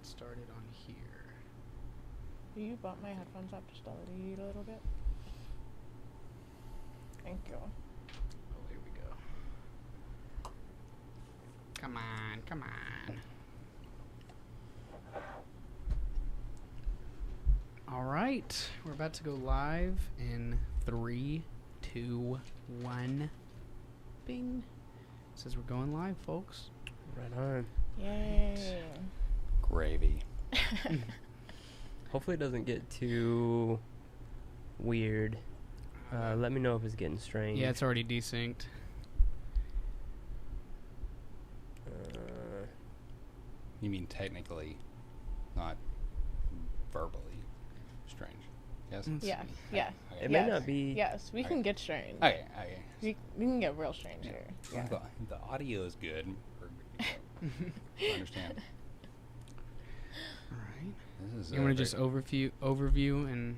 get started on here. You bought my headphones up just a little bit. Thank you. Oh, here we go. Come on, come on. All right, we're about to go live in 3, 2, 1. Bing. It says we're going live, folks. Right on. Yay. Gravy. Hopefully it doesn't get too weird. Let me know if it's getting strange. Yeah, it's already desynced. You mean technically, not verbally strange. Yes? Yeah. Yeah. It yes. may not be. Yes, we can get strange. Okay. We can get real strange here. Yeah. The audio is good. I understand. All right. This is You want to just overview and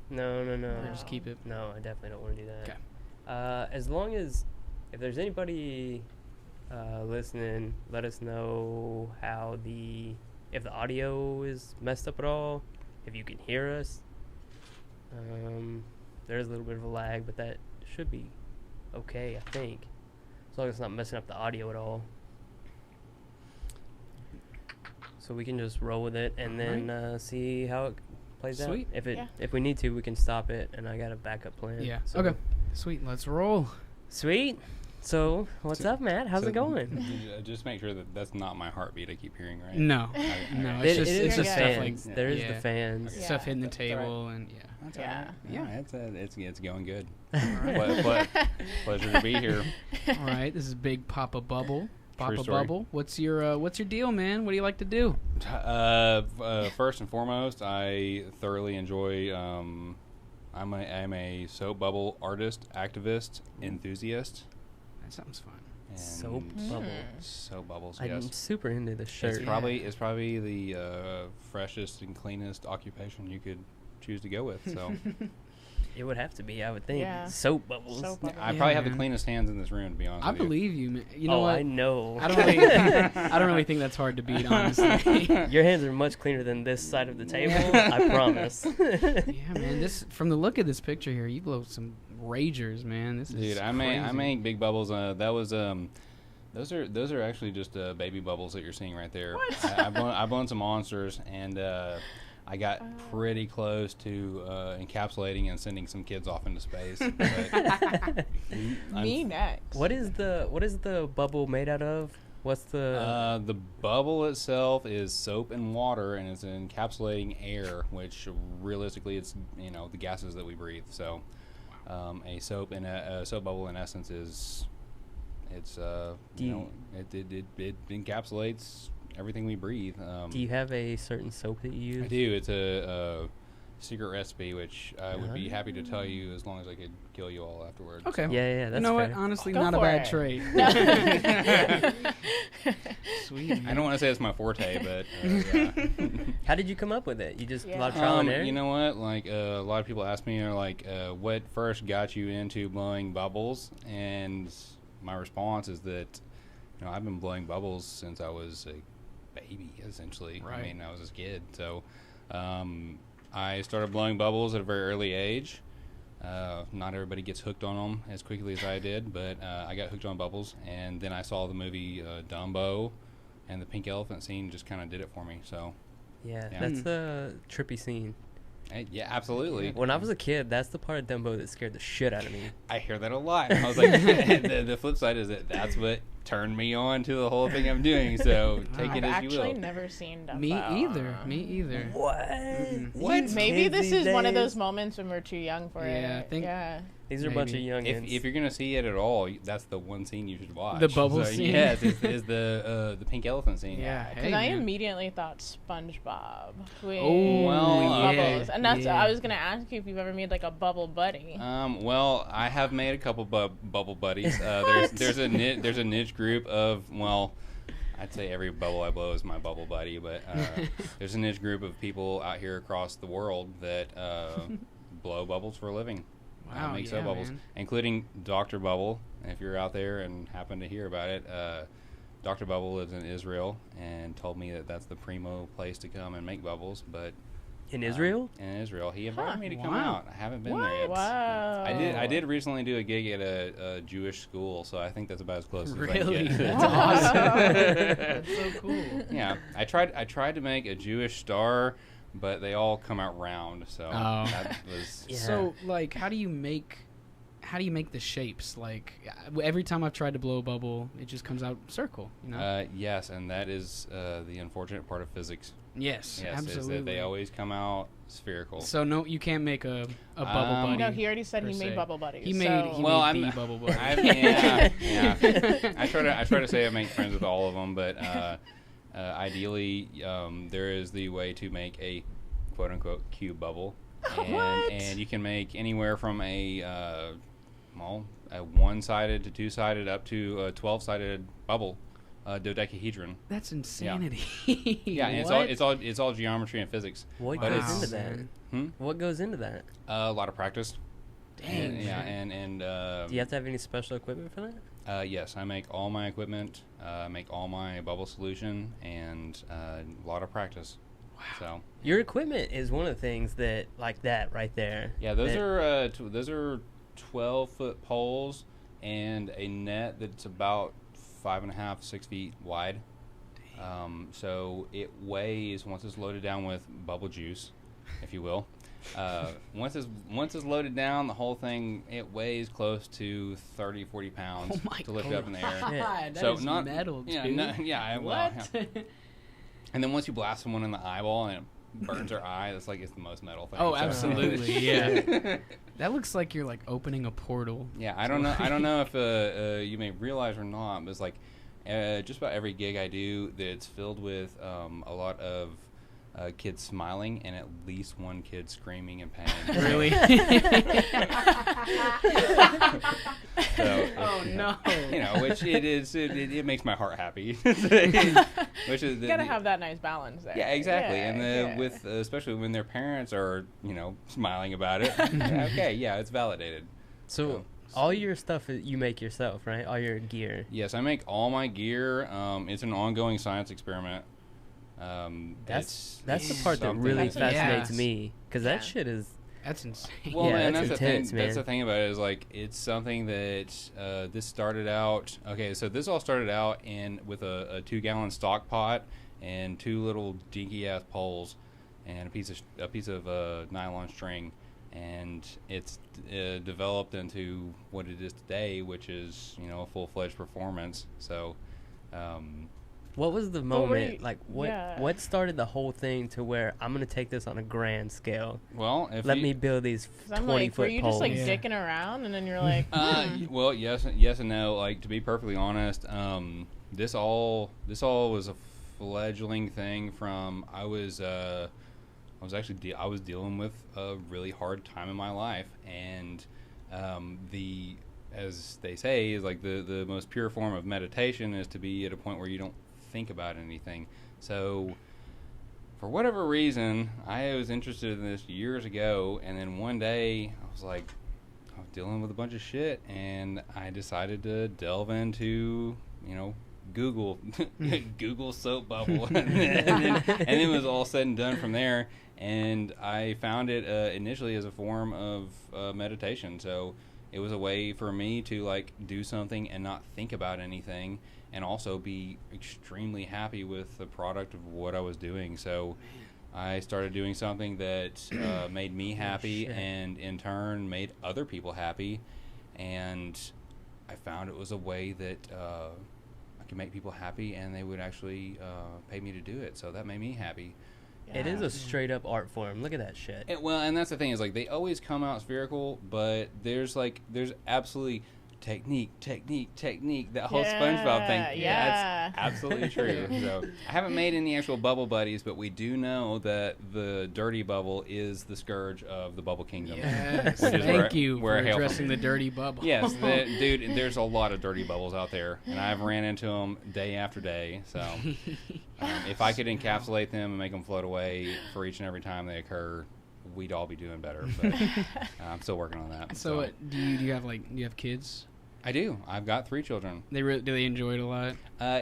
No. or just keep it? No, I definitely don't want to do that. Okay. As long as, if there's anybody listening, let us know if the audio is messed up at all, if you can hear us. There's a little bit of a lag, but that should be okay, I think. As long as it's not messing up the audio at all. So we can just roll with it and then see how it plays Sweet. out. If we need to, we can stop it, and I got a backup plan. Yeah. So. Okay. Sweet. Let's roll. Sweet. So, what's up, Matt? How's it going? Just make sure that that's not my heartbeat I keep hearing, right? No. Okay. No. It It's is just the stuff like fans. There is yeah. the fans. Yeah. stuff hitting the that's table and yeah. That's Yeah. all right. Yeah, it's going good. Right. Pleasure to be here. All right. This is Big Papa Bubble. Papa story. Bubble. What's your deal, man? What do you like to do? First and foremost, I thoroughly enjoy. I'm a soap bubble artist, activist, enthusiast. That sounds fun. And Soap bubble. Soap bubbles. I'm Yes. super into this shirt. It's probably the freshest and cleanest occupation you could choose to go with. So It would have to be, I would think. Yeah. Soap bubbles. Soap bubbles. I Yeah, probably have the man. cleanest hands in this room, to be honest I with you. believe you, man. You know Oh, what? I know. I don't really think that's hard to beat, honestly. Your hands are much cleaner than this side of the table. I promise. Yeah, man. This from the look of this picture here, you blow some ragers, man. This is Dude, I crazy. make big bubbles. That was those are actually just baby bubbles that you're seeing right there. What? I blown some monsters, and I got pretty close to encapsulating and sending some kids off into space. But Me next. What is the bubble made out of? What's the the bubble itself is soap and water, and it's encapsulating air, which realistically it's the gases that we breathe. So a soap bubble in essence is it encapsulates everything we breathe. do you have a certain soap that you use? I do. It's a secret recipe, which I would be happy to tell you as long as I could kill you all afterwards. Okay. So. Yeah, that's You know fair. what? Honestly, Go not a for bad it. trait. Sweet. Man. I don't want to say it's my forte, but yeah. How did you come up with it? You just a lot of Yeah. trial and error? You know what? Like a lot of people ask me, are like, what first got you into blowing bubbles? And my response is that, I've been blowing bubbles since I was a baby, essentially. Right. I mean, I was a kid. So I started blowing bubbles at a very early age. Not everybody gets hooked on them as quickly as I did, but I got hooked on bubbles. And then I saw the movie Dumbo, and the pink elephant scene just kind of did it for me. So, yeah, Yeah. that's a trippy scene. yeah, absolutely. When I was a kid, that's the part of Dumbo that scared the shit out of me. I hear that a lot. I was like, the flip side is that's what turned me on to the whole thing I'm doing. So take I've it as you actually will. never seen Dumbo. Me either. What? Mm-mm. What? Maybe Kids this these is one of days. those moments when we're too young for Yeah, I it. think- Yeah. These are a bunch of Maybe. youngins. If you're gonna see it at all, that's the one scene you should watch. The bubble scene? Yes, is the pink elephant scene. Yeah. Because Hey, I man. immediately thought SpongeBob with Oh, well, bubbles, and that's yeah. I was gonna ask you if you've ever made like a bubble buddy. Well, I have made a couple bubble buddies. There's a niche group of I'd say every bubble I blow is my bubble buddy, but there's a niche group of people out here across the world that blow bubbles for a living. Wow, Make yeah, soap bubbles, man. including Dr. Bubble. If you're out there and happen to hear about it, Dr. Bubble lives in Israel and told me that that's the primo place to come and make bubbles. But In Israel? in Israel, he invited me to come Wow. out. I haven't been there yet. Wow. I did recently do a gig at a Jewish school, so I think that's about as close as I Really? can get. That's awesome. That's so cool. Yeah, I tried to make a Jewish star, but they all come out round. So Oh. that was Yeah. So, like, how do you make the shapes? Like, every time I've tried to blow a bubble, it just comes out circle. You know? yes, and that is the unfortunate part of physics. Yes, Yes, is absolutely. that they always come out spherical. So no, you can't make a bubble buddy. No, he already said per he se. made bubble buddies. He made so. Well, the bubble buddy. yeah. I try to say I make friends with all of them, but ideally, there is the way to make a quote unquote cube bubble, and you can make anywhere from a one-sided to two-sided up to a 12-sided bubble, dodecahedron. That's insanity. Yeah, and What? it's all geometry and physics. What But goes it's- into that? man. What goes into that? A lot of practice. Dang. And Do you have to have any special equipment for that? yes, I make all my equipment, make all my bubble solution, and a lot of practice. Wow. So Your equipment is one of the things that, like that right there. yeah, those that- are those are 12-foot poles and a net that's about 5.5, 6 feet wide. So it weighs, once it's loaded down with bubble juice, if you will. Once it's loaded down, the whole thing, it weighs close to 30, 40 pounds Oh my to lift it up in the air. God, that So is not metal, dude. Yeah, well, What? yeah. And then once you blast someone in the eyeball and it burns their eye, that's like it's the most metal thing. Oh, So- absolutely, yeah. That looks like you're like opening a portal. Yeah, I don't know if you may realize or not, but it's like just about every gig I do, that's filled with a lot of kids smiling and at least one kid screaming in pain. Really? So, Oh no. You know, which it makes my heart happy. Which is You gotta have that nice balance there. Yeah, exactly. Yeah, And yeah. with especially when their parents are, smiling about it. Okay, yeah, it's validated. So all your stuff you make yourself, right? All your gear. Yes, I make all my gear. It's an ongoing science experiment. That's the it's part that something really that's- fascinates Yes. me, because that shit is. That's insane. Well, Yeah, and that's that's intense, the thing. That's man. the thing about it is like it's something that this started out. Okay, so this all started out with a 2-gallon stock pot and 2 little dinky ass poles and a piece of nylon string, and it's developed into what it is today, which is a full-fledged performance. So. What was the What were moment? you- Like what? yeah. What started the whole thing to where I'm gonna take this on a grand scale? Well, if Let you, me build these 'Cause I'm like, were 20-foot you poles. just like Yeah. dicking around and then you're like, Well, yes and no. Like, to be perfectly honest, this all was a fledgling thing from I was dealing with a really hard time in my life, and as they say, is like the most pure form of meditation is to be at a point where you don't think about anything. So for whatever reason, I was interested in this years ago, and then one day I was like, I was dealing with a bunch of shit, and I decided to delve into, Google soap bubble, and then it was all said and done from there. And I found it initially as a form of meditation. So it was a way for me to like do something and not think about anything, and also be extremely happy with the product of what I was doing. So I started doing something that made me happy, shit. and in turn made other people happy. And I found it was a way that I could make people happy, and they would actually pay me to do it. So that made me happy. It is a straight up art form. Look at that shit. And that's the thing, is like they always come out spherical, but there's absolutely technique, that whole SpongeBob thing. Yeah. That's absolutely true. So I haven't made any actual bubble buddies, but we do know that the dirty bubble is the scourge of the bubble kingdom. Yes. Which is Thank you where for I hail from. addressing the dirty bubble. Yes, dude, there's a lot of dirty bubbles out there, and I've ran into them day after day. So if I could encapsulate them and make them float away for each and every time they occur, we'd all be doing better. But I'm still working on that. So do you have kids? I do. I've got 3 children. Do they enjoy it a lot?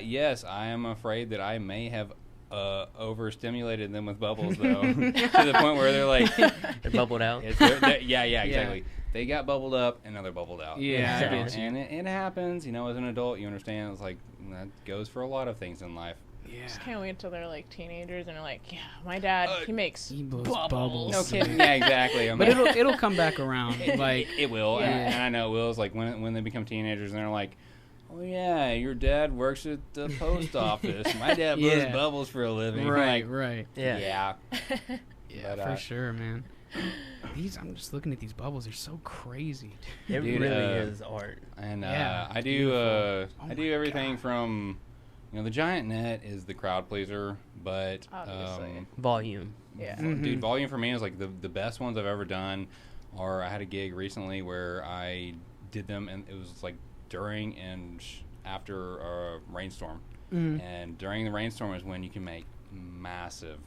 Yes, I am afraid that I may have overstimulated them with bubbles, though, to the point where they're like... They're bubbled out. Yeah, exactly. They got bubbled up, and now they're bubbled out. Yeah, So, I get you. and it happens. You know, as an adult, you understand. It's like, that goes for a lot of things in life. Yeah. Just can't wait till they're like teenagers and they're like, yeah, my dad, he makes He blows bubbles. No kidding. Yeah, exactly. But it'll come back around. Like, it will, Yeah. and I know it will. It's like when they become teenagers, and they're like, "Oh yeah, your dad works at the post office. My dad blows Yeah. bubbles for a living." right, Like, right. Yeah. Yeah, But, for sure, man. I'm just looking at these bubbles. They're so crazy. It Dude, really is art. And Yeah, I do beautiful. Oh I do my everything God. from, the giant net is the crowd pleaser, but Obviously. Volume. Yeah. Mhm. dude, volume for me is like the best ones I've ever done. Or I had a gig recently where I did them, and it was like during and after a rainstorm. Mhm. And during the rainstorm is when you can make massive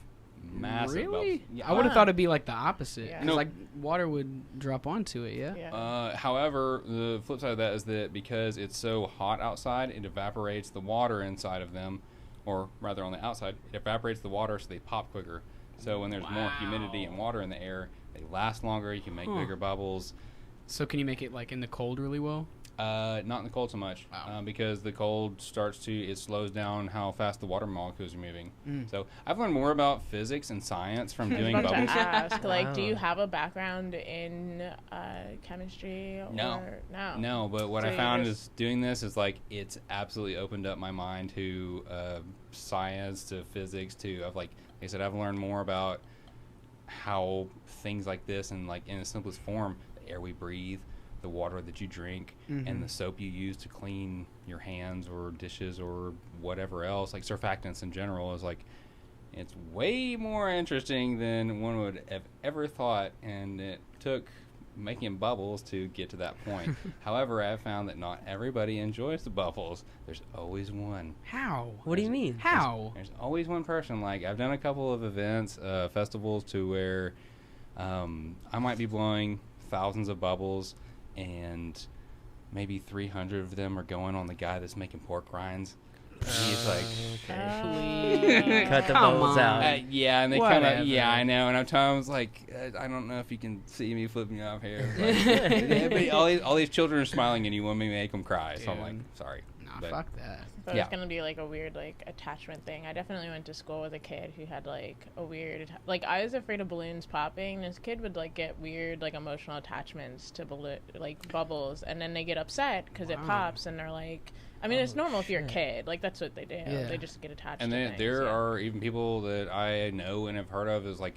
Really? bubbles. Yeah, I would have thought it'd be like the opposite. Yeah. 'Cause, No. like water would drop onto it. Yeah. Yeah. However, the flip side of that is that because it's so hot outside, it evaporates the water inside of them, or rather on the outside, it evaporates the water so they pop quicker. So when there's more humidity and water in the air, they last longer. You can make Huh. bigger bubbles. So can you make it like in the cold really well? Not in the cold so much, Wow. because the cold it slows down how fast the water molecules are moving. Mm. So I've learned more about physics and science from I was doing about to bubbles. ask, like, do Wow. you have a background in chemistry? Or no. No, but what So I you found just- is doing this is like it's absolutely opened up my mind to science, to physics, to like I said, I've learned more about how things like this, and like in the simplest form, the air we breathe, the water that you drink, Mhm. and the soap you use to clean your hands or dishes or whatever else, like surfactants in general, is like it's way more interesting than one would have ever thought, and it took making bubbles to get to that point. However, I've found that not everybody enjoys the bubbles. There's always one. How? What do you mean? How? There's always one person. Like, I've done a couple of events, festivals, to where I might be blowing thousands of bubbles, and maybe 300 of them are going on the guy that's making pork rinds. And he's like, Okay. Cut the Come bubbles on. out. yeah, and they kind Whatever. of, yeah, I know. And I'm Tom's like, I don't know if you can see me flipping you off here. Like, yeah, but all these children are smiling, and you want me to make them cry. So I'm like, Dude. sorry. Nah, But- fuck that. But Yeah. it's gonna be like a weird like attachment thing. I definitely went to school with a kid who had like a weird like I was afraid of balloons popping. This kid would like get weird like emotional attachments to bubbles, and then they get upset because it Wow. pops, and they're like, I mean, it's Oh, normal if you're a shit. kid. Like that's what they do. Yeah. They just get attached. And to then things, there yeah. are even people that I know and have heard of, is like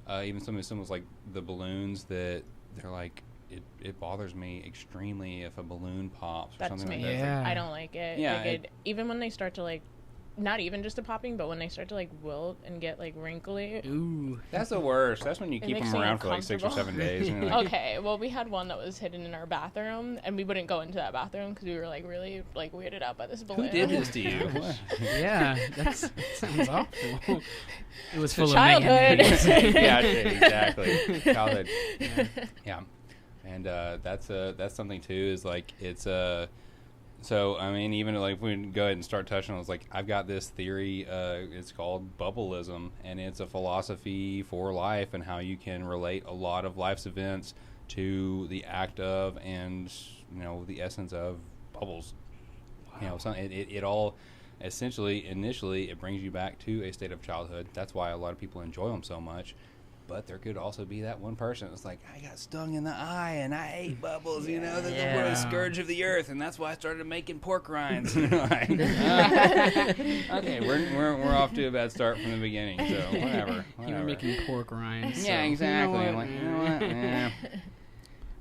even some of the symbols, like the balloons, that they're like, it bothers me extremely if a balloon pops or That's something me. like that. Yeah. I don't like it. Yeah, Like, even when they start to like, not even just a popping, but when they start to like wilt and get like wrinkly. Ooh. That's the worst. That's when you It keep makes them me around for like 6 or 7 days. And you're like, Okay, well, we had one that was hidden in our bathroom, and we wouldn't go into that bathroom because we were like really like weirded out by this balloon. who did this to you? What? Yeah, that sounds awful. It was full Childhood. of mayonnaise. Yeah, exactly. Childhood. Yeah, and that's something too. Is like it's So I mean, even like if we go ahead and start touching on, it's like I've got this theory. It's called Bubblism, and it's a philosophy for life and how you can relate a lot of life's events to the act of and the essence of bubbles. It all essentially initially it brings you back to a state of childhood. That's why a lot of people enjoy them so much. But there could also be that one person that's like, I got stung in the eye and I hate bubbles, they're Yeah. the scourge of the earth, and that's why I started making pork rinds. Like, okay, we're off to a bad start from the beginning, so whatever. You were making pork rinds. Yeah, so, exactly. You know I'm what? like, you know what? Eh.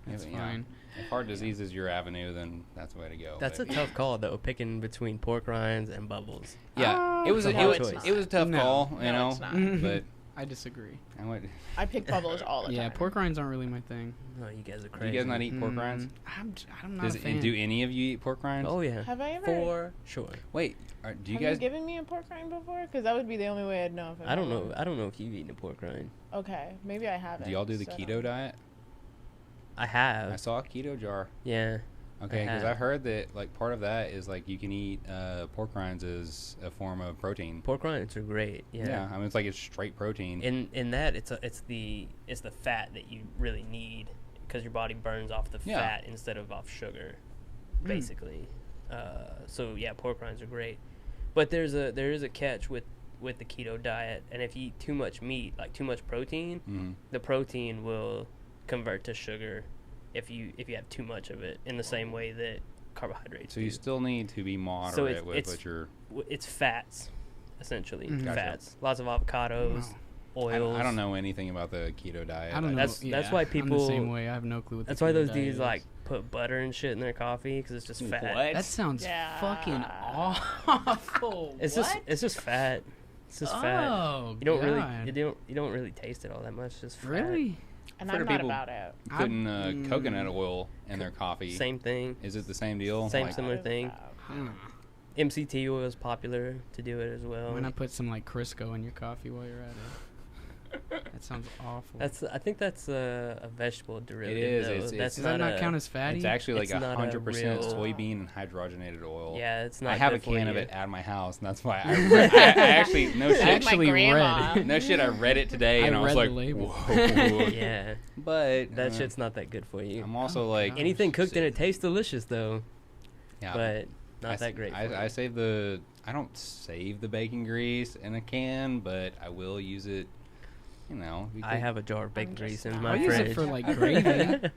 That's If, you know, fine. if heart disease is your avenue, then that's the way to go. That's a but- tough call though, picking between pork rinds and bubbles. Yeah, it was It's a, a it hard was choice. it was a tough No. call, you No, know. it's not. But I disagree. I went, I pick bubbles all the Yeah, time. pork rinds aren't really my thing. Oh, you guys are do crazy. you guys not eat pork rinds? I'm not a fan. Do any of you eat pork rinds? Oh yeah. Have I ever? For sure. Wait, do you have guys? you given me a pork rind before? Because that would be the only way I'd know if I don't know. I don't know if you've eaten a pork rind. Okay, maybe I haven't. Do y'all do the so- keto diet? I I have. saw a keto jar. Yeah. Okay, because I heard that like part of that is like you can eat pork rinds as a form of protein. Pork rinds are great. Yeah. Yeah, I mean it's like it's straight protein. In that it's the fat that you really need because your body burns off the fat instead of off sugar, basically. So yeah, pork rinds are great, but there is a catch with the keto diet, and if you eat too much meat, like too much protein, the protein will convert to sugar if you have too much of it in the same way that carbohydrates So you still need to be moderate with what you're... It's fats, essentially. Gotcha. Fats. Lots of avocados, oils. I don't know anything about the keto diet. I don't know. That's why people... I'm the same way. I have no clue what That's the why keto those diet dudes is. like put butter and shit in their coffee because it's just fat. What? That sounds Yeah. fucking awful. It's What? just fat. It's just fat. Oh, You don't God. you don't really taste it all that much. It's just fat. Really? And For I'm not people- about it. Putting coconut oil in their coffee. Same thing. Is it the same deal? Same Like, similar thing. Hmm. MCT oil is popular to do it as well. Why not put some like Crisco in your coffee while you're at it? That sounds awful. I think that's a vegetable derivative. is. Though. It's- That's Does that not a- count as fatty? It's actually like It's not a 100% real- soybean and hydrogenated oil. Yeah, it's not. I have a good for can of you. it at my house, and that's why I actually no Like shit. my actually grandma. read. No shit. I read it today, I and I was read like, the label. whoa. Yeah, But that shit's not that good for you. I'm also Oh, like God. Anything cooked in it tastes delicious though, yeah, but not I, that great. I save the. I don't save the bacon grease in a can, but I will use it. You know, I have a jar of bacon I'm grease just in not- my I'll use fridge. it for like gravy.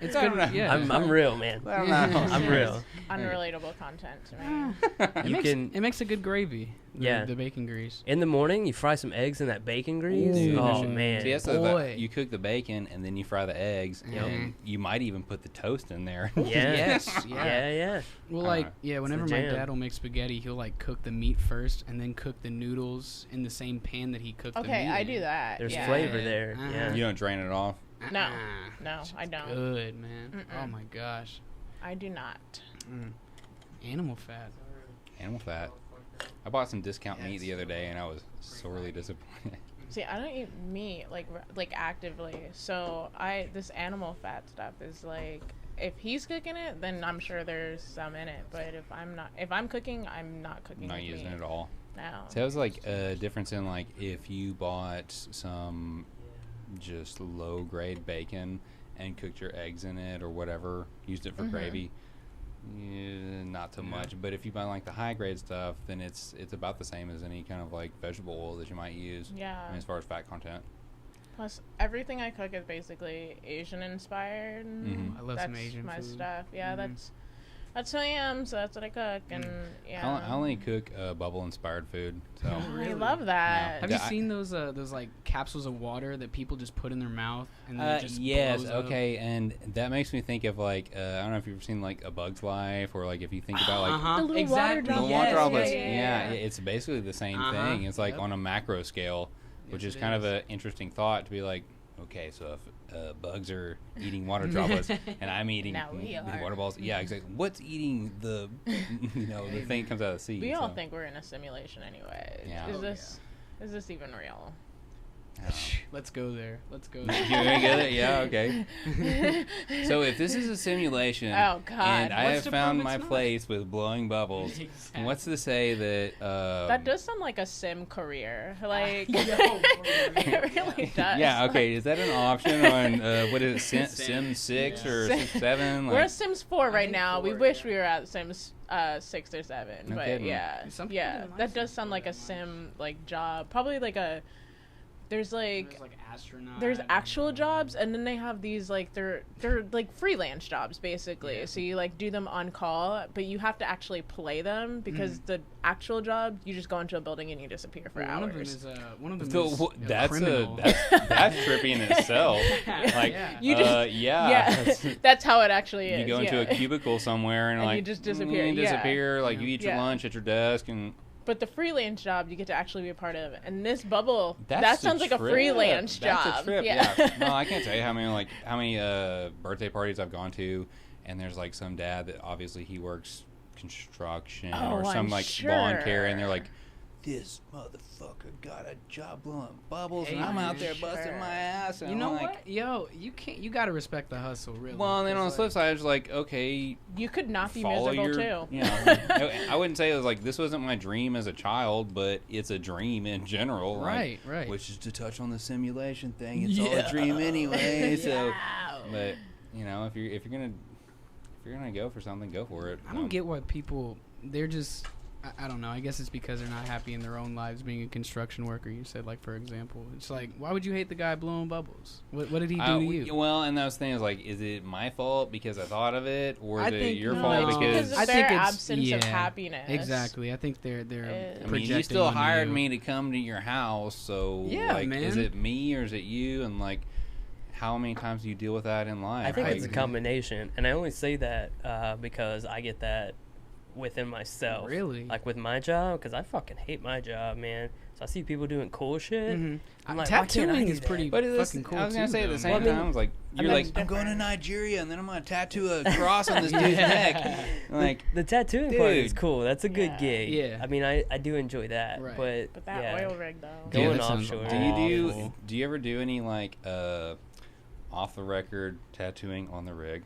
It's I good. don't know. Yeah. I'm real, man. I don't know. I'm real. Unrelatable content to me. It makes a good gravy. Yeah. The bacon grease. In the morning, you fry some eggs in that bacon grease. Dude, Oh shit. man, See, that's Boy. you cook the bacon and then you fry the eggs, Yep. and you might even put the toast in there. yeah, Yes, yeah. yeah. Well, I like, don't yeah, whenever the my jam. dad will make spaghetti, he'll like cook the meat first and then cook the noodles in the same pan that he cooked the meat Okay, I in. do that. There's yeah. flavor there. Uh-huh. Yeah. You don't drain it off. No. Uh-uh. No, I don't. Good, man. Mm-mm. Oh my gosh. I do not. Animal fat. Animal fat. I bought some discount meat the other day, and I was sorely disappointed. See, I don't eat meat like actively. So this animal fat stuff is like, if he's cooking it, then I'm sure there's some in it. But if I'm cooking, I'm not cooking. Not with using meat. it at all. No. So that was like a difference in like if you bought some just low grade bacon and cooked your eggs in it or whatever, used it for gravy. Not so much, but if you buy like the high grade stuff, then it's about the same as any kind of like vegetable oil that you might use. Yeah. I mean, as far as fat content. Plus, everything I cook is basically Asian inspired. Mhm. I love some That's Asian my food. stuff. Yeah, Mhm. that's who I am. So that's what I cook, and yeah. I only cook bubble inspired food. So Oh, I love that. Have Yeah, you I- seen those like capsules of water that people just put in their mouth and then it just yes, blows up? okay, and that makes me think of like I don't know if you've ever seen like A Bug's Life, or like if you think about like Uh-huh. The little exactly. water the droplets. water Yes, droplets. yeah. It's basically the same Uh-huh. thing. It's like Yep. on a macro scale, which Yes, is it kind of is. an interesting thought to be like, okay, so if bugs are eating water droplets and I'm eating Now we the are. water balls, yeah, exactly. What's eating the the thing that comes out of the sea? We all so, think we're in a simulation anyway. Yeah. Is Oh, is this even real? I don't know. Let's go there. Let's go You there. gonna get it? Yeah, okay. So if this is a simulation, Oh, God. and I What's have to found prove my it's not? place with blowing bubbles, Exactly. what's to say that That does sound like a sim career. Like, Yo, it really does. Yeah, okay. Is that an option on what is it, Sim 6 Yeah. or Sim 7? We're at Sims 4 right think now. We 4, wish yeah. we were at Sims 6 or 7. No but kidding. yeah, Some people yeah, didn't like that does Sims sound 4 like a that much. sim like job. Probably like a. There's like astronaut. there's actual jobs, and then they have these like they're like freelance jobs basically. Yeah. So you like do them on call, but you have to actually play them because the actual job you just go into a building and you disappear for One of them hours. is one of them So is a that's criminal. that's trippy in itself. Like, Yeah. You just- yeah. That's how it actually is. You go into yeah. a cubicle somewhere and, And like you just disappear, You yeah. disappear. Like you Yeah. eat your Yeah. lunch at your desk, and But the freelance job, you get to actually be a part of. And this bubble, that's that a sounds like a trip. freelance job. That's a trip. Yeah. Yeah. No, I can't tell you how many birthday parties I've gone to, and there's like some dad that obviously he works construction Oh, or some I'm like lawn care, and they're sure. like, this motherfucker got a job blowing bubbles, Hey, and I'm out man. there busting my ass. And You know I'm like, what? Yo, you gotta respect the hustle, really. Well, and then on the It's flip side, it's like, okay, You could not be follow miserable your, too. you know, I wouldn't say it was like this wasn't my dream as a child, but it's a dream in general, Right, like, right. Which is to touch on the simulation thing. It's all a dream anyway. So, but you know, if you're gonna go for something, go for it. I don't get why people, they're just, I don't know. I guess it's because they're not happy in their own lives being a construction worker. You said, like, for example. It's like, why would you hate the guy blowing bubbles? What did he do to you? Well, and that was the thing is like, is it my fault because I thought of it, or is I it think your no, fault it's because of I their think it's- absence of yeah, happiness. Exactly. I think they're I I projecting mean, you still onto hired you. me to come to your house, so Yeah, like, man. is it me or is it you? And like, how many times do you deal with that in life? I think Like, it's a combination, and I only say that because I get that within myself. Really? Like with my job, because I fucking hate my job, man. So I see people doing cool shit. Mhm. I'm like, why can't I Tattooing do is that? pretty But fucking cool I was gonna too, say at though, the same man. Well, I time, mean, I was like, you're mean, like, I'm going to Nigeria and then I'm gonna tattoo a cross on this dude's neck. Like, The tattooing part is Dude. cool. That's a good Yeah. gig. Yeah. I mean, I do enjoy that. Right. But But that yeah. oil rig though. Go- Going that sounds offshore. awful. do you ever do any like off the record tattooing on the rig?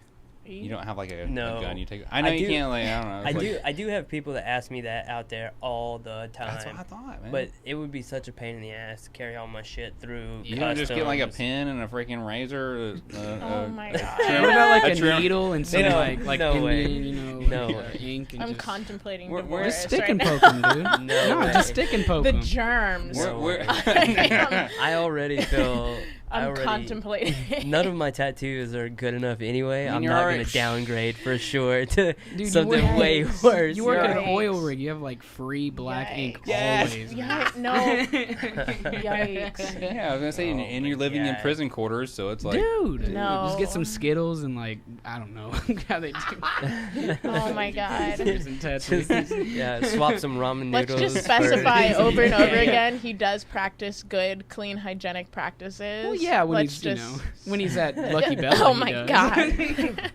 You don't have like a No. gun you take. I know I you do- can't. Like, I don't know. It's like, I do have people that ask me that out there all the time. That's what I thought, man. But it would be such a pain in the ass to carry all my shit through. you don't just get like a customs. pen and a freaking razor. Oh my God. trim- What about like a a trim- needle and some No, like no way. Indian, you know, No like, way. ink and I'm just, contemplating We're divorce just stick right and now. poke 'em, dude. No way. just stick and poke The 'em. germs. We're- I already feel. I I'm already, contemplating. None of my tattoos are good enough anyway. I mean, I'm you're not already- going to downgrade for sure to Dude, something you work, way worse. You work at an Yikes. oil rig. You have like free black ink Yes. always. Yeah, no. Yikes. Yeah, I was gonna say, and, Oh and my you're living in God. prison quarters, so it's like, Dude, No. just get some Skittles and like I don't know how they do. Oh my God. Here's some tattoos. Yeah, swap some ramen Let's noodles. just for- specify over and over Yeah. again he does practice good, clean, hygienic practices. Well, yeah, when Let's he's just... when he's at Lucky Bella. Oh he my does. God.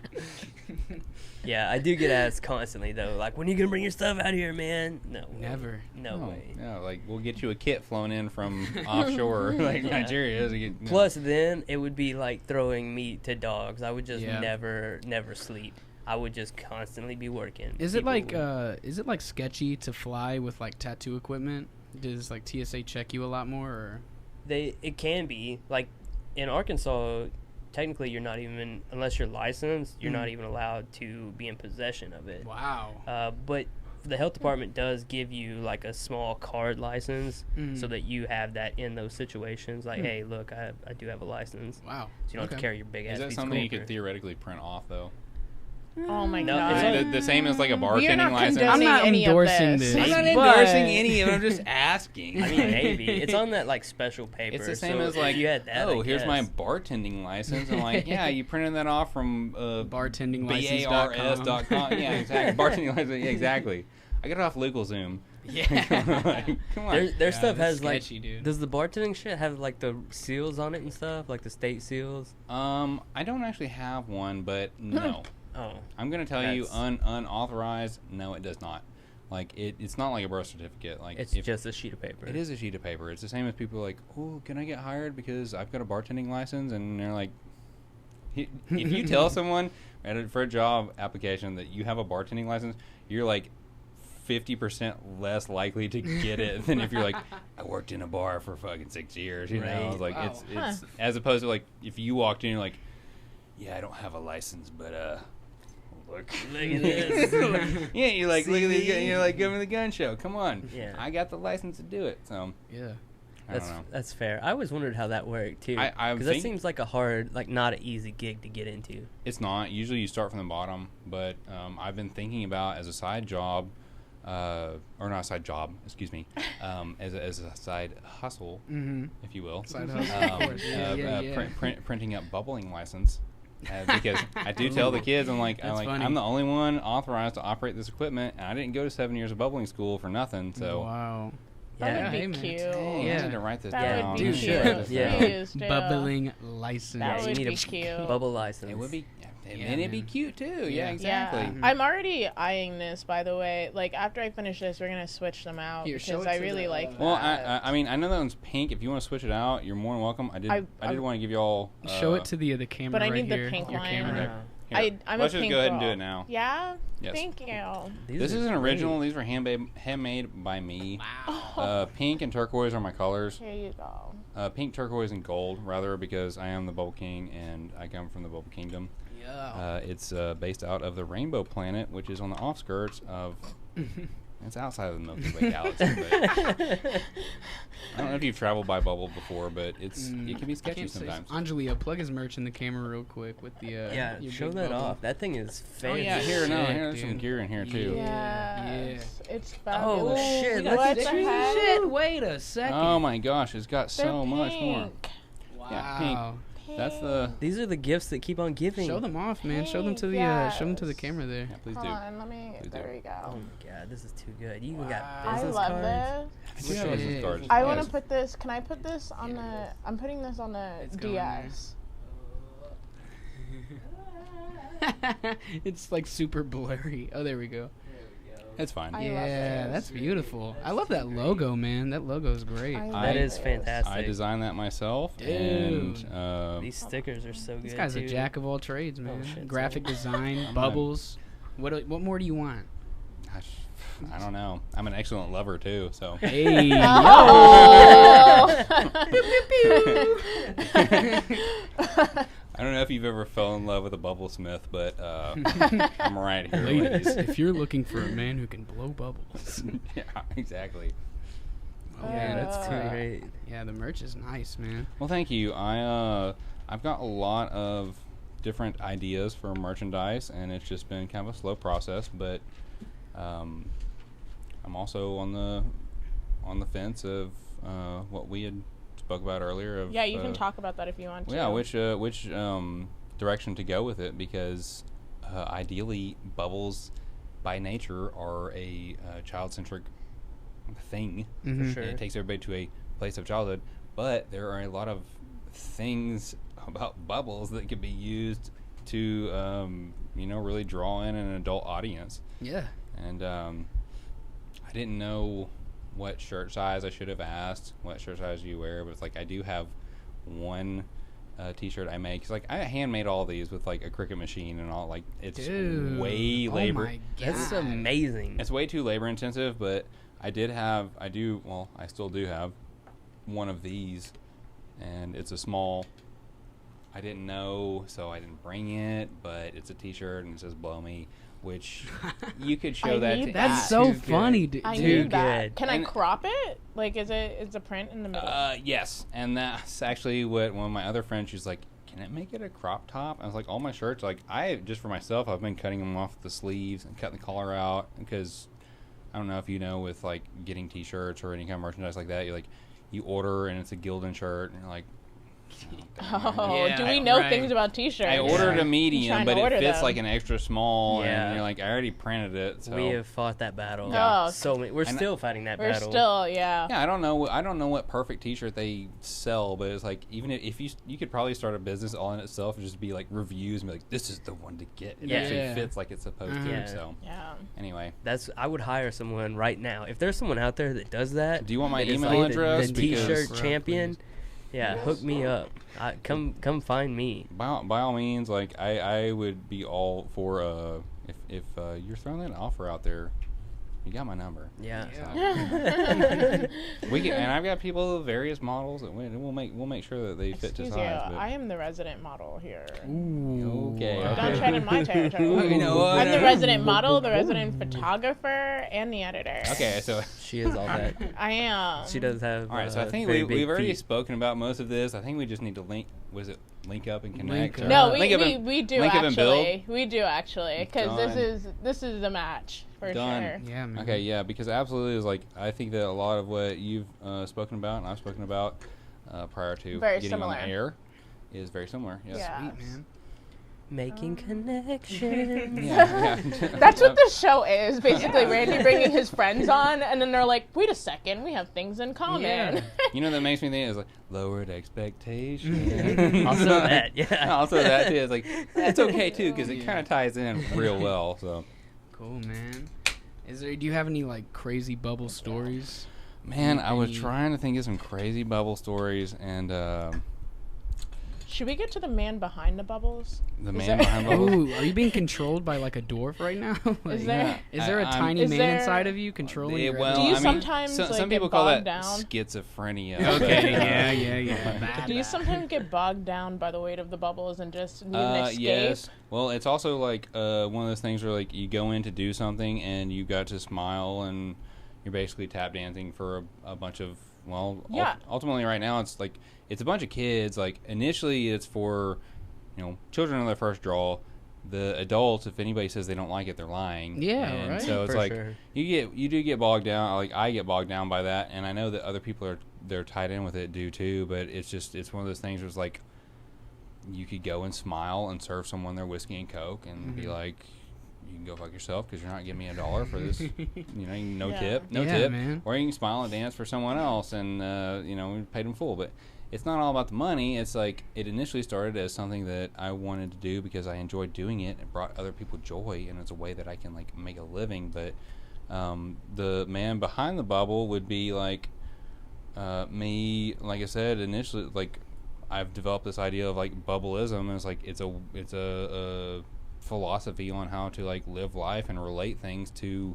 Yeah, I do get asked constantly though, like, when are you gonna bring your stuff out here, man? No, way. Never. No oh, way. yeah, like we'll get you a kit flown in from offshore, like Yeah. Nigeria. To get, Plus, then it would be like throwing meat to dogs. I would just Yeah. never sleep. I would just constantly be working. Is it People like is it like sketchy to fly with like tattoo equipment? Does like TSA check you a lot more or? It can be like in Arkansas. Technically, you're not even, unless you're licensed, you're not even allowed to be in possession of it. Wow. But the health department does give you like a small card license so that you have that in those situations. Like, hey, look, I do have a license. Wow. So you don't have to carry your big ass. Is that piece of something you paper. could theoretically print off though? Oh my No, God. it's Is it the same as like a We are bartending not license? I'm condoning not any of endorsing this. this. I'm not but- endorsing any of it. I'm just asking. I mean, maybe it's on that like special paper. It's the same so as if like, you had that, oh, I here's my guess. bartending license. I'm like, yeah, you printed that off from Bartendinglicense.com. BARS.com. Yeah, exactly. Bartending license. Yeah, exactly. I got it off LegalZoom. Yeah. Like, come on. Their Yeah, stuff that's has like. sketchy, dude. Does the bartending shit have like the seals on it and stuff, like the state seals? I don't actually have one, but no. Oh, I'm gonna tell you, That's- unauthorized. No, it does not. Like it's not like a birth certificate. Like it's if, just a sheet of paper. It is a sheet of paper. It's the same as people like, oh, can I get hired because I've got a bartending license? And they're like, if you tell someone for a job application that you have a bartending license, you're like 50% less likely to get it than if you're like, I worked in a bar for fucking 6 years. You know, Right. it's like Wow. it's as opposed to like if you walked in, you're like, yeah, I don't have a license, but look. Look at this. Yeah, you're like, look at the, See? you're like, give me the gun show. Come on. Yeah. I got the license to do it. So Yeah. I don't know. That's fair. I always wondered how that worked too. I Because that think- seems like a hard, like not an easy gig to get into. It's not. Usually you start from the bottom, but I've been thinking about as a side job, or not a side job, excuse me, as a side hustle, if you will. Side hustle, of course. Yeah. Printing up bubbling license. Because I do tell the kids, That's funny. I'm the only one authorized to operate this equipment, and I didn't go to 7 years of bubbling school for nothing. So Wow. That Yeah. would be Hey, man. cute. dang, Yeah. I need to write this That down. would be You cute. should. Yeah. Please do. Bubbling license. That you would need be a cute. bubble license. It would be. And Yeah, then it'd be man. cute too. Yeah, exactly. Yeah. I'm already eyeing this, by the way. Like, after I finish this, we're going to switch them out Here, show because it I to really the, like Well, that. I mean, I know that one's pink. If you want to switch it out, you're more than welcome. I did want to give you all. Show it to the camera. But I right need the here, pink your one. camera. Here, I'm let's a just pink go ahead and girl. do it now. Yeah? Yes. Thank you. This is an original. These were handmade by me. Wow. Pink and turquoise are my colors. Here you go. Pink, turquoise, and gold, rather, because I am the Bubble King and I come from the Bubble Kingdom. Yeah. It's based out of the Rainbow Planet, which is on the offskirts of. It's outside of the Milky Way galaxy. But I don't know if you've traveled by Bubble before, but it can be sketchy sometimes. Angelia, plug his merch in the camera real quick with the. Yeah, your show big that bubble. off. That thing is fancy. Oh yeah, here's Sick, some dude. gear in here too. Yes. It's Oh, fabulous. shit, We look got at the you. heck? shit. Wait a second. Oh my gosh, it's got They're so much more. pink. Wow. Yeah, pink. That's the. These are the gifts that keep on giving. Show them off, man. Show them to the show them to the camera there. Yeah, please Hold do. on, let me. Please there do. we go. Oh my god, this is too good. You even got Wow. I business love cards. this. I do have business Shit. cards. I want Yes. to put this. Can I put this on the? I'm putting this on the It's going there. DS. It's like super blurry. Oh, there we go. It's fine. I love Yeah, this. that's beautiful. I love that logo, man. That logo is great. I That love is this. fantastic. I designed that myself, Dude. and These stickers are so good. This guy's too. a jack of all trades, man. shit, Graphic design, bubbles. What more do you want? gosh, I don't know. I'm an excellent lover too, so. Hey. I don't know if you've ever fell in love with a bubblesmith, but I'm right here, Ladies, ladies. if you're looking for a man who can blow bubbles. Yeah, exactly. Oh, Yeah, man, that's too great. Yeah, the merch is nice, man. Well, thank you. I've got a lot of different ideas for merchandise, and it's just been kind of a slow process. But I'm also on the fence of what we had spoke about earlier. Of, Yeah, you can talk about that if you want to. Yeah, which direction to go with it, because ideally bubbles by nature are a child-centric thing. Mhm. Sure. It takes everybody to a place of childhood, but there are a lot of things about bubbles that could be used to really draw in an adult audience. Yeah. And I didn't know what shirt size I should have asked, what shirt size do you wear, but it's like I do have one t-shirt I made, 'cause like I handmade all these with like a Cricut machine and all, like it's Dude. way labor. Oh my God. That's amazing. It's way too labor intensive, but I still do have one of these, and it's a small. I didn't know, so I didn't bring it, but it's a t-shirt and it says blow me, which you could show I that need to that. That's Too so good. funny, dude. I Too need that. good. Can I And- crop it? Like, is a print in the middle? Yes, and that's actually what one of my other friends, she's like, can it make it a crop top? I was like, all my shirts, like just for myself, I've been cutting them off the sleeves and cutting the collar out, because I don't know if you know, with like getting t-shirts or any kind of merchandise like that, you order and it's a Gildan shirt and you're like, Oh, Yeah, do we know right. things about t-shirts? I ordered a trying medium, to but it order fits them. like an extra small, Yeah. and you're like, I already printed it, so We have fought that battle. Yeah. So many. We're And still fighting that We're battle. still, yeah. yeah, I don't know what perfect t-shirt they sell, but it's like, even if you could probably start a business all in itself and just be like reviews and be like, this is the one to get. It Yeah. actually Yeah. fits like it's supposed Yeah. to. So Yeah. anyway, I would hire someone right now. If there's someone out there that does that, do you want my that is email like address? The Because t-shirt Bro, champion. please. Yeah, hook me up. Come find me. by all means, like I would be all for if you're throwing that offer out there, you got my number. Yeah. We can, and I've got people of various models that we'll make sure that they fit to Excuse size. you, but- I am the resident model here. Ooh. Okay, Wow. Don't tread in my territory. You know what? I'm the resident model, the resident photographer, and the editor. Okay, so She is all that. I am. She does have. all right, so I think very big we've already feet. spoken about most of this. I think we just need to link up and connect. Link up. No, Link up and- we do link up and build? actually. We do actually, because Done. this is the match for Done. sure. Yeah, man. Okay, yeah, because absolutely is like, I think that a lot of what you've spoken about and I've spoken about prior to Very getting similar. on the air is very similar. Yes. Yeah. Sweet, man. Making connections. Yeah. That's what the show is, basically. Randy bringing his friends on, and then they're like, wait a second, we have things in common. Yeah. You know, that makes me think is like lowered expectations. Also that, yeah. Also that too. It's like that's okay too because it kind of ties in real well. So Cool, man. Do you have any like crazy bubble stories? man, I was trying to think of some crazy bubble stories, and Should we get to the man behind the bubbles? the man behind bubbles. Ooh, are you being controlled by like a dwarf right now? Like, Is there? is there a I'm- tiny Is man there- inside of you controlling your Well, Do you I mean, sometimes, some like, people get call that bogged down? schizophrenia. Okay, yeah. Do you sometimes get bogged down by the weight of the bubbles and just need an escape? Yes. Well, it's also like one of those things where like you go in to do something and you got to smile and you're basically tap dancing for a bunch of Yeah. ultimately right now it's like it's a bunch of kids. Like initially it's for children on their first draw. The adults, if anybody says they don't like it, they're lying. Yeah, and right. So it's For like sure. you do get bogged down. Like I get bogged down by that, and I know that other people they're tied in with it do too. But it's one of those things where it's like you could go and smile and serve someone their whiskey and Coke and be like, you can go fuck yourself because you're not giving me $1 for this. No Yeah. tip, no Yeah, tip. man. Or you can smile and dance for someone else, and we paid them full. But it's not all about the money. It's like it initially started as something that I wanted to do because I enjoyed doing it. It brought other people joy, and it's a way that I can like make a living. But the man behind the bubble would be like me. Like I said initially, like I've developed this idea of like bubblism, and it's like it's a philosophy on how to like live life and relate things to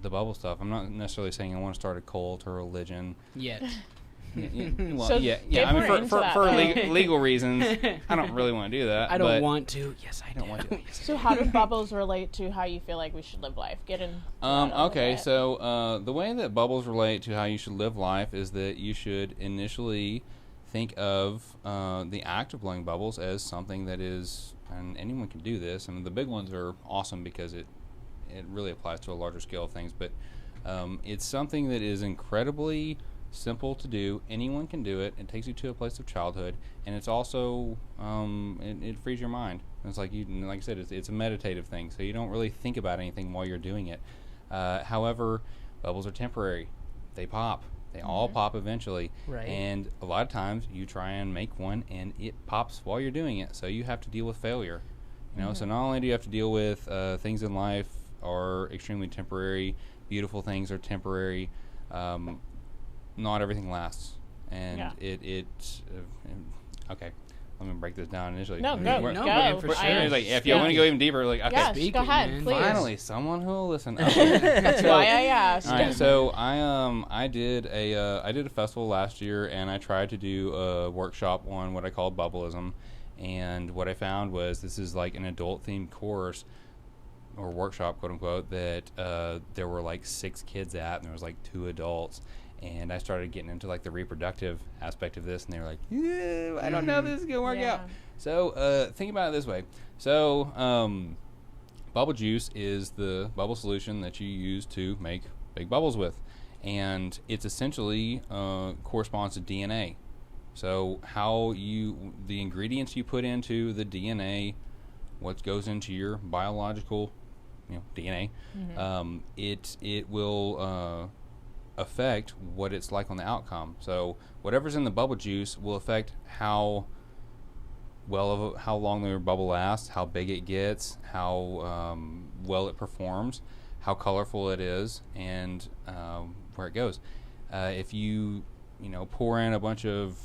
the bubble stuff. I'm not necessarily saying I want to start a cult or religion. Yet. Well, So yeah. get I mean, more into for that. legal reasons, I don't really want to do that. I don't but want to. Yes, I don't want to. So how do bubbles relate to how you feel like we should live life? Get in. Okay, so the way that bubbles relate to how you should live life is that you should initially think of the act of blowing bubbles as something that is, and anyone can do this. I mean, the big ones are awesome because it really applies to a larger scale of things, but it's something that is incredibly simple to do. Anyone can do it. It takes you to a place of childhood, and it's also it frees your mind. It's like like I said, it's a meditative thing, so you don't really think about anything while you're doing it. However, bubbles are temporary. They pop. They all pop eventually. Right. And a lot of times you try and make one, and it pops while you're doing it. So you have to deal with failure. So not only do you have to deal with things in life are extremely temporary, beautiful things are temporary. Not everything lasts, and okay. Let me break this down initially. No, No, go. man, for sure. It's like if you want to go even deeper, like okay, Yes, Speak go it, ahead, man. please. finally someone who will listen. Okay. That's why I asked. All right, so I did a festival last year, and I tried to do a workshop on what I called Bubblism, and what I found was this is like an adult themed course or workshop, quote unquote, that there were like 6 kids at, and there was like 2 adults. And I started getting into like the reproductive aspect of this, and they were like, "Yeah, I don't know if this is gonna work out." So think about it this way: so bubble juice is the bubble solution that you use to make big bubbles with, and it's essentially corresponds to DNA. So the ingredients you put into the DNA, what goes into your biological, DNA, it will affect what it's like on the outcome. So whatever's in the bubble juice will affect how long the bubble lasts, how big it gets, how well it performs, how colorful it is, and where it goes. If you pour in a bunch of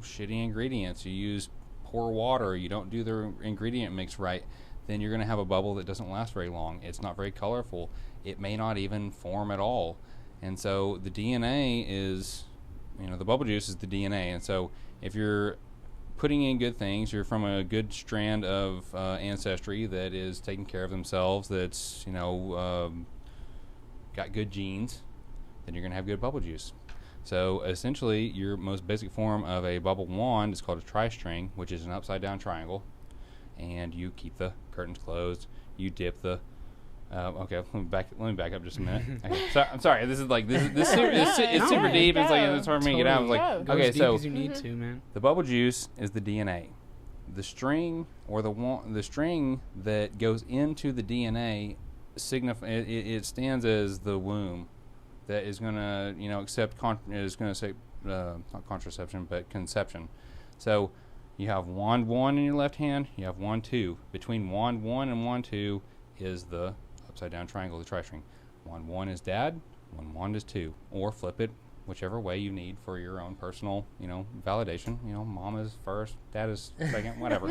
shitty ingredients, you use poor water, you don't do the ingredient mix right, then you're going to have a bubble that doesn't last very long. It's not very colorful. It may not even form at all. And so the DNA is, the bubble juice is the DNA. And so if you're putting in good things, you're from a good strand of ancestry that is taking care of themselves, that's, got good genes, then you're going to have good bubble juice. So essentially, your most basic form of a bubble wand is called a tri-string, which is an upside-down triangle. And you keep the curtains closed. You dip the okay, let me back up just a minute. Okay, so, I'm sorry. This is it's super deep. It's like it's hard for me to get out. I was like, Go okay, as deep so as you need to, man. the bubble juice is the DNA. the string or the string that goes into the DNA it stands as the womb that is going to accept is going to say not contraception but conception. So you have wand 1 in your left hand, you have wand 2. Between wand 1 and wand 2 is the upside down triangle, the tri-string. Wand 1 is dad, wand is 2, or flip it whichever way you need for your own personal, validation. Mom is first, dad is second, whatever.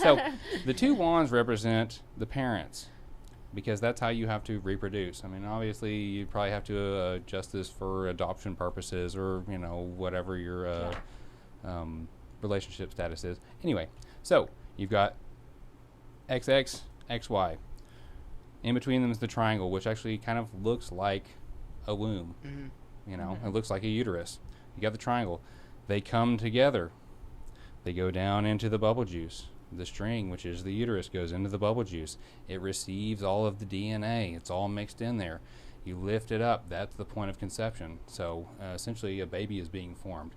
So the 2 wands represent the parents, because that's how you have to reproduce. I mean, obviously, you probably have to adjust this for adoption purposes or, whatever your relationship status is. Anyway, so you've got XX, XY. In between them is the triangle, which actually kind of looks like a womb. Mm-hmm. It looks like a uterus. You got the triangle. They come together. They go down into the bubble juice. The string, which is the uterus, goes into the bubble juice. It receives all of the DNA. It's all mixed in there. You lift it up. That's the point of conception. So essentially a baby is being formed.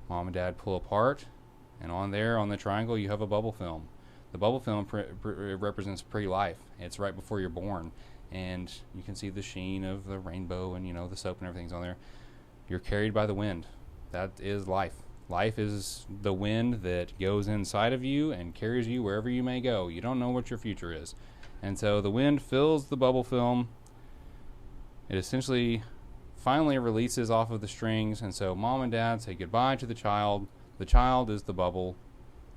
Mom and dad pull apart, and on the triangle, you have a bubble film. The bubble film represents pre-life. It's right before you're born. And you can see the sheen of the rainbow and, the soap and everything's on there. You're carried by the wind. That is life. Life is the wind that goes inside of you and carries you wherever you may go. You don't know what your future is. And so the wind fills the bubble film. It essentially finally releases off of the strings. And so mom and dad say goodbye to the child. The child is the bubble.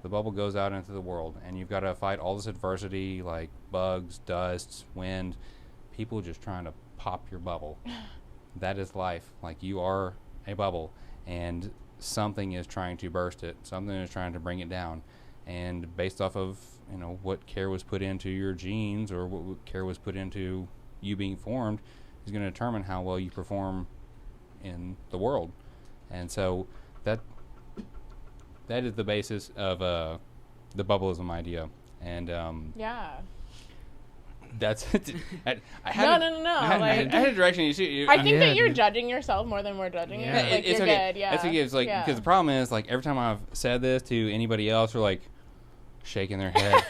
The bubble goes out into the world. And you've got to fight all this adversity like bugs, dust, wind, people just trying to pop your bubble. That is life. Like, you are a bubble, and something is trying to burst it. Something is trying to bring it down. And based off of, what care was put into your genes or what care was put into you being formed is going to determine how well you perform in the world. And so that is the basis of the Bubblism idea. And yeah. That's I had a direction. I think that you're judging yourself more than we're judging you. Like, it's you're okay. Good. Yeah. That's okay. It's like, because the problem is, like, every time I've said this to anybody else, they're like shaking their head.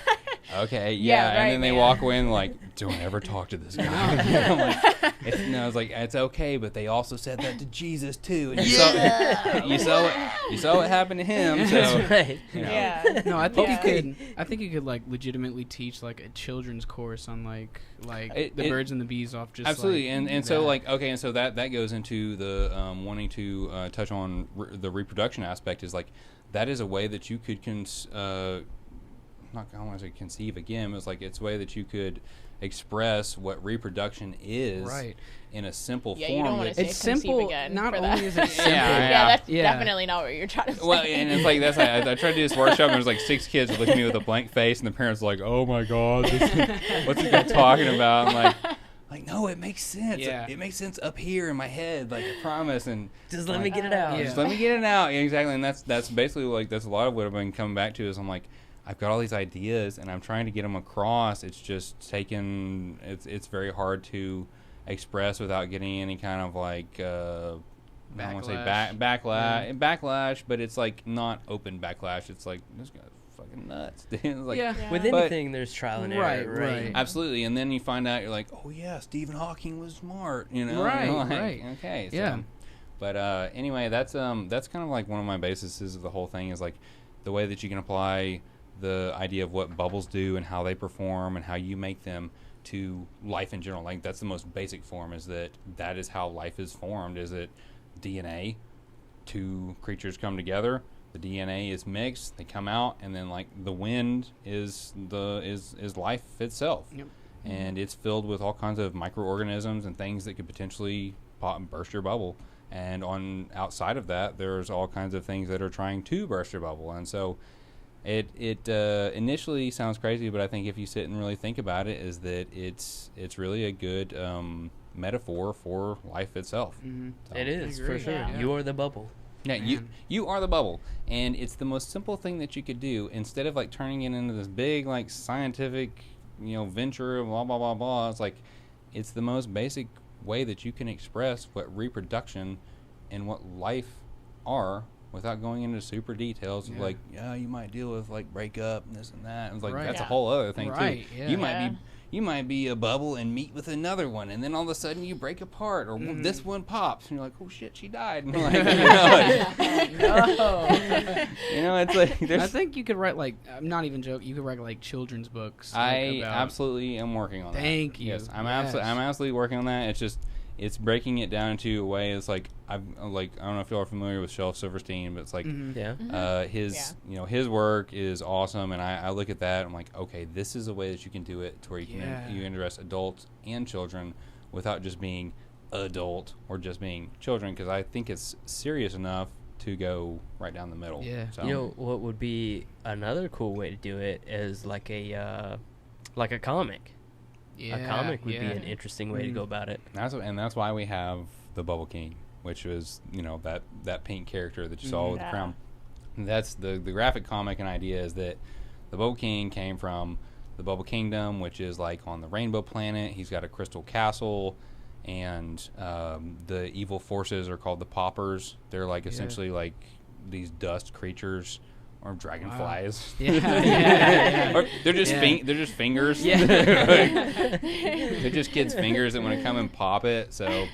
Okay, yeah, right, and then they walk away and like, don't ever talk to this guy. I'm like, it's like, it's okay, but they also said that to Jesus too. And you saw what happened to him. So, that's right. Yeah. No, I think you could like legitimately teach like a children's course on like the birds and the bees off just absolutely. Like, and so like, okay, and so that goes into the wanting to touch on the reproduction aspect. Is like, that is a way that you could I don't want to say conceive again. It's like, it's a way that you could express what reproduction is, right, in a simple form. You don't want to say it's simple. Again not only that. Is it simple. That's definitely not what you're trying to say. Well, and it's like, that's like, I tried to do this workshop, and there's like 6 kids looking at me with a blank face, and the parents are like, "Oh my God, what's this guy talking about?" I'm like, no, it makes sense. Yeah. It makes sense up here in my head, like, I promise. And just let me get it out. Just let me get it out. Yeah, exactly. And that's basically like, that's a lot of what I've been coming back to. Is I'm like, I've got all these ideas and I'm trying to get them across. It's just it's very hard to express without getting any kind of like I don't want to say backlash, but it's like not open backlash. It's like, this guy's fucking nuts. Like, with anything, there's trial and error, right? Absolutely. And then you find out, you're like, oh yeah, Stephen Hawking was smart, right, like, right. Okay, so, yeah. But anyway, that's kind of like one of my bases of the whole thing, is like the way that you can apply the idea of what bubbles do and how they perform and how you make them to life in general. Like, that's the most basic form, is that is how life is formed. Is that DNA, 2 creatures come together, the DNA is mixed, they come out, and then like the wind is life itself. Yep. And it's filled with all kinds of microorganisms and things that could potentially pop and burst your bubble. And on outside of that, there's all kinds of things that are trying to burst your bubble. And so it initially sounds crazy, but I think if you sit and really think about it, is that it's really a good metaphor for life itself. Mm-hmm. So, it is, for sure. Yeah. You are the bubble. Yeah, you are the bubble, and it's the most simple thing that you could do. Instead of like turning it into this big like scientific, venture, blah blah blah blah. It's like, it's the most basic way that you can express what reproduction and what life are without going into super details of Yeah. like, yeah, you might deal with like breakup and this and that. And it's like Right. that's a Yeah. whole other thing Right, too. yeah. You might be a bubble and meet with another one, and then all of a sudden you break apart, or this one pops, and you're like, oh shit, she died. And like, No. it's like I there's. think you could write like I'm not even joking. You could write like children's books. I about, absolutely am working on that. Thank you. Yes, I'm Yes. absolutely working on that. It's just it's breaking it down into a way. It's like I don't know if y'all are familiar with Shelf Silverstein, but it's like his his work is awesome, and I look at that. I'm like, okay, this is a way that you can do it to where you can you address adults and children without just being adult or just being children, because I think it's serious enough to go right down the middle. Yeah. So, You know what would be another cool way to do it is like a comic. Yeah, A comic would yeah. be an interesting way to go about it. that's why we have the Bubble King, which was that pink character that you saw with the crown. That's the graphic comic and idea is that the Bubble King came from the Bubble Kingdom, which is like on the Rainbow Planet. He's got a crystal castle, and the evil forces are called the Poppers. They're like essentially like these dust creatures. Or dragonflies. Wow. Yeah. Or they're just they're just fingers. Yeah. They're just kids' fingers that want to come and pop it. So,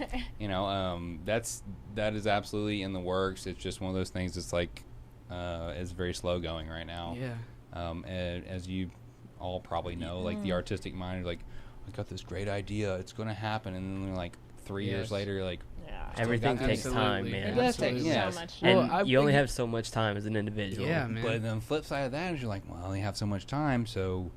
that is absolutely in the works. It's just one of those things that's like it's very slow going right now. Yeah. And as you all probably know, like the artistic mind is like, I've got this great idea. It's going to happen, and then like 3 years later, you're like. Everything takes time, Absolutely. man. It does take so much And time. you only have so much time as an individual. Yeah, man. But then the flip side of that is you're like, well, I only have so much time, so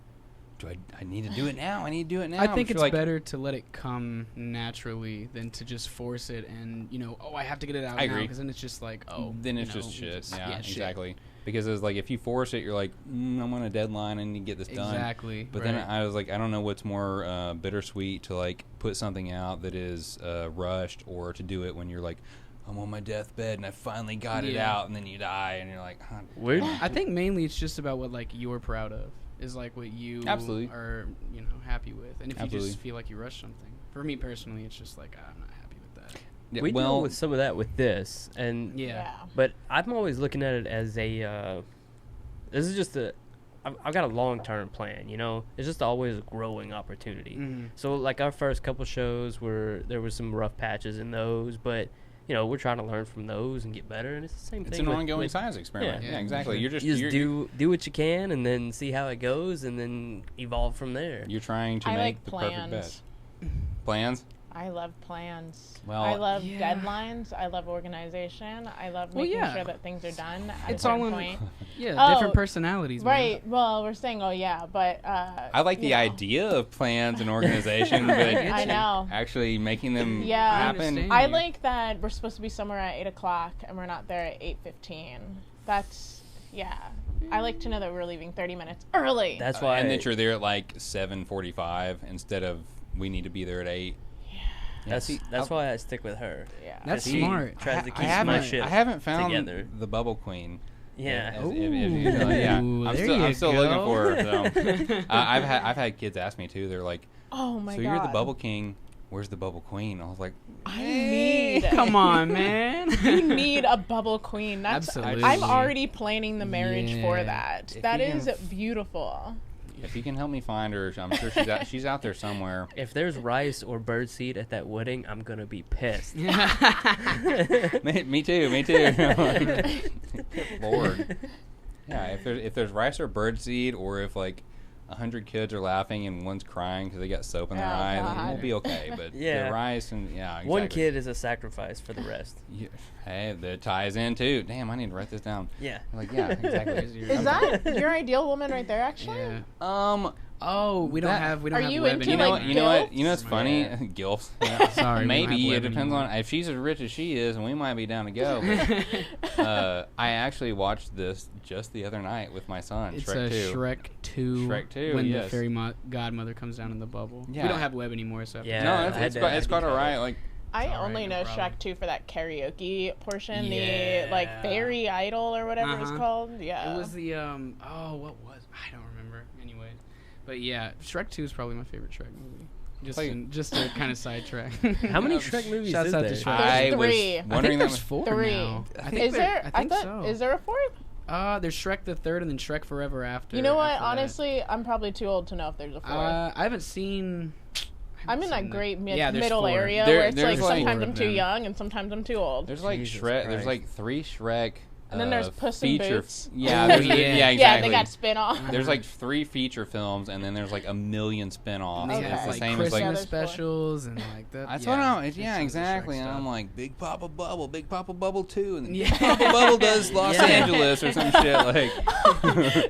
do I need to do it now? I need to do it now. I think it's like, better to let it come naturally than to just force it and, I have to get it out I now. agree. Because then it's just like, then it's just shit. Yeah, shit. exactly. Because it's like if you force it, you're like, I'm on a deadline and you get this done. Exactly. But then I was like, I don't know what's more bittersweet to like put something out that is rushed, or to do it when you're like, I'm on my deathbed and I finally got it out, and then you die and you're like, Weird. I think mainly it's just about what like you're proud of. Is like what you Absolutely. are, happy with. And if you Absolutely. just feel like you rushed something. For me personally, it's just like, I'm not happy with that. Yeah, We deal with some of that with this, and Yeah. but I'm always looking at it as this is just I've got a long-term plan, It's just always a growing opportunity. Mm-hmm. So like our first couple shows there was some rough patches in those, but we're trying to learn from those and get better, and it's the same thing. It's an ongoing science experiment. Yeah, exactly. sure. You're just do what you can, and then see how it goes, and then evolve from there. you're trying to I make like the plans. perfect best. Plans? I love plans. Well, I love Yeah. deadlines. I love organization. I love Well, making yeah. sure that things are done at It's a all certain in, point. different personalities, man. Right. Well, we're saying, but I like the idea of plans and organization, but I know. actually making them Yeah. I happen. understand. I like that we're supposed to be somewhere at 8:00 and we're not there at 8:15. That's I like to know that we're leaving 30 minutes early. That's why. And that you're there at like 7:45 instead of we need to be there at 8. That's why I stick with her. Yeah. That's She smart. tries to keep I my haven't, shit I haven't found together. the Bubble Queen. Yeah. If you know, yeah. Ooh, I'm there still, you I'm still looking go. for her. So. I've had kids ask me too. They're like, Oh my "So god. you're the Bubble King? Where's the Bubble Queen?" I was like, I need. Come on, man. You need a bubble queen. That's. Absolutely. I'm already planning the marriage for Yeah. that. If That you is can- beautiful. "If you can help me find her, I'm sure she's out there somewhere." If there's rice or birdseed at that wedding, I'm gonna be pissed. me too. Lord. Yeah, if there's rice or birdseed, or if like 100 kids are laughing and one's crying because they got soap in their Oh, eye, then God. we'll be okay. But Yeah. the rice and exactly. One kid is a sacrifice for the rest. Yeah, hey, that ties in too. Damn, I need to write this down. Yeah. Like, yeah, exactly. Is that your ideal woman right there? Actually. Yeah. Oh, we don't That- have Are web you anymore. into, You know like, what? You know what? gilfs? You know what's funny? Yeah. Gilfs. Sorry, we don't Maybe have it web depends anymore. on if she's as rich as she is, and we might be down to go. But, I actually watched this just the other night with my son. It's Shrek 2. Shrek 2. Shrek 2, When yes. the fairy godmother comes down in the bubble. Yeah. We don't have web anymore, so I have to- Yeah. No, I it's, had it's, to- got, I had it's to got be alright. Like, I It's all only right, no know problem. Shrek 2 for that karaoke portion, Yeah. the like fairy idol or whatever it's Uh-huh. called. Yeah. It was the what was I don't remember. Anyways, but yeah, Shrek 2 is probably my favorite Shrek movie. Just to kind of sidetrack. How many Shrek movies Shouts is out there? to Shrek. There's I three. was wondering there's that. 4 Three. now. Is there? I think thought, so. Is there a fourth? There's Shrek the Third and then Shrek Forever After. You know what? after that. Honestly, I'm probably too old to know if there's a fourth. I haven't seen. I'm in that great there's middle 4. area There- where it's like there's like sometimes 4 I'm of too them. young and sometimes I'm too old. There's like Jesus Shrek. There's Christ. like 3 Shrek. And then there's Puss in feature. Boots. Yeah, Ooh, there's yeah. yeah, Yeah, exactly. they got spin-off. There's like 3 feature films, and then there's like a million spin-offs. They Okay. have It's the like same Christmas as like. there's 4. specials and like that. That's yeah, what I know. there's Yeah, tons of Shrek exactly. And stuff. I'm like, Big Papa Bubble, Big Papa Bubble 2, and then Yeah. Big Papa Bubble does Los Yeah. Angeles or some shit like.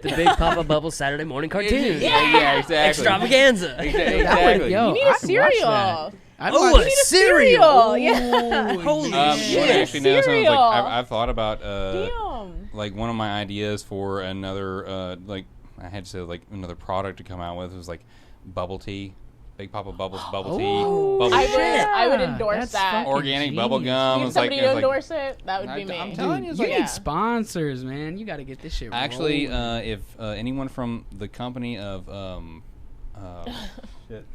The Big Papa Bubble Saturday morning cartoon. Yeah, exactly. Extravaganza. Exactly. Yo, You need I'd a watch cereal. that. I'd Oh, watch a it. cereal. Yeah. Holy Well, shit. actually, no. So it's Cereal. like I've thought about Damn. like one of my ideas for another like I had to say like another product to come out with was like bubble tea, Big Papa Bubbles bubble tea, Oh, bubble I would shit. endorse That's that. fucking organic genius. bubble gum. Need It's like, somebody it's to like endorse it? That would be me. I'm telling you, it's You like need sponsors, man. You got to get this shit. actually rolling. if anyone from the company of shit.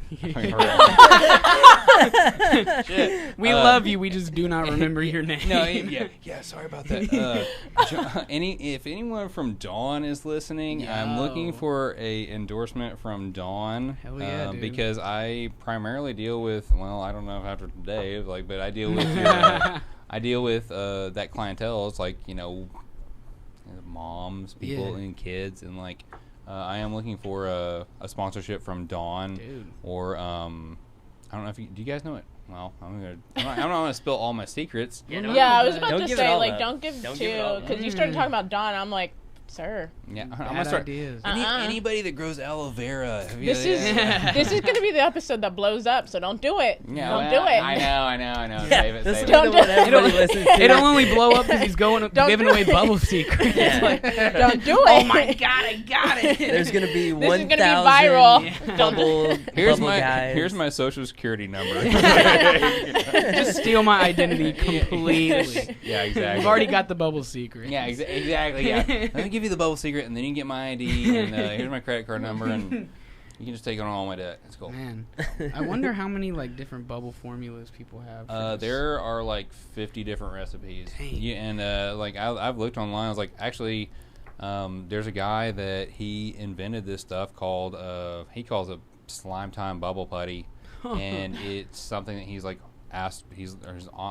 Shit. We love you. We just do not remember your name. No, yeah. Sorry about that. If anyone from Dawn is listening, I'm looking Yo. for a endorsement from Dawn. Hell yeah, dude. Because I primarily deal with. Well, I don't know if after today, like, but I deal with. I deal with that clientele. It's like moms, people, Yeah. and kids, and like. I am looking for a sponsorship from Dawn, Dude. or I don't know if do you guys know it? Well, I'm not gonna spill all my secrets. Yeah, Yeah, I was about Don't to give it say, all like, up. don't give Don't give it all two, up. because you started talking about Dawn, I'm like, sir. Yeah, I'm Bad gonna start. ideas. Anybody that grows aloe vera. This is gonna be the episode that blows up, so don't do it. Yeah, Don't well, do it. I know. Yeah, Save it. this Save is it. Don't the do one it. everybody listens to. It'll only blow up because he's giving do away it. bubble secrets. Yeah. Like, Don't do it. oh my god, I got it. There's gonna be This is 1,000 gonna be viral. bubble Here's bubble guys. here's my social security number. Just steal my identity completely. Yeah, exactly. We've already got the bubble secret. Yeah, exactly. Yeah, let me give you the bubble secret, and then you can get my ID, and here's my credit card number, and you can just take on all my debt. It's cool. Man, I wonder how many like different bubble formulas people have. for this. There are like 50 different recipes. Dang. Yeah, and like I've looked online. I was like, actually, there's a guy that he invented this stuff called he calls it slime time bubble putty, and it's something that he's like asked. He's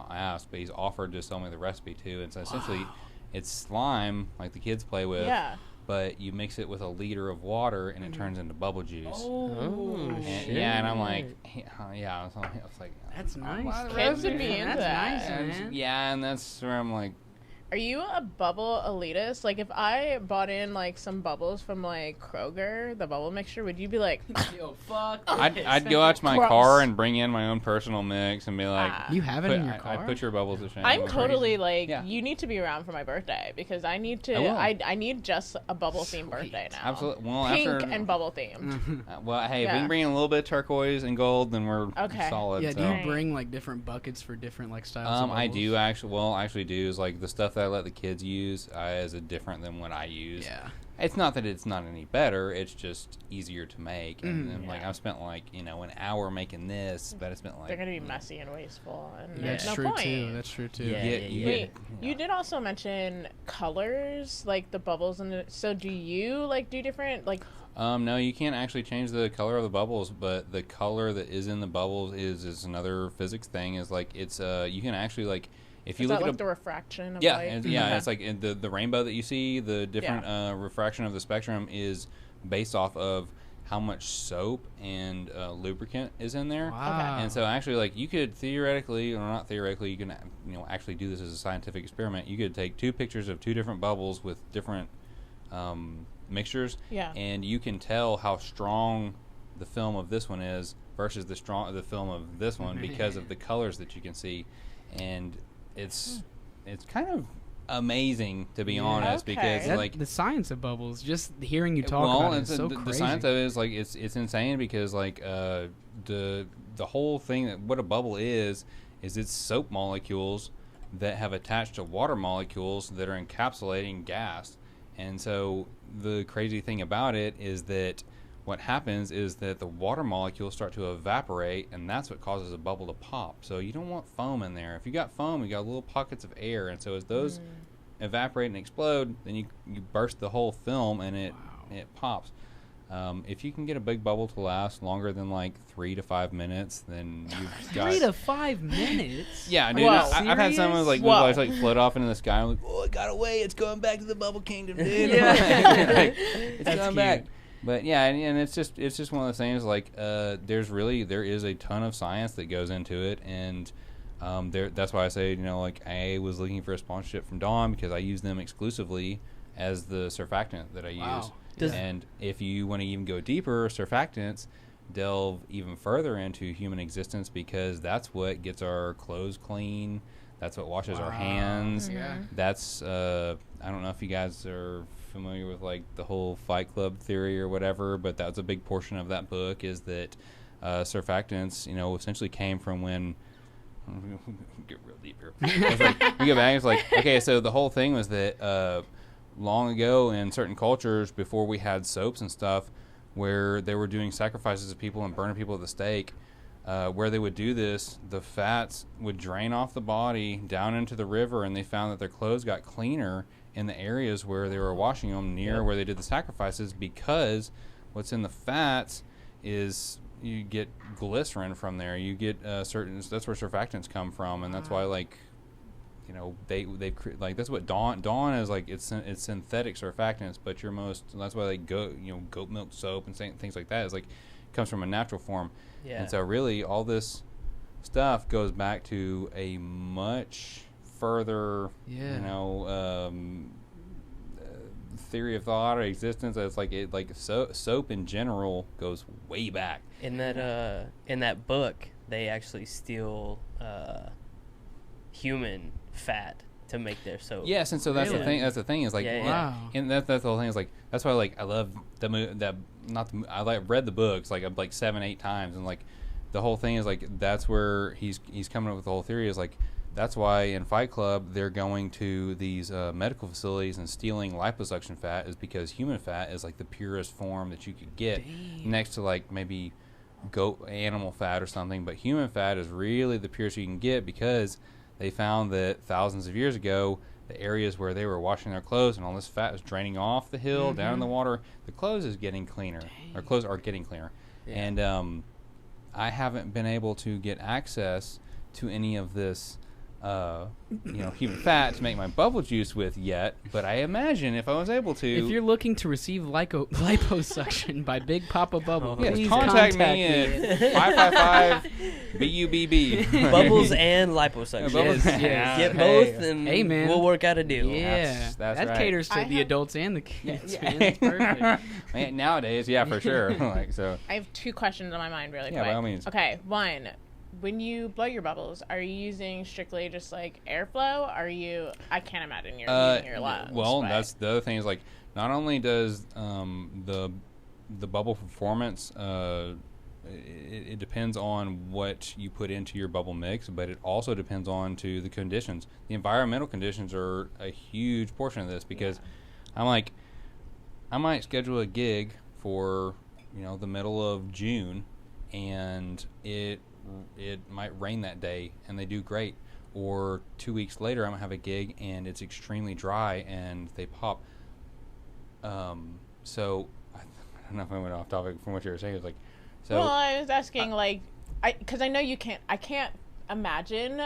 asked, but he's offered to sell me the recipe too. And so essentially, it's slime like the kids play with. Yeah. But you mix it with a liter of water, and it turns into bubble juice. Oh, And, shit. yeah, and I'm like, yeah. I was like, That's nice. Wow, Kids would be into That's that. nice, man. yeah, and that's where I'm like, Are you a bubble elitist? Like, if I bought in, like, some bubbles from, like, Kroger, the bubble mixture, would you be like, Yo, fuck. I'd go out to my Gross. car and bring in my own personal mix and be like, You have it in your car? I put your bubbles to shame. I'm Like, totally, like, Yeah. you need to be around for my birthday, because I need to, I will. I need just a bubble-themed birthday now. Absolutely. Well, Pink after, and bubble-themed. well, hey, if we Yeah. can bring in a little bit of turquoise and gold, then we're Okay. solid. Yeah, so. do you Right. bring like different buckets for different like styles? of I bubbles? do actually. Well, actually, do is like the stuff that I let the kids use is different than what I use. Yeah. It's not that it's not any better. It's just easier to make. And, Mm. like I've spent like an hour making this, but I spent like They're going to be messy and wasteful, and Yeah, there's that's no true point. too. That's true too. Yeah. Wait, you did also mention colors, like the bubbles, and so do you like do different like? No, you can't actually change the color of the bubbles, but the color that is in the bubbles is another physics thing. Is like it's you can actually like if you Is look that at like the refraction of yeah, light? and, yeah, Okay. it's like in the rainbow that you see. The different refraction of the spectrum is based off of how much soap and lubricant is in there. Wow. And so actually, like you could theoretically, or not theoretically, you can actually do this as a scientific experiment. You could take two pictures of two different bubbles with different mixtures, Yeah. and you can tell how strong the film of this one is versus the film of this one because of the colors that you can see, and it's kind of amazing to be Yeah. honest Okay. because That- like the science of bubbles, just hearing you talk well, about it it's is so the crazy. science of it is like it's insane because like the whole thing that what a bubble is it's soap molecules that have attached to water molecules that are encapsulating gas. And so the crazy thing about it is that what happens is that the water molecules start to evaporate, and that's what causes a bubble to pop. So you don't want foam in there. If you got foam, you got little pockets of air, and so as those evaporate and explode, then you burst the whole film, and it pops. If you can get a big bubble to last longer than like 3 to 5 minutes, then you've got 3 to 5 minutes. Yeah, dude. I've had someone like float off into the sky. I'm like, oh, it got away. It's going back to the bubble kingdom, dude. It's That's going cute. back. But yeah, and it's just one of those things. Like, there is a ton of science that goes into it, and that's why I say, like, I was looking for a sponsorship from Dawn because I use them exclusively as the surfactant that I use. And if you want to even go deeper, surfactants delve even further into human existence because that's what gets our clothes clean. That's what washes our hands. Yeah. That's I don't know if you guys are familiar with like the whole Fight Club theory or whatever, but that's a big portion of that book is that surfactants, essentially came from when get real deep here. It's like, we go back. It's like, okay, so the whole thing was that long ago in certain cultures, before we had soaps and stuff, where they were doing sacrifices of people and burning people at the stake, where they would do this, the fats would drain off the body down into the river, and they found that their clothes got cleaner in the areas where they were washing them near where they did the sacrifices, because what's in the fats is you get glycerin from there. You get that's where surfactants come from, and that's why they've like that's what Dawn is like. It's synthetic surfactants, but that's why they goat milk soap and things like that is like comes from a natural form. Yeah. And so really all this stuff goes back to a much further theory of thought or existence. It's like soap in general goes way back. In that book, they actually steal human fat to make their soap. Yes, and so that's the thing. That's the thing is like, wow. And that's the whole thing is like that's why like I love the read the books like 7-8 times, and like the whole thing is like that's where he's coming up with the whole theory is like that's why in Fight Club they're going to these medical facilities and stealing liposuction fat is because human fat is like the purest form that you could get. Dang. Next to like maybe goat animal fat or something, but human fat is really the purest you can get because they found that thousands of years ago, the areas where they were washing their clothes and all this fat was draining off the hill, down in the water, the clothes is getting cleaner. Or clothes are getting cleaner. Yeah. And I haven't been able to get access to any of this human fat to make my bubble juice with yet, but I imagine if I was able to. If you're looking to receive liposuction by Big Papa Bubble, please contact me at 555-BUBB. Bubbles and liposuction. Yes. Get both, and we'll work out a deal. Yeah, that's that right. caters to the adults and the kids. Man, that's perfect. Man, nowadays, yeah, for sure. I have 2 questions on my mind really quick. Yeah, by all means. Okay, one. When you blow your bubbles, are you using strictly just like airflow? I can't imagine you're using your lungs. Well, that's the other thing is like not only does the bubble performance it depends on what you put into your bubble mix, but it also depends on to the conditions. The environmental conditions are a huge portion of this because I might schedule a gig for the middle of June, and it might rain that day and they do great, or 2 weeks later I'm gonna have a gig and it's extremely dry and they pop. So I don't know if I went off topic from what you were saying. It was like, so well, I was asking because I know you can't. I can't imagine.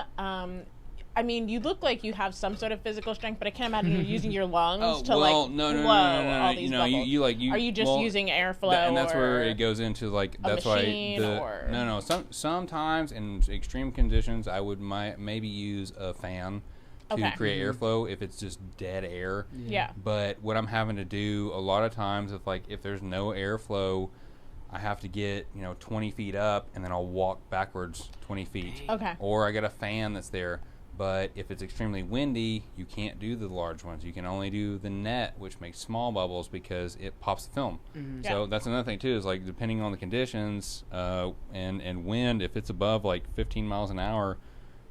I mean, you look like you have some sort of physical strength, but I can't imagine you're using your lungs to blow all these bubbles. Are you just using airflow? And that's where it goes into like that's why sometimes in extreme conditions I would maybe use a fan to create airflow if it's just dead air. Yeah. But what I'm having to do a lot of times if there's no airflow, I have to get 20 feet up and then I'll walk backwards 20 feet. Okay. Or I got a fan that's there. But if it's extremely windy, you can't do the large ones. You can only do the net, which makes small bubbles because it pops the film. Mm-hmm. So that's another thing too, is like depending on the conditions and wind, if it's above like 15 miles an hour,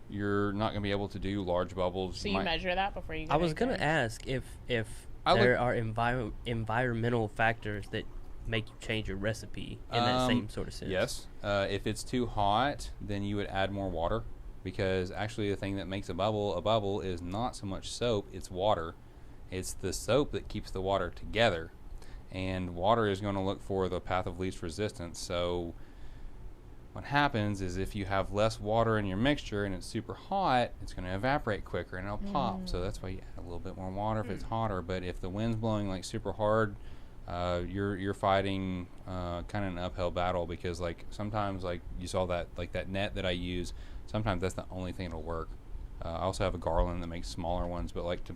you're not going to be able to do large bubbles. So you measure that before you go. I was going to ask if there are environmental factors that make you change your recipe in that same sort of sense? Yes. If it's too hot, then you would add more water, because actually the thing that makes a bubble is not so much soap, it's water. It's the soap that keeps the water together, and water is going to look for the path of least resistance. So what happens is if you have less water in your mixture and it's super hot, it's going to evaporate quicker and it'll pop. So that's why you add a little bit more water if it's hotter. But if the wind's blowing like super hard, you're fighting kind of an uphill battle, because like sometimes, like you saw that, like that net that I use, sometimes that's the only thing that'll work. I also have a garland that makes smaller ones, but like to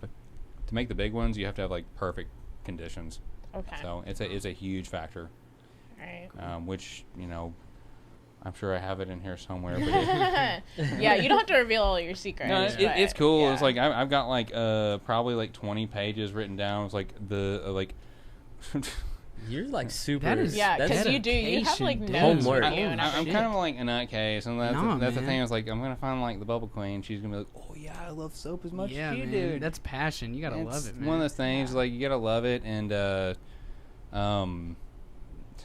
make the big ones, you have to have like perfect conditions. Okay. So it's a huge factor. Right. Which, you know, I'm sure I have it in here somewhere. But yeah, you don't have to reveal all your secrets. no, it's cool. Yeah. It's like I've got like probably like 20 pages written down. It's like the You're like super. That is- Yeah, because you have like notes Homework. for you and I'm everything. kind of like a nutcase, and that's the man. thing. I was like, I'm gonna find like the Bubble Queen. She's gonna be like, oh yeah, I love soap as much Yeah, as you man. do. That's passion. You gotta love it, man. One of those things, like you gotta love it, and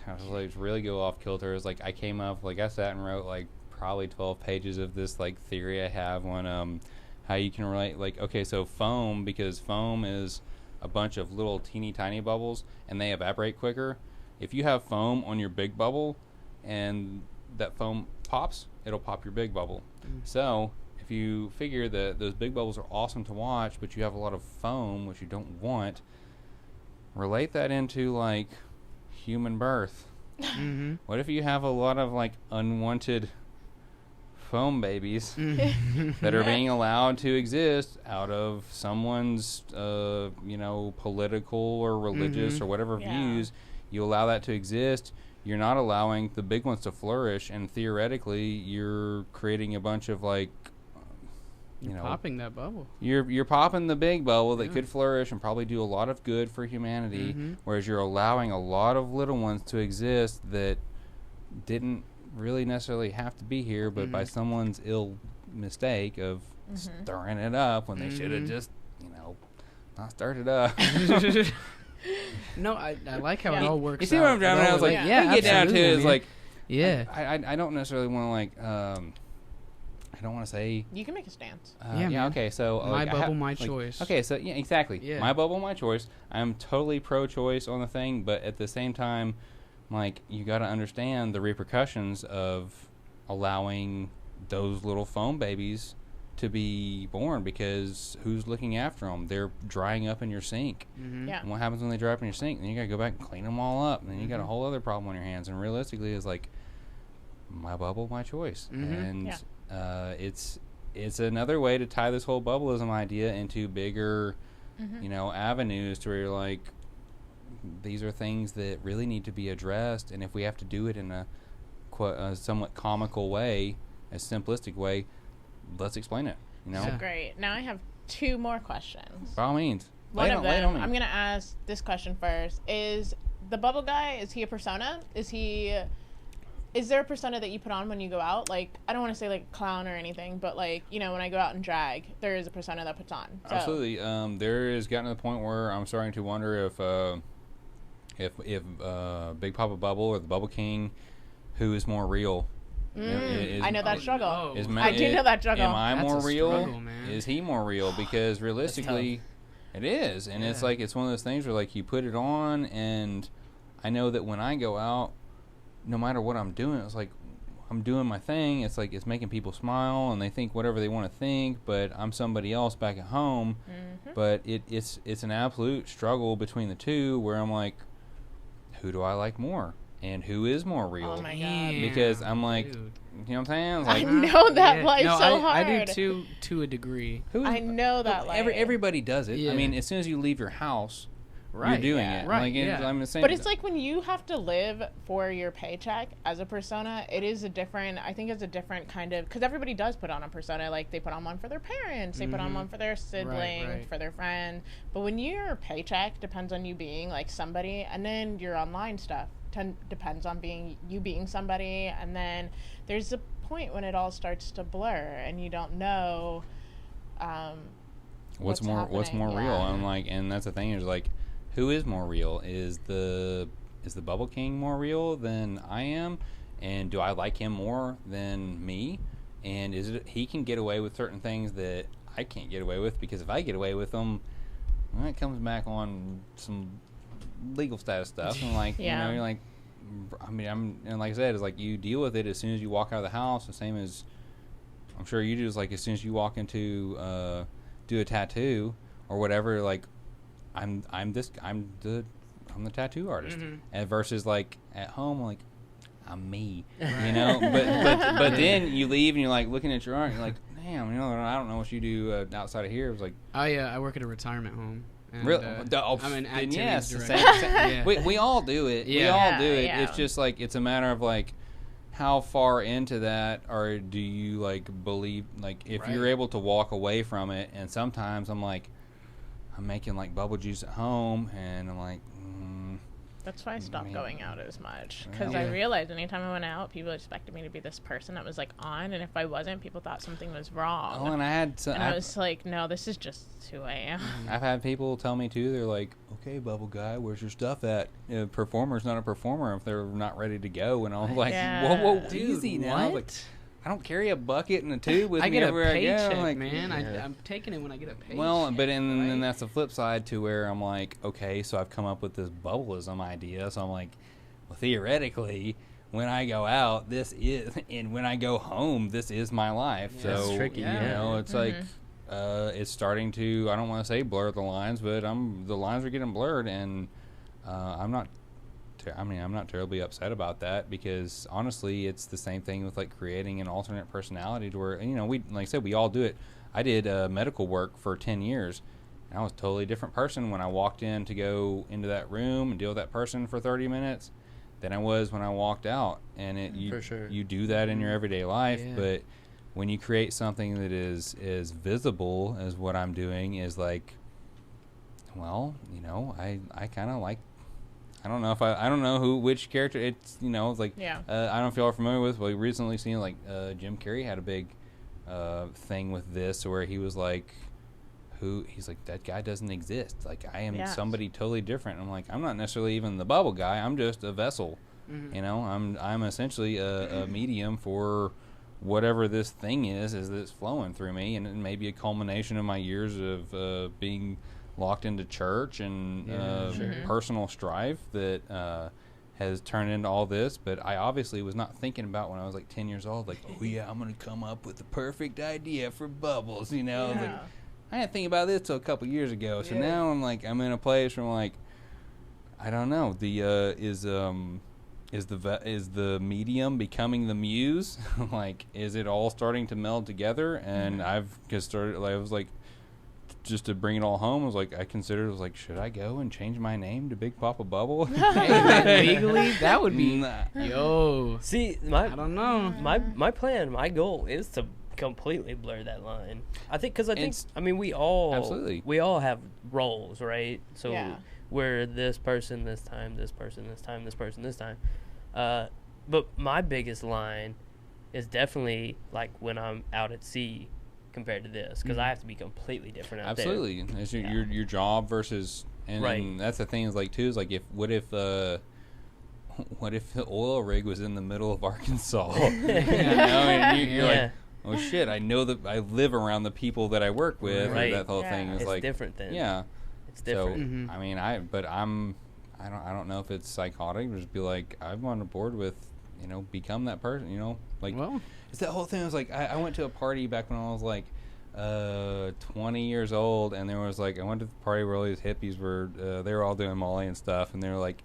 I was like really go off kilter. It's like I came up, like I sat and wrote like probably 12 pages of this like theory I have on how you can relate. Like, okay, so foam, because foam is a bunch of little teeny tiny bubbles and they evaporate quicker. If you have foam on your big bubble and that foam pops, it'll pop your big bubble. So if you figure that those big bubbles are awesome to watch, but you have a lot of foam, which you don't want, relate that into like human birth. Mm-hmm. What if you have a lot of like unwanted foam babies that are being allowed to exist out of someone's political or religious or whatever views? You allow that to exist. You're not allowing the big ones to flourish, and theoretically you're creating a bunch of like You're popping that bubble. You're popping the big bubble that could flourish and probably do a lot of good for humanity, whereas you're allowing a lot of little ones to exist that didn't really necessarily have to be here, but by someone's ill mistake of stirring it up when they should have just, not stirred it up. No, I like how it all works. You see what I'm driving at? I was like, we get down to it, it's like, I don't necessarily want to like, I don't want to say. You can make a stance. Okay. So my bubble, my choice. Okay, so yeah, exactly. Yeah. My bubble, my choice. I'm totally pro-choice on the thing, but at the same time, like you got to understand the repercussions of allowing those little foam babies to be born, because who's looking after them? They're drying up in your sink. Yeah. And what happens when they dry up in your sink? Then you got to go back and clean them all up, and then you got a whole other problem on your hands. And realistically, it's like my bubble, my choice, and it's another way to tie this whole bubblism idea into bigger, avenues to where you're like, these are things that really need to be addressed, and if we have to do it in a somewhat comical way, a simplistic way, let's explain it. So great. Now I have 2 more questions. By all means. One of them, I'm going to ask this question first. Is the bubble guy, is he a persona? Is there a persona that you put on when you go out? Like, I don't want to say like clown or anything, but like, when I go out and drag, there is a persona that puts on. So. Absolutely. There is gotten to the point where I'm starting to wonder if Big Papa Bubble or the Bubble King, who is more real? I know that struggle. I do know that struggle. Am I That's more a real? struggle, man. Is he more real? Because realistically, it is, and it's like it's one of those things where like you put it on, and I know that when I go out, no matter what I'm doing, it's like I'm doing my thing. It's like it's making people smile, and they think whatever they want to think, but I'm somebody else back at home. But it's an absolute struggle between the two, where I'm like, who do I like more? And who is more real? Oh my god! Because I'm like, dude. you know what I'm saying? I Like, know that life no, so I hard. do too, to a degree. I know that life. Everybody does it. Yeah. I mean, as soon as you leave your house, Right, you're doing yeah. it. Right, Like, yeah. I'm the same. But it's like when you have to live for your paycheck as a persona, it is a different, I think it's a different kind of, because everybody does put on a persona. Like, they put on one for their parents, they put on one for their sibling, right. for their friend. But when your paycheck depends on you being, like, somebody, and then your online stuff depends on you being somebody, and then there's a point when it all starts to blur, and you don't know what's more real. Yeah. I'm like, and that's the thing is like, who is more real? Is the is the Bubble King more real than I am? And do I like him more than me? And is it he can get away with certain things that I can't get away with, because if I get away with them, well, it comes back on some legal status stuff. And like, yeah. you know, you're like, I mean, and like I said, it's like you deal with it as soon as you walk out of the house. The same as I'm sure you do. Is like as soon as you walk into do a tattoo or whatever, like I'm the tattoo artist, and versus like at home, like I'm me, you know. but then you leave and you're like looking at your art, and you're like, damn, you know, I don't know what you do outside of here. It was like I work at a retirement home. And, really? I'm an activities yes, director. yeah. we all do it. Yeah. We all do it. Yeah. It's just like it's a matter of like how far into that, or do you like believe, like if you're able to walk away from it. And sometimes I'm like, I'm making like bubble juice at home, and I'm like, that's why I stopped going out as much, because I realized anytime I went out, people expected me to be this person that was like on, and if I wasn't, people thought something was wrong. Oh, and I was like, no, this is just who I am. I've had people tell me too. They're like, okay, bubble guy, where's your stuff at? A performer's not a performer if they're not ready to go. And I was like, whoa, dude, easy now. what? Like, I don't carry a bucket and a tube with I me get a everywhere paycheck, I go. Like, man. I'm taking it when I get a paycheck. well, but then that's the flip side to where I'm like, okay, so I've come up with this bubblism idea. So I'm like, well, theoretically, when I go out, this is, and when I go home, this is my life. Yeah, so that's tricky, you know, it's like it's starting to, I don't want to say blur the lines, but the lines are getting blurred, and I'm not terribly upset about that, because honestly, it's the same thing with like creating an alternate personality to where, you know, we, like I said, we all do it. I did medical work for 10 years, and I was a totally different person when I walked in to go into that room and deal with that person for 30 minutes than I was when I walked out. And you do that in your everyday life, but when you create something that is as visible as what I'm doing, is like, well, you know, I kind of like, I don't know which character it's, you know, it's like, I don't know if y'all are familiar with, we recently seen like Jim Carrey had a big thing with this where he was like, he's like, that guy doesn't exist. Like, I am somebody totally different. I'm like, I'm not necessarily even the bubble guy. I'm just a vessel. You know, I'm essentially a medium for whatever this thing is that's flowing through me, and it may be a culmination of my years of being locked into church and personal strife that has turned into all this. But I obviously was not thinking about when I was like 10 years old, like, oh yeah, I'm going to come up with the perfect idea for bubbles, you know. Like, I didn't think about this till a couple years ago. So now I'm like, I'm in a place where I'm like, I don't know, is the medium becoming the muse? Like, is it all starting to meld together? And I've just started, like, I was like, just to bring it all home, I was like, I was like, should I go and change my name to Big Papa Bubble? Hey, man, legally, that would be, See, I don't know. My plan, my goal is to completely blur that line. I think, I mean, we all have roles, right? So we're this person this time, this person this time, this person this time. But my biggest line is definitely like when I'm out at sea compared to this, because I have to be completely different out there. It's your job versus, and that's the thing is like too, is like, what if the oil rig was in the middle of Arkansas? You know, and you're like, oh shit, I know that I live around the people that I work with. Right. That whole thing is it's like different then. It's different. So I mean, I don't know if it's psychotic, or just be like, I'm on board with, you know, become that person, you know, like, well, it's that whole thing. I was like, I went to a party back when I was like 20 years old, and there was like, I went to the party where all these hippies were, they were all doing Molly and stuff, and they were like,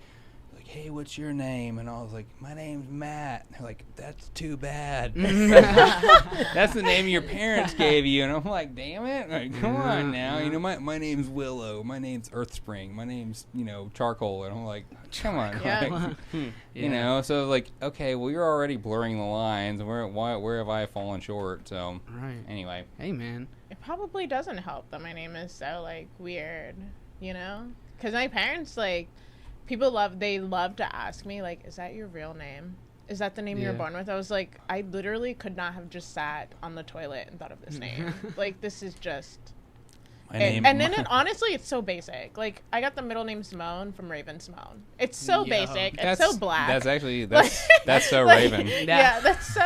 hey, what's your name? And I was like, my name's Matt. And they're like, that's too bad. That's the name your parents gave you. And I'm like, damn it. Like, come on now. You know, my name's Willow. My name's Earthspring. My name's, you know, Charcoal. And I'm like, come on. Like, you know, so like, okay, well, you're already blurring the lines. Where have I fallen short? So, anyway. Hey, man. It probably doesn't help that my name is so, like, weird, you know? Because my parents, like, people love to ask me, like, is that your real name? Is that the name you were born with? I was like, I literally could not have just sat on the toilet and thought of this name. Like, this is just, And then honestly, it's so basic. Like, I got the middle name Simone from Raven Simone. It's so basic. It's so black. That's actually that's so Raven. Yeah, that's so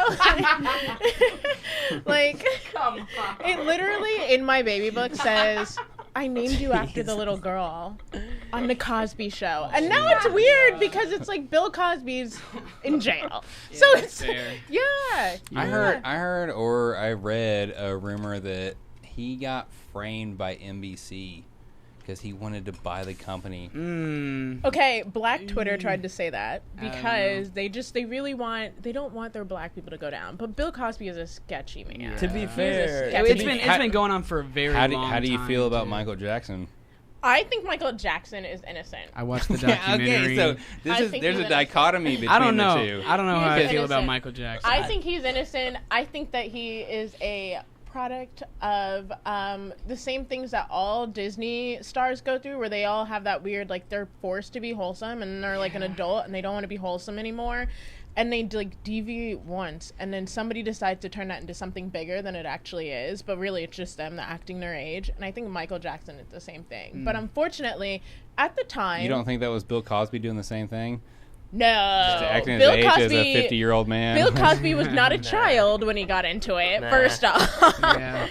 like come on. It literally in my baby book says, I named you after the little girl on the Cosby Show. And now it's weird because it's like Bill Cosby's in jail. So it's fair. Yeah. I heard or I read a rumor that he got framed by NBC because he wanted to buy the company. Okay, Black Twitter tried to say that because they don't want their black people to go down. But Bill Cosby is a sketchy man. Yeah. To be fair, it's been going on for a very long time. How do you feel about Michael Jackson? I think Michael Jackson is innocent. I watched the documentary. Okay, so there's a dichotomy between the two. I don't know how I feel about innocent. Michael Jackson. I think he's innocent. I think that he is a product of the same things that all Disney stars go through, where they all have that weird, like, they're forced to be wholesome and they're like an adult and they don't want to be wholesome anymore, and they like deviate once and then somebody decides to turn that into something bigger than it actually is, but really it's just them acting their age. And I think Michael Jackson is the same thing. But unfortunately at the time, you don't think that was Bill Cosby doing the same thing? No. Just acting Bill his age Cosby, as a 50-year-old man. Bill Cosby was not a child when he got into it, first off. Yeah.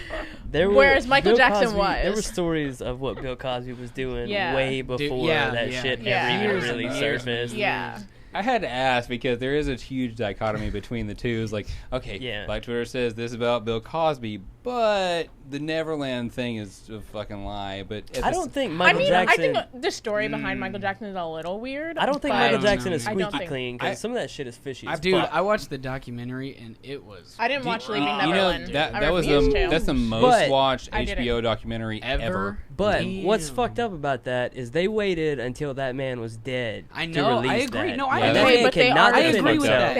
Whereas Michael Jackson was. There were stories of what Bill Cosby was doing way before that shit ever even really surfaced. Yeah. I had to ask because there is a huge dichotomy between the two. It's like, okay, Black Twitter says this about Bill Cosby, but the Neverland thing is a fucking lie. But I don't think Michael Jackson... I think the story behind Michael Jackson is a little weird. I don't think Michael Jackson is squeaky clean because some of that shit is fishy as fuck. I watched the documentary and it was... I didn't watch Leaving Neverland. That's the most watched HBO documentary ever. But what's fucked up about that is they waited until that man was dead to release I agree. that. No, I agree. But they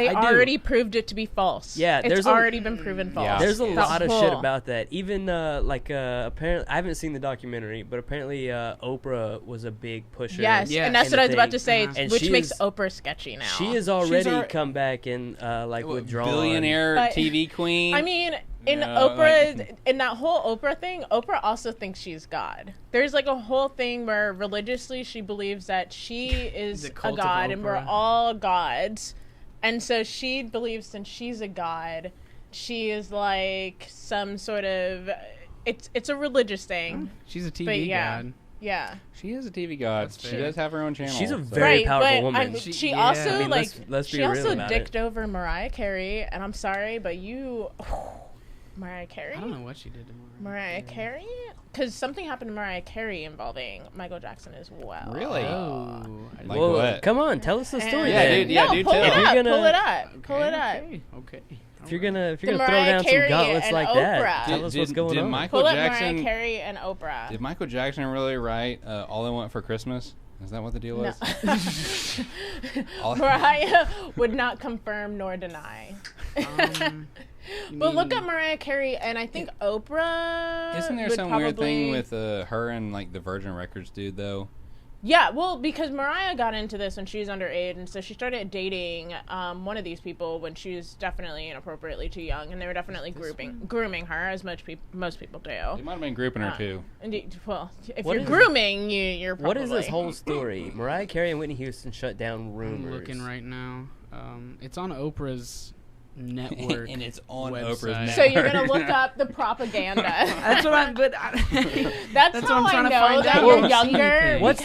I already proved it to be false. Yeah, it's already been proven false. Yeah. There's a lot of shit about that. Even apparently, I haven't seen the documentary, but apparently Oprah was a big pusher. Yes, and that's what I was about to say, which makes Oprah sketchy now. She has already come back and withdrawn. Billionaire TV queen. I mean, in Oprah, in that whole Oprah thing, Oprah also thinks she's God. There's like a whole thing where religiously she believes that she is a god and we're all gods. And so she believes since she's a god, she is like some sort of... It's a religious thing. She's a TV god. Yeah. She is a TV god. She does have her own channel. She's a very powerful woman. She also let's she also dicked over Mariah Carey, and I'm sorry, but Mariah Carey? I don't know what she did to Mariah Carey? Because something happened to Mariah Carey involving Michael Jackson as well. Really? Oh. Like what? Come on, tell us the story. Pull it up. Okay. If you're gonna throw down some gauntlets like that, tell us what's going on. Pull up Mariah Carey and Oprah. Did Michael Jackson really write All I Want for Christmas? Is that what the deal was? No. Mariah would not confirm nor deny. But look at Mariah Carey, and I think Oprah. Isn't there some weird thing with her and like the Virgin Records dude though? Yeah, well, because Mariah got into this when she was underage, and so she started dating one of these people when she was definitely inappropriately too young, and they were definitely grooming her, as most people do. They might have been grouping her too. Indeed. Well, if you're grooming, you're probably... What is this whole story? Mariah Carey and Whitney Houston shut down rumors. I'm looking right now. It's on Oprah's network and it's on website. Oprah's network. So you're gonna look up the propaganda. That's what I'm. But that's how I know that you're younger. What's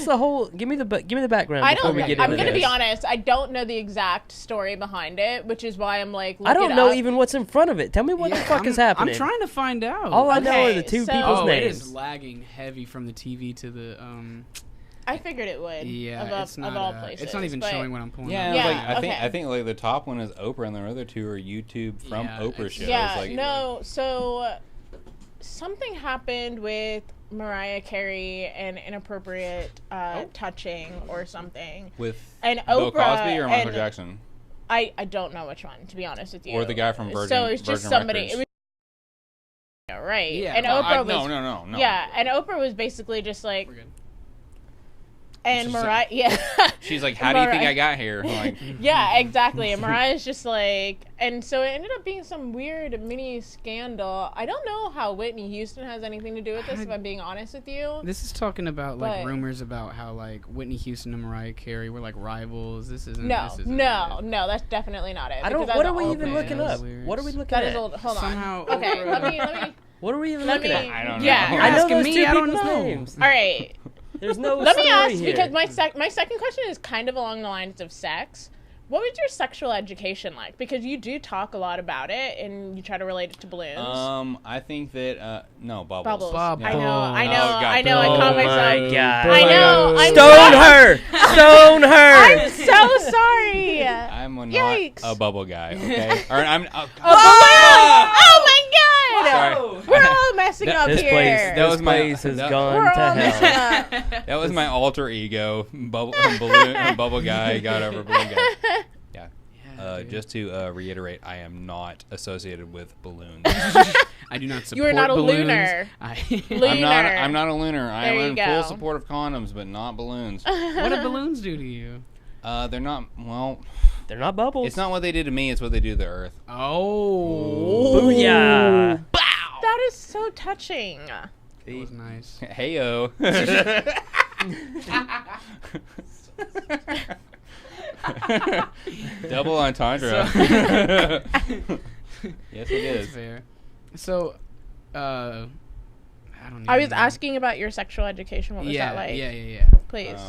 the whole? Give me the background. I'm gonna be honest. I don't know the exact story behind it, which is why I'm like. I don't know even what's in front of it. Tell me what the fuck is happening. I'm trying to find out. All I know are the two people's names. It is lagging heavy from the TV to the. I figured it would. Yeah, of all places. It's not even showing what I'm pulling. Yeah, I think like the top one is Oprah, and the other two are YouTube from Oprah shows. Yeah, so something happened with Mariah Carey and inappropriate touching or something. With Bill Cosby or Michael Jackson? I don't know which one, to be honest with you. Or the guy from Virgin. So it's just somebody. Records. Right. Yeah. And Oprah was no. Yeah, and Oprah was basically just like. And She's Mariah, She's like, how do you think I got here? I'm like, yeah, exactly. And Mariah's just like, and so it ended up being some weird mini scandal. I don't know how Whitney Houston has anything to do with this, if I'm being honest with you. This is talking about like rumors about how like Whitney Houston and Mariah Carey were like rivals. This isn't. No, this isn't no, that's definitely not it. I don't. What are we even looking up? What are we looking at? That is old. Hold on. Somehow. Okay, let me. What are we even looking at? I don't know. Yeah, You're I know asking those me. two I don't people's know. names. all right. There's no. Let me ask here. because my second question is kind of along the lines of sex. What was your sexual education like? Because you do talk a lot about it and you try to relate it to balloons. I think that no bubbles. Bubbles. I know. God. I caught myself. my God. I know. I'm Stone her. I'm so sorry. I'm not Yikes. a bubble guy. Okay. Or I'm. Oh my God! Sorry. We're all messing up This here. place, That was this my- place has that- gone We're to all messing hell. up. That was my alter ego. Bubble guy got over balloon guy. Yeah. Just to reiterate, I am not associated with balloons. I do not support You are not a balloons. lunar. I'm Lunar. not a lunar. I There am you in go. full support of condoms, but not balloons. What do balloons do to you? They're not. Well, They're not bubbles. it's not what they do to me. It's what they do to the Earth. Oh. Booyah. That is so touching. That was nice. Heyo. Double entendre. Yes, it That's is. fair. So, I don't know. I was asking about your sexual education. What was that like? Yeah. Please.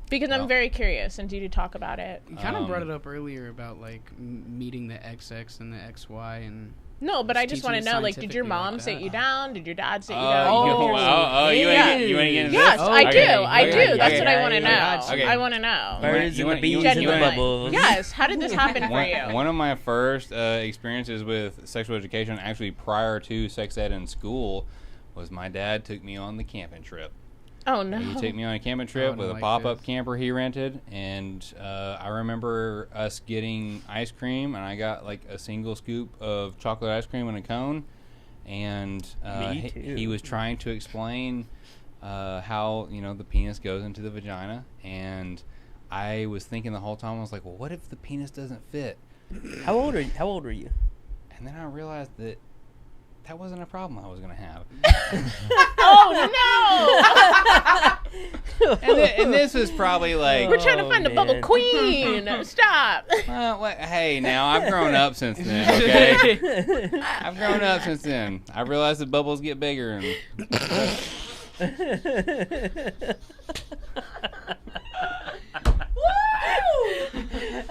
Because well. I'm very curious, and do you talk about it? You kind of brought it up earlier about like meeting the XX and the XY and. No, but I just teaching want to it know, like, did your scientifically mom like sit that. you down? Did your dad sit you Oh, down? you Yeah. want to get into Yes, this? I do. Okay, I do. okay, That's okay, what I want to know. gotcha. Okay. I want to know. Birds You and the want- bees you and the Genuinely. bubbles. Yes. How did this happen for you? One of my first experiences with sexual education, actually prior to sex ed in school, was my dad took me on the camping trip. Oh no. He took me on a camping I trip wouldn't with a like pop-up this. camper he rented, and I remember us getting ice cream, and I got like a single scoop of chocolate ice cream in a cone, and Me too. he was trying to explain how the penis goes into the vagina, and I was thinking the whole time, I was like, well, what if the penis doesn't fit? How old are you? And then I realized that wasn't a problem I was going to have. Oh no. And this was probably like... We're trying to find the bubble man. queen. Stop. Hey, now, I've grown up since then, okay? I've grown up since then. I realized the bubbles get bigger.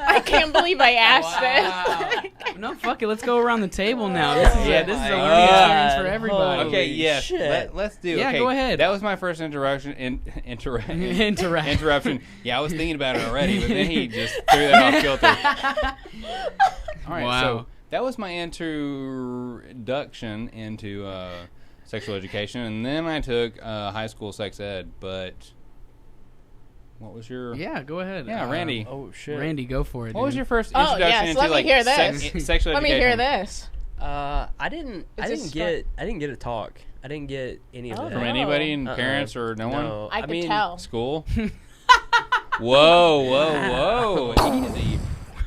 I can't believe I asked this. No, fuck it. Let's go around the table now. This is Yeah. this is a learning experience for God. everybody. Holy Okay, yes. shit. Let's do. Yeah, okay, go ahead. That was my first interruption. Interruption. Yeah, I was thinking about it already, but then he just threw that off kilter. All right, Wow. so that was my introduction into sexual education, and then I took high school sex ed. But what was your? Yeah, go ahead. Yeah, Randy. Oh shit. Randy, go for it. What was dude. your first Oh, introduction yes, into let me like hear this. sexual Let me education? hear this. I didn't this get a talk. I didn't get any of Oh, that. From no. anybody, and Uh-uh. parents or no one? No, I could mean, tell. School? Whoa. Easy.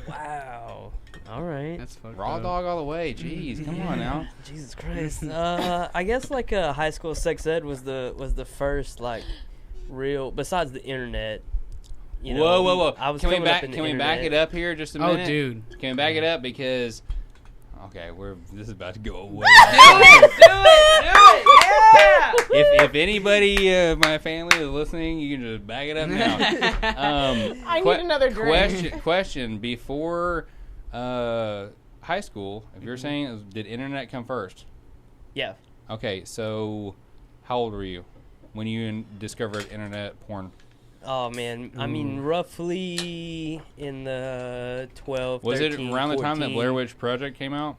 Wow. All right. That's fucked Raw up. dog all the way. Jeez, come on now. Jesus Christ. I guess like high school sex ed was the first like real, besides the internet. You know, Whoa. I was Can we coming up back in the can we back internet. it up here just a Oh, minute? dude. Can we back it up because okay, this is about to go away. If anybody my family is listening, you can just back it up now. I need another drink. Question before high school, if you're saying did internet come first? Yeah. Okay, so how old were you when you discovered internet porn? Oh man, I mean roughly in the 12. Was 13, it around the time that 14. Blair Witch Project came out?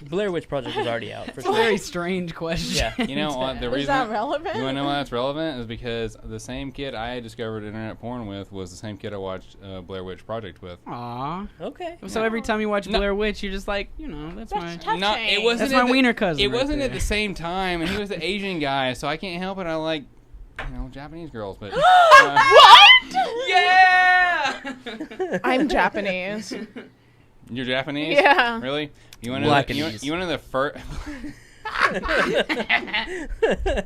Blair Witch Project was already out for It's a sure. very strange question. Yeah. You know what? The Is reason that relevant? you want to know why that's relevant is because the same kid I discovered internet porn with was the same kid I watched Blair Witch Project with. Aw. Okay. So every time you watch No. Blair Witch, you're just like, that's my... That's touching. No, it wasn't. That's my at the- wiener cousin It right wasn't at there. the same time, and he was the Asian guy, so I can't help it. I like Japanese girls, but Yeah. I'm Japanese. You're Japanese? Yeah. Really? You want to the first? All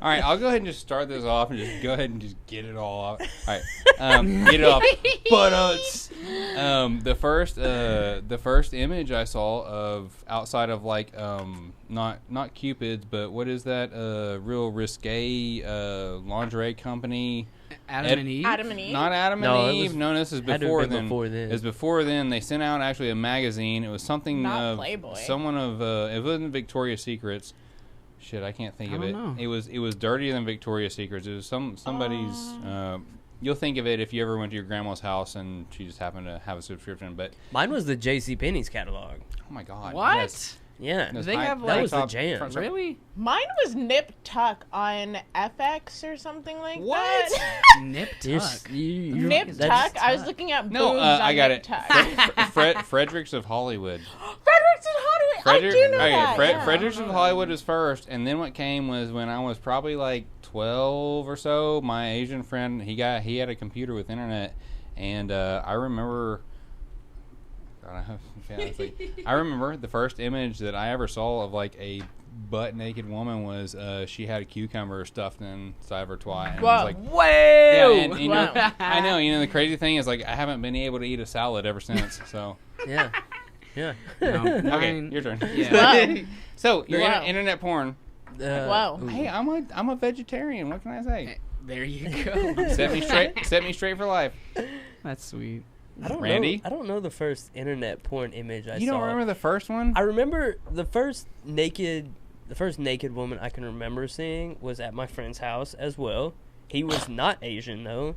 right, I'll go ahead and just start this off and just go ahead and just get it all out. All right, get it off. But the first image I saw of outside of like not Cupid's, but what is that real risque lingerie company? Adam and Eve. Adam and Eve. Not Adam and Eve. No, this is before then. It was before then. They sent out actually a magazine. It was something Not of Playboy. someone of it wasn't Victoria's Secrets. Shit, I can't think of it. Know. It was dirtier than Victoria's Secrets. It was somebody's. You'll think of it if you ever went to your grandma's house and she just happened to have a subscription. But Mine was the JCPenney's catalog. oh my god, What? yes. Yeah. Those They have, that like, was the jam. Really? Mine was Nip Tuck on FX or something like What? that. Nip You're tuck. s- you- you're- Nip that's- Tuck. I was looking at boobs No, I on got Nip it. Tuck. Fredericks of Hollywood. Fredericks in Hollywood. I do know that. Yeah. Fredericks of Hollywood was first, and then what came was when I was probably like 12 or so. My Asian friend, he had a computer with internet, and I remember. I remember the first image that I ever saw of like a butt naked woman was she had a cucumber stuffed inside of her twat. And it was like, Whoa! yeah, and, you know, Wow. I know. You know, the crazy thing is like I haven't been able to eat a salad ever since. So Yeah. Yeah. No, okay, mine- your turn. Yeah. Wow. So you're Wow. internet porn. Wow. Ooh. Hey, I'm a vegetarian. What can I say? There you go. Set me straight for life. That's sweet. Randy? I don't know the first internet porn image I saw. You don't remember the first one? I remember the first naked woman I can remember seeing was at my friend's house as well. He was not Asian though.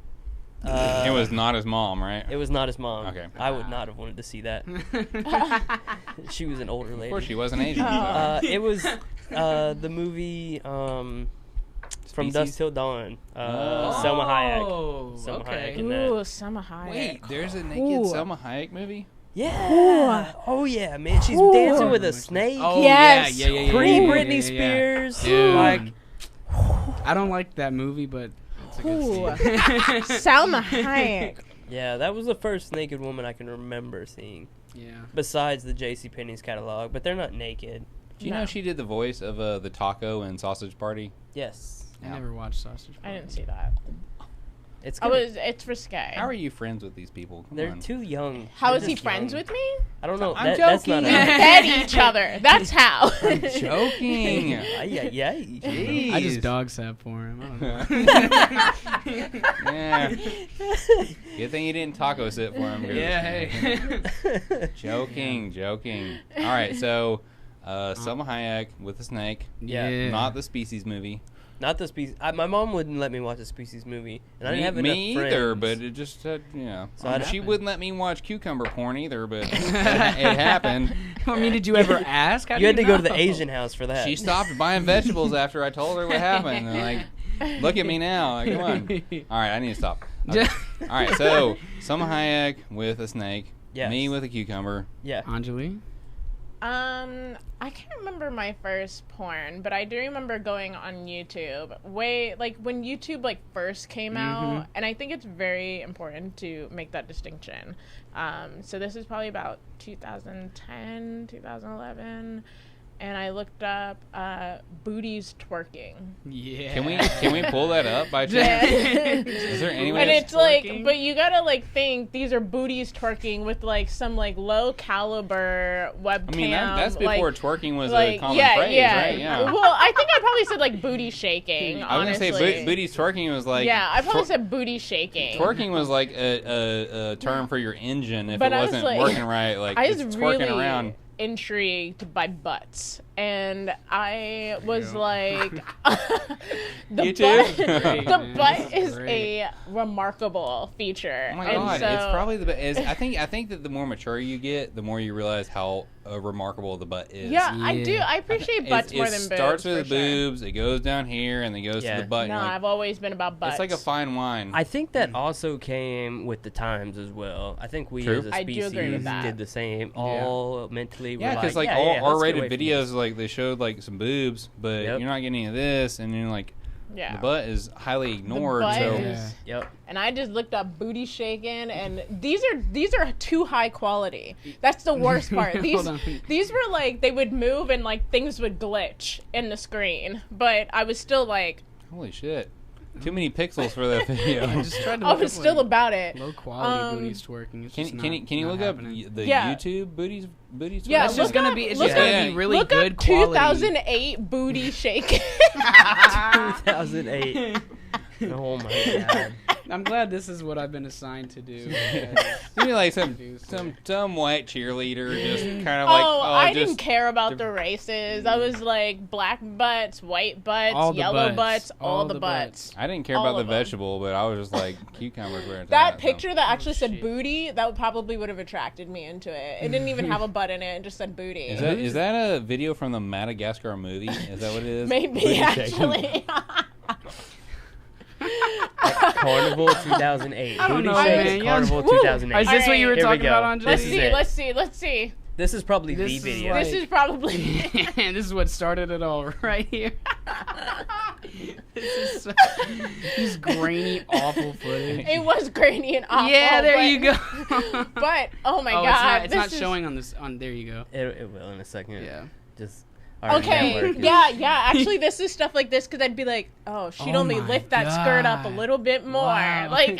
It was not his mom, right? It was not his mom. Okay. I would not have wanted to see that. She was an older lady. Of course, she wasn't Asian. It was the movie From Dusk Till Dawn. Selma Hayek. Selma Hayek in that. Ooh, Selma Hayek. Wait, there's a naked Ooh. Selma Hayek movie? Yeah. Oh yeah, man. She's dancing with a snake. Oh, Yes. yeah. Pre yeah, Britney yeah. Spears. Dude. Like I don't like that movie, but it's a good Ooh. scene. Selma Hayek. yeah, that was the first naked woman I can remember seeing. Yeah. Besides the JCPenney's catalog, but they're not naked. Do you know she did the voice of the taco and sausage party? Yes. I never watched Sausage I Party. didn't see that. It's It's risque. How are you friends with these people? Come They're on. too young. How They're is he just friends young. with me? I don't know. I'm That's not joking. a Fed each other. That's how. I'm joking. yeah. Jeez. I just dog sat for him. I don't know. Yeah. Good thing you didn't taco sit for him. Girl. Yeah, hey. Joking. All right, so Selma Hayek with a snake. Yeah. Not the Species movie. Not the Species. My mom wouldn't let me watch a Species movie, and I didn't have me enough either, friends. but it just said, So it she happened. wouldn't let me watch cucumber porn either, but it happened. I mean, did you ever ask? How You had do to go to know? the Asian house for that. She stopped buying vegetables after I told her what happened. And like, look at me now. Like, come on. All right, I need to stop. Okay. All right, so Selma Hayek with a snake. Yes. Me with a cucumber. Yeah. Anjali? I can't remember my first porn, but I do remember going on YouTube when YouTube first came out, and I think it's very important to make that distinction. So this is probably about 2010, 2011, and I looked up booties twerking. Yeah. Can we pull that up by chance? Is there any way? And to- it's like, but you gotta think these are booties twerking with some low caliber webcam. I mean, that's before twerking was a like, common yeah, phrase, yeah. right? Yeah. Well, I think I probably said booty shaking. I was honestly. gonna say booty twerking was like. Yeah, I probably said booty shaking. Twerking was like a term for your engine if But it I was wasn't like- working right. Like I it's was twerking really around. intrigued by butts, and I was like, the You too? butt, Great, the man. butt is Great. a remarkable feature. Oh my and god, so, it's probably the best. I think that the more mature you get, the more you realize how remarkable the butt is. Yeah, I do. Yeah. I appreciate butts more than boobs. It starts with for the sure. boobs, it goes down here, and then goes Yeah. to the butt. No, and you're I've always been about butts. it's like a fine wine. I think that also came with the times as well. I think we True. as a I do species agree with that. did the same. All mentally. yeah, because because let's all get R-rated away from videos, this. like they showed like some boobs, but Yep. you're not getting any of this, and you're like, Yeah. The butt is highly ignored. butt So is- Yep. And I just looked up booty shaking, and these are too high quality. That's the worst part. Hold on. These were like they would move and like things would glitch in the screen, but I was still like, holy shit, too many pixels for that video. I just tried to I look was up, still like, about it. low quality Um, booty twerking. It's Can just can you not look up happening. the Yeah. YouTube booty twerking? Yeah, It's just look gonna up- be. It's look just gonna up- be really Look good up quality. 2008 booty shaking. 2008. Oh my god. I'm glad this is what I've been assigned to do. Maybe like some white cheerleader just kind of like I just didn't care about the races. I was like black butts, white butts, All the yellow butts. butts, all All the the butts. I didn't care all about the of them. vegetable, but I was just like cucumbers where it's That at, picture that actually said shit. booty, that probably would have attracted me into it. It didn't even have a butt in it; it just said booty. Is that a video from the Madagascar movie? Is that what it is? Maybe Booty shaking. actually. Carnival 2008. I don't Booty know, shakes, man. Carnival Woo! 2008. Is this what you were Here we talking go. about, Anjali? This is it. Let's see. This is probably This the is video. like- This is probably. this is what started it all right here. This is so, this grainy, awful footage. It was grainy and awful. Yeah, there but, you go. But oh my Oh, god, it's not this is- showing on this. On there you go. It will in a second. Yeah. Just. our Okay, network is- yeah. Actually, this is stuff like this because I'd be like, oh, she'd Oh only my lift that skirt up a God. little bit more. Wow. Like,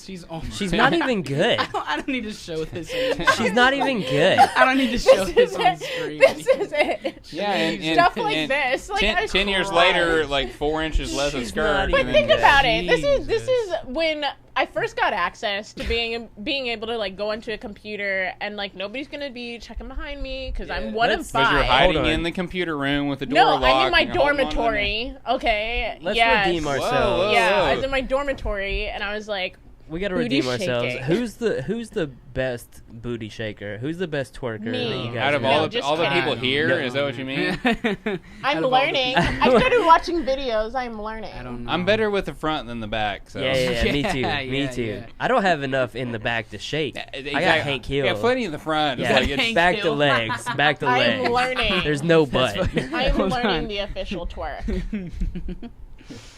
She's almost. She's not even good. I don't need to show this. Anymore. She's not even good. I don't need to show this this is on it. screen. This is it. Yeah, and Stuff like and this. Like, I 10 years cried. later, like 4 inches less of She's skirt. not and But even then- think about it. This Jesus. is when I first got access to being able to like go into a computer and like nobody's gonna be checking behind me because I'm one of Let's- Because you're five. hiding Hold on. in the computer room with the door No, locked. I'm in my and you're holding on to the- dormitory. Okay. Let's yes. redeem Whoa, ourselves. whoa, Yeah, whoa. I was in my dormitory and I was like, We gotta Booty redeem ourselves. shaking. Who's the best booty shaker? Who's the best twerker Me. that you guys Out of know? No, all just the kidding. people here, Yeah. is that what you mean? I'm Out of all the learning. people- I started watching videos. I'm learning. I don't know. I'm better with the front than the back. So. Yeah, me too. Yeah, Me yeah, too. yeah. I don't have enough in the back to shake. Yeah, I got exactly. Hank Hill. Yeah, plenty in the front. It's Yeah, like it's Hank back to Hill. legs. Back to I'm legs. learning. There's no That's butt. what- I'm Hold learning on. the official twerk.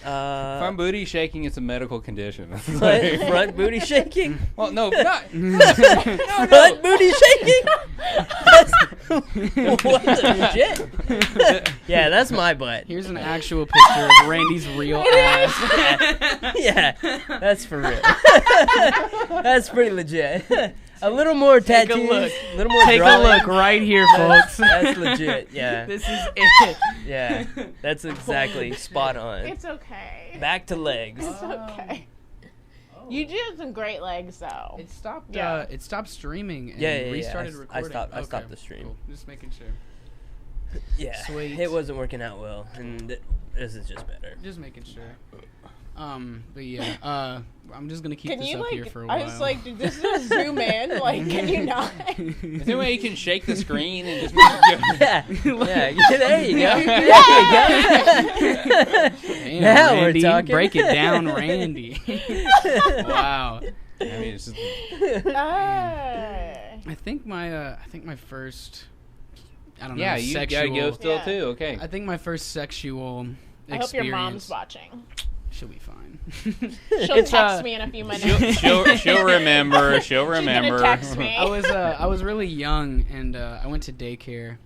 front booty shaking. It's a medical condition. front booty shaking. Well, no, not. Front booty shaking. What legit? Yeah, that's my butt. Here's an actual picture of Randy's real ass. Yeah, that's for real. That's pretty legit. A little more Take a tattoos. look. A little more Take a drawing. look right here, folks. That's legit. Yeah. This is it. Yeah. That's exactly spot on. It's okay. Back to legs. It's okay. You do have some great legs, though. It stopped. Yeah. It stopped streaming and Yeah. restarted I recording. stopped Okay, the stream. cool. Just making sure. Yeah. Sweet. It wasn't working out well, and this is just better. Just making sure. But yeah. I'm just gonna keep Can this you up like? here for a while. I was like, did this just zoom in? Like, can you not? Is there a way you can shake the screen and just make it go? Yeah. Yeah. There you go. There you go. Damn, Now we're Randy, talking. break it down, Randy. Wow. I mean, it's just, I think my first. I don't know. yeah, you sexual, gotta go still Yeah. too. Okay. I think my first sexual I hope your mom's experience. watching. She'll be fine. She'll It's, text me in a few minutes. She'll remember. She'll She's remember. gonna text me. I was really young and I went to daycare.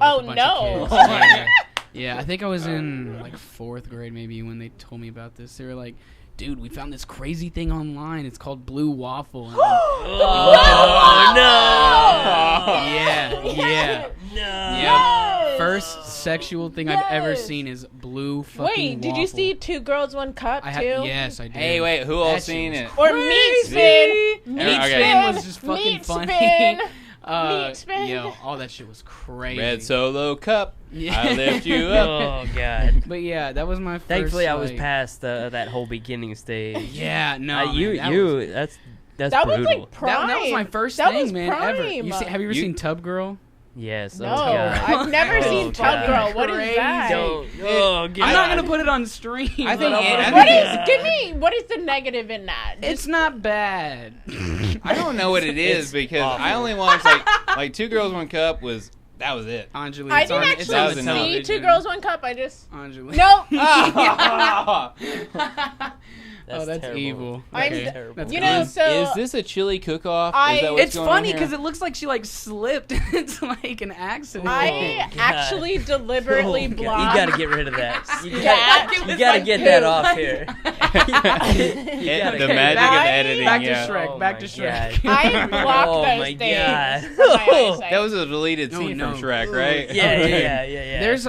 Oh, with a bunch no. of kids. Yeah. Yeah, I think I was in like 4th grade maybe when they told me about this. They were like, "Dude, we found this crazy thing online. It's called Blue Waffle." And Oh no! yeah. No. Yeah. First sexual thing I've ever Yes. seen is blue fucking Wait, did you waffle. see Two Girls, One Cup, too? Yes, I did. Hey, wait, who all That shit seen was it? Or Meat Spin. Meat Okay. Spin was just fucking Meat funny. Spin. Meat Uh, Spin. Yo, all that shit was crazy. Red Solo Cup. Yeah. I lift you up. Oh god. But yeah, that was my first. Thankfully, I was like- past that whole beginning stage. Yeah, no. you man, that was- that's That was brutal. like prime. that was my first That thing, was man, ever. prime. Have you ever seen Tub Girl? Yes. No, Oh god. I've never Oh, seen Tub God. Girl. What is Crazy. that? Don't. Oh god. I'm not gonna put it on stream. I but think I'll it- put I it- What think- is? Give me. What is the negative in that? It's not bad. I don't know what it is It's because awful. I only watched like Two Girls One Cup was That was it. Anjali. I it's on- didn't it's on actually the see television. Two Girls, One Cup. I just... Anjali. Nope. Oh, that's terrible. evil. I'm Okay. d- Terrible. That's You know, good. so... Is this a chili cook-off? I- Is that what's It's going on funny here? because it looks like she like slipped. It's like an accident. I God. actually deliberately Oh, God. blocked... You gotta get rid of that. You Yeah. gotta, It you was gotta like get poo. that off here. The magic of Back- editing, back to yeah. Shrek. Oh back my to Shrek. God. I blocked Oh those my things God. from my eyesight. That was a deleted Oh, scene no. from Shrek, right? Yeah. There's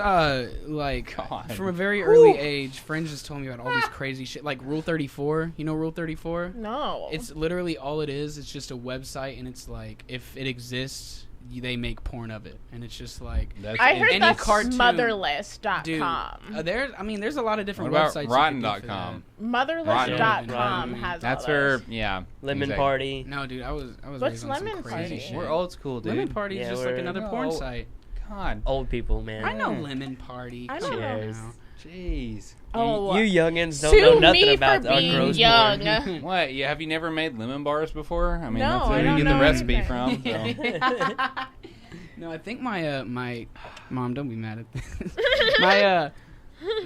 like God. from a very early age, friends just told me about all this crazy shit, like Rule 34. You know Rule 34? No. It's literally all it is. It's just a website, and it's like if it exists, they make porn of it, and it's just like That's I in- heard any that's cartoon- smotherless.com. dude. There's a lot of different What about websites. you could get for Rotten.com? Motherless.com Rotten. has That's all those. her, yeah. Lemon exactly. Party. that. No, dude, I was What's raised on some Lemon crazy Party? shit. We're old school, dude. Lemon Party is Yeah, just like we're- another porn No. site. God. Old people, man. I know Lemon Party. I Come don't on know. now. Jeez. Oh, You youngins don't sue know nothing me about for our being gross young. porn. What? Have you never made lemon bars before? I mean, No, that's I where don't you get the know recipe anything. from. So. No, I think my mom. Don't be mad at this.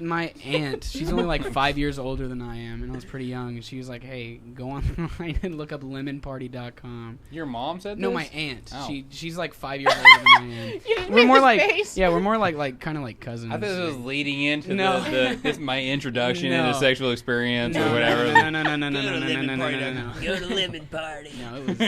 My aunt. She's only like 5 years older than I am, and I was pretty young. And she was like, "Hey, go online and look up lemonparty.com." Your mom said No, this? my aunt. Oh. She's like 5 years older than I am. You didn't We're make more this like face. we're more like kind of like cousins. I thought this was leading into No. this my introduction No. into sexual experience no, or whatever. No, no, no, no, no, no, no, no, no, no, no. Go to Lemon Party. No, it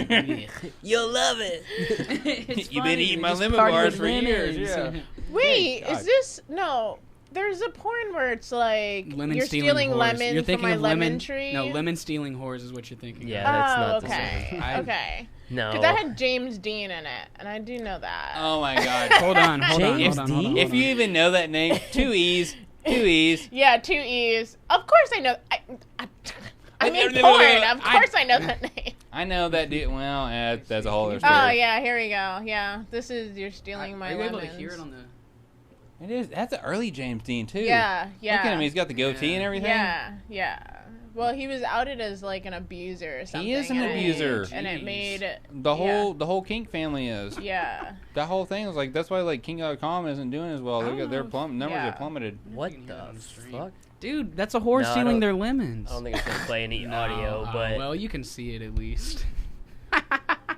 was. You'll love it. It's You've been funny, eating we my just lemon party bars with for years, lemons. yeah. Wait, God. is this... No. There's a porn where it's like Lemon you're stealing whores. lemons You're from thinking my of lemon tree. No, lemon stealing whores is what you're thinking. Yeah. of. That's Oh, not the okay. same. Okay. No. Because that had James Dean in it, and I do know that. Oh my God. Hold on, hold on, James hold on, hold on. Dean? If you even know that name, two E's. Yeah, 2 E's. Of course I know. I mean no, porn. no, no, Of course I know that name. I know that dude. Well, that's a whole other story. Oh yeah, here we go. Yeah, this is you're stealing my Are you lemons. able to hear it on the? It is. That's an early James Dean too. Yeah, yeah. Look at him. He's got the goatee and everything. Yeah. Well, he was outed as like an abuser or something. He is an and abuser. and it Jeez. made The whole Kink family is. Yeah. That whole thing was like that's why like King.com isn't doing as well. They got their numbers Yeah. have plummeted. What You can hear it on the the stream. fuck? Dude, that's a whore No, I stealing don't- their lemons. I don't think it's gonna play any No, audio, but well, you can see it at least.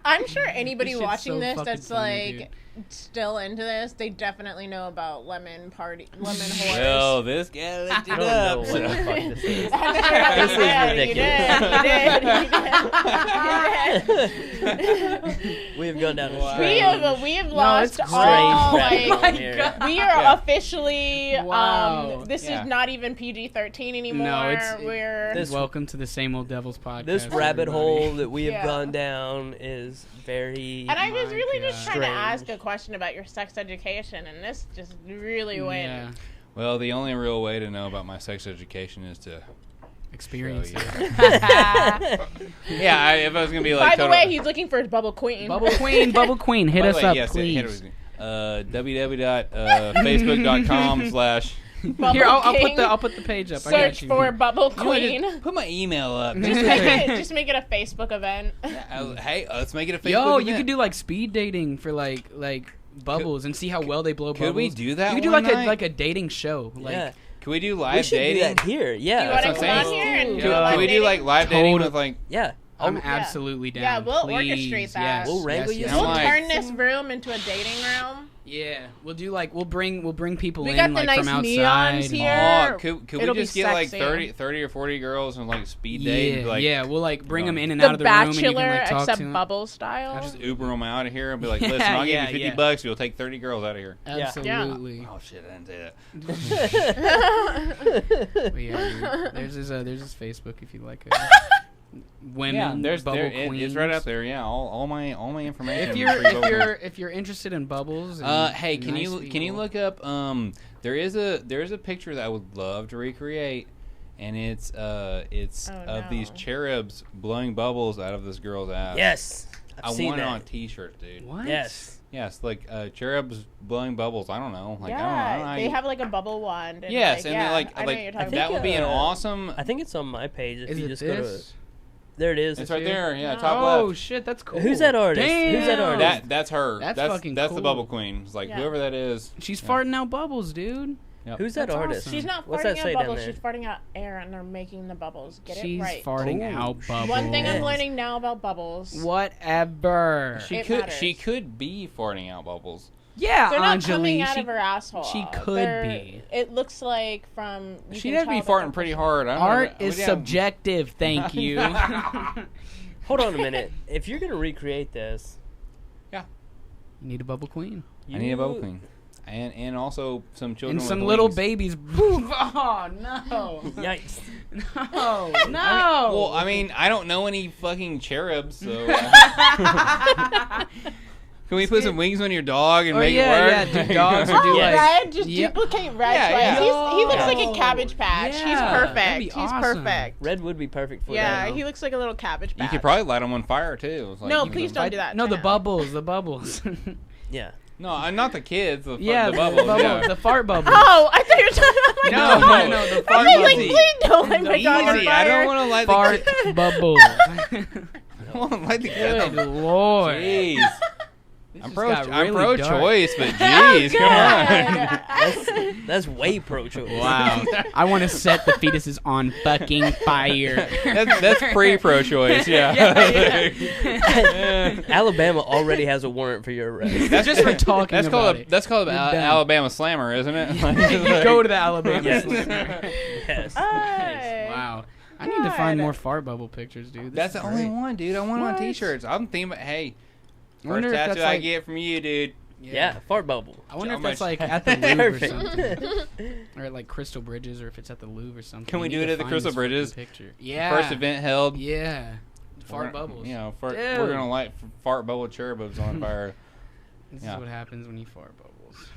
I'm sure anybody This shit's watching so this fucking that's funny, like still into this, they definitely know about lemon whores. Well, this guy looked I it don't up. know what the fuck this is. This This is ridiculous. We have gone down a Wow. strange. We have No, lost it's all strange rabbit like hole here. we are Yeah. officially Wow. this Yeah. is not even PG-13 anymore. No, it's- we're This- Welcome to the Same Old Devil's podcast. This rabbit everybody. hole that we have Yeah. gone down is very. and I was My really God. just trying to Strange. ask a question about your sex education, and this just really went. Yeah, Well, the only real way to know about my sex education is to experience show you. it. Yeah, if I was gonna be like. By the total- way, he's looking for his bubble queen. Bubble Queen, hit By us the way, up, yes, please. hit us. www.facebook.com/ Bubble Here, I'll King. put the page up. I got Search you. for Bubble You know what, Queen. just put my email up. Just make it a Facebook event. Hey, let's make it a Facebook Yo, you event. could do like speed dating for like bubbles and see how well they blow bubbles. Could we do that You could do one like night? a dating show. Like, Yeah. Can we do We live should dating? do that here. Yeah. Do you That's want what to I'm come on saying. here and Can- do a can live Can we do dating? like live dating Total- with like? Yeah. I'm yeah. absolutely down. Yeah, we'll Please, orchestrate that. Yes, We'll wrangle you yes, some. We'll like- turn this room into a dating room. Yeah, we'll do like we'll bring people We in got the like nice from outside. neons here. Oh, could It'll we be just get like sexy. 30 or 40 girls and like speed date? Yeah, Like, yeah, we'll like bring them in and The out of the room and you can Bachelor, like talk except to them. bubble style. I'll just Uber them out of here and be like, Yeah, listen, I'll give yeah, you $50 yeah. if you'll take 30 girls out of here. Absolutely. Oh shit, I didn't say that. But yeah, dude, there's this Facebook if you like it. Women, Yeah, there's bubble queens. it's right up there. Yeah, all my information. If is you're free bubble. if you're interested in bubbles, and Hey, can nice you people- look up? There is a picture that I would love to recreate, and it's of no. these cherubs blowing bubbles out of this girl's ass. Yes. I I've seen want it that. on T-shirts, dude. What? Yes. Yes, like cherubs blowing bubbles. I don't know. Like I don't know. yeah, I they don't know. have like a bubble wand. And Yes, like, and yeah, then, I know what you're talking that about. would be an awesome. I think it's on my page. If Is you it just this? There it is. It's right there. Yeah, No. top Oh left. shit, that's cool. Who's that artist? Damn. Who's that artist? That's her. That's fucking That's cool. the bubble queen. It's like Yeah. whoever that is. She's Yeah. farting out bubbles, dude. Yep. Who's that That's artist? awesome. She's not What's that farting say out down bubbles. there? She's farting out air, and they're making the bubbles. Get She's it right. farting Ooh. out bubbles. One thing I'm Yes. learning now about bubbles. Whatever. It She matters. could be farting out bubbles. Yeah, They're not Anjali. coming out of her asshole. she could They're- be. It looks like from. You She'd can have to be tell that farting pretty they're- hard. I don't Art know. is We'd have- subjective. Thank you. Hold on a minute. If you're gonna recreate this, You need a bubble queen I need a bubble queen, and also some children and some with little wings. babies. Oh no! Yikes! No! No! Well, I mean, I don't know any fucking cherubs, so. Can we put some wings on your dog and make it work? Yeah, do dogs or do Oh, like Red, just Yep. duplicate Red. Yeah, twice. yeah. He looks like a Yo. cabbage patch. He's Yeah, that'd perfect. be He's awesome. perfect. Red would be perfect for Yeah, that. he looks like a little cabbage patch. You could probably light them on fire too. It's like No, you please can- don't do that. No, to the him. bubbles, the bubbles. Yeah. No, I'm not the kids. The, yeah, the bubbles. yeah. the fart bubbles. Oh, I thought you were talking about my No, dog. no, the I fart was like, bubbles. please don't light my dog on Easy. I don't fire. want to light Fart the bubbles. I want to light the Good candle. lord. Jeez. This I'm just pro. got I'm really pro-choice, but Oh, jeez, come on. God. That's way pro-choice. Wow. I want to set the fetuses on fucking fire. That's pre-pro-choice. Yeah. Alabama already has a warrant for your arrest. That's just for talking That's about called it. that's called You're Al- done. Alabama Slammer, isn't it? You go to the Alabama. Yes. Slammer. Yes. Hey. Wow. I need to find God. more fart bubble pictures, dude. This That's is the only great. one, dude. I want it on What? T-shirts. I'm thinking, about, hey, I wonder first if tattoo that's I like, get from you, dude. Yeah, fart bubble. I wonder How if that's much- like at the Louvre or Perfect. something, or at like Crystal Bridges, or if it's at the Louvre or something. Can we You do need it to at the find Crystal this fucking Bridges? Picture. Yeah. First event held. Yeah. Fart We're- bubbles. You know, we're Dude. gonna light fart bubble cherubs on fire. This Yeah. is what happens when you fart bubbles.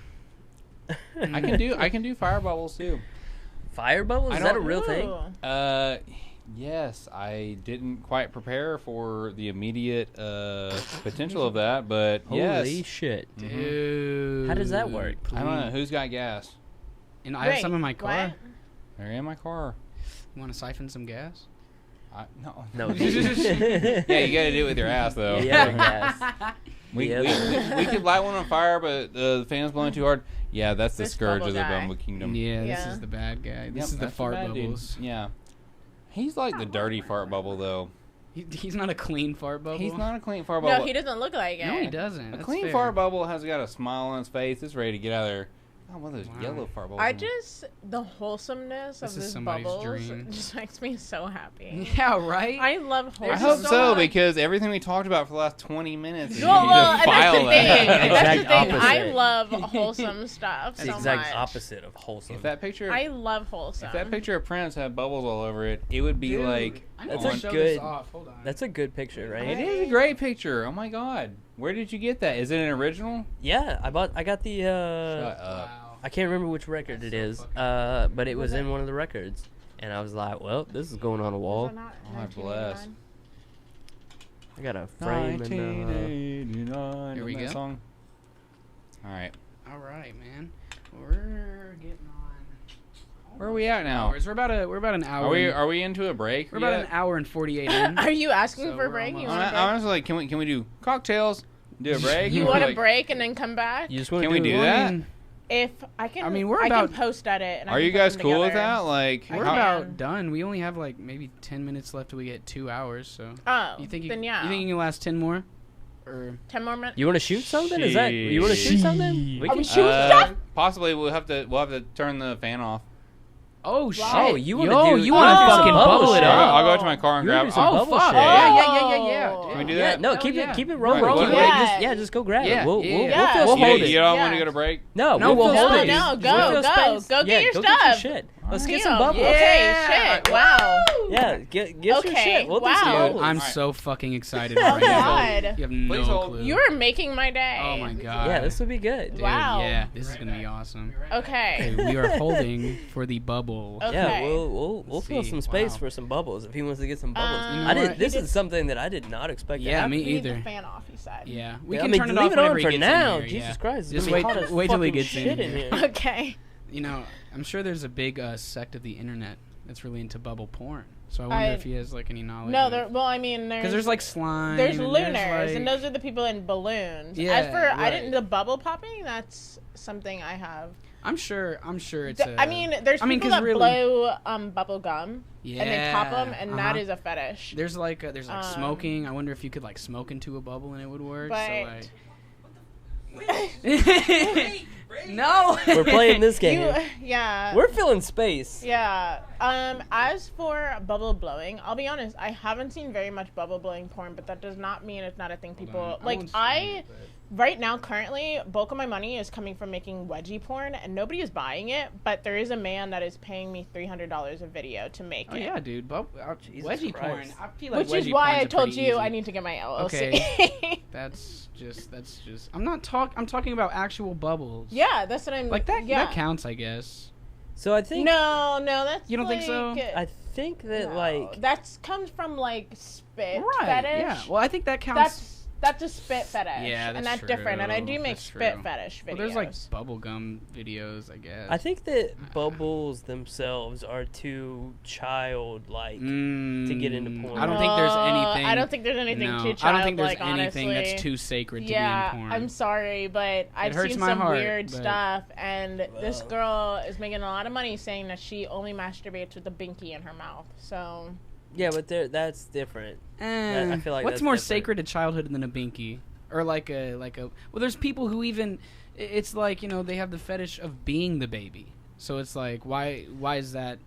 I can do fire bubbles too. Fire bubble? I Is that a don't- real thing? Ooh. Yes, I didn't quite prepare for the immediate potential of that, but Holy yes. shit. Mhm. Dude. How does that work? I don't know who's got gas. And I have Wait, some in my car. what? They're in my car. You want to siphon some gas? No. No. Yeah, you gotta do it with your ass though. Yeah, gas. We, Yeah. we could light one on fire, but the fan's blowing too hard. Yeah, that's the This scourge bubble of the guy. Bumble Kingdom. Yeah, this Yeah. is the bad guy. Yep, This is the that's fart bad dude. bubbles. Yeah. He's like the dirty fart bubble, though. He's not a clean fart bubble. He's not a clean fart bubble. No, he doesn't look like it. No, he doesn't. A That's clean fair. fart bubble has got a smile on his face. It's ready to get out of there. Oh, one of those Wow. yellow fart bubbles. I just the wholesomeness This of is this somebody's bubbles dream. just makes me so happy. Yeah, right? I love I wholesome. hope so so, much. because everything we talked about for the last 20 minutes is Well, you well, need to and that's file the thing. that. That's the Exact thing. I opposite. love wholesome stuff It's so the exact much. opposite of wholesome. If that picture, I love wholesome. if that picture of Prince had bubbles all over it, it would be Dude, like. I need That's to a show good- this off. Hold on. That's a good picture, right? It is a great picture. Oh my god, where did you get that? Is it an original? Yeah, I got the Shut up. Wow. I can't remember which record That's it so is, fucking but it was in one of the records, and I was like, well, this is going on a wall. Oh, my bless. I got a frame and 1989. Here we Isn't that go. Song? All right, All right, man. We're getting on. where are we at now? Hours. We're about an hour. Are we into a break? We're about yet? an hour and 48 in. Are you asking So for a we're break? You almost- want a break? Honestly, like, can we do cocktails? Do a break? You Or, want a like, break and then come back? You just want Can to we do Well, that? I mean, If I can, I mean, we're I about- can post edit. And I Are can you put guys them cool with together. that? Like, we're how- about done. We only have like maybe 10 minutes left till we get 2 hours. So Oh, you think then yeah. you think you can last 10 more? Or 10 more minutes? You want to shoot something? Is that you want to shoot something? We Are can we shoot. shooting stuff? Possibly we'll have to turn the fan off. oh shit! Oh, you wanna Yo, do- you want to Oh. fucking Bubble bubble it shit. up? I'll go out to my car and You grab. do some Oh bubble fuck! shit. Yeah. Oh. Can we do Yeah, that? no, Hell keep yeah. it rolling. Right, Keep well, it- yeah. yeah, just go grab Yeah, it. We'll yeah. hold You, it. you don't Yeah. want to go to break? No, No, we'll we'll hold hold it. it. No, Just go, fill go. space. Go get Yeah, your go stuff. Get your shit. Let's get some Deal. bubbles. Okay, shit. Wow. Yeah, get your Okay, shit. We'll do some wow. bubbles. I'm Alright. so fucking excited Oh, right now. God. You have Please no hold. clue. You are making my day. Oh my god. Yeah, this would be good. Dude, Wow. Yeah, this is gonna be awesome. Okay. Okay, we are holding for the bubble. Okay. Yeah, we'll Let's fill see. some space Wow. for some bubbles if he wants to get some bubbles. You know I did. what? This He is something that I did not expect. to Yeah, happen. me We need the either. fan off, he said. Yeah, we Yeah, can I mean, turn it leave off it whenever on he for gets now. in here. Jesus yeah. Christ, it's Just gonna be hot as wait till he fucking gets shit in here. Okay. You know, I'm sure there's a big sect of the internet that's really into bubble porn. So I wonder if he has like any knowledge. No, because there's like slime. There's and lunars, and those are the people in balloons. Yeah, As for right. the bubble popping, that's something I have. I'm sure it's. There's people that blow bubble gum, and they pop them, and that is a fetish. There's like smoking. I wonder if you could like smoke into a bubble and it would work. But So like. No, we're playing this game. We're filling space. Yeah. As for bubble blowing, I'll be honest. I haven't seen very much bubble blowing porn, but that does not mean it's not a thing people like. Right now, currently, bulk of my money is coming from making wedgie porn, and nobody is buying it. But there is a man that is paying me $300 a video to make it. Oh yeah, dude. Wedgie porn. I feel like which is why I told you I need to get my LLC. Okay. That's just. I'm talking about actual bubbles. Yeah, that's what I'm like. That yeah. that counts, I guess. So I think no, that's you don't think so. I think that like that comes from like spit right, fetish. Yeah. Well, I think that counts. That's a spit fetish. Yeah, and that's true. different. And I do make spit fetish videos. Well, there's like bubblegum videos, I guess. I think that bubbles themselves are too childlike to get into porn. I don't think there's anything. I don't think there's anything too childlike. I don't think there's anything that's too sacred to be in porn. I'm sorry, but I've seen some weird stuff, and this girl is making a lot of money saying that she only masturbates with a binky in her mouth. So. Yeah, but that's different. I feel like what's that's more different. sacred to childhood than a binky, or like a well, there's people who even it's like they have the fetish of being the baby. So it's like why is that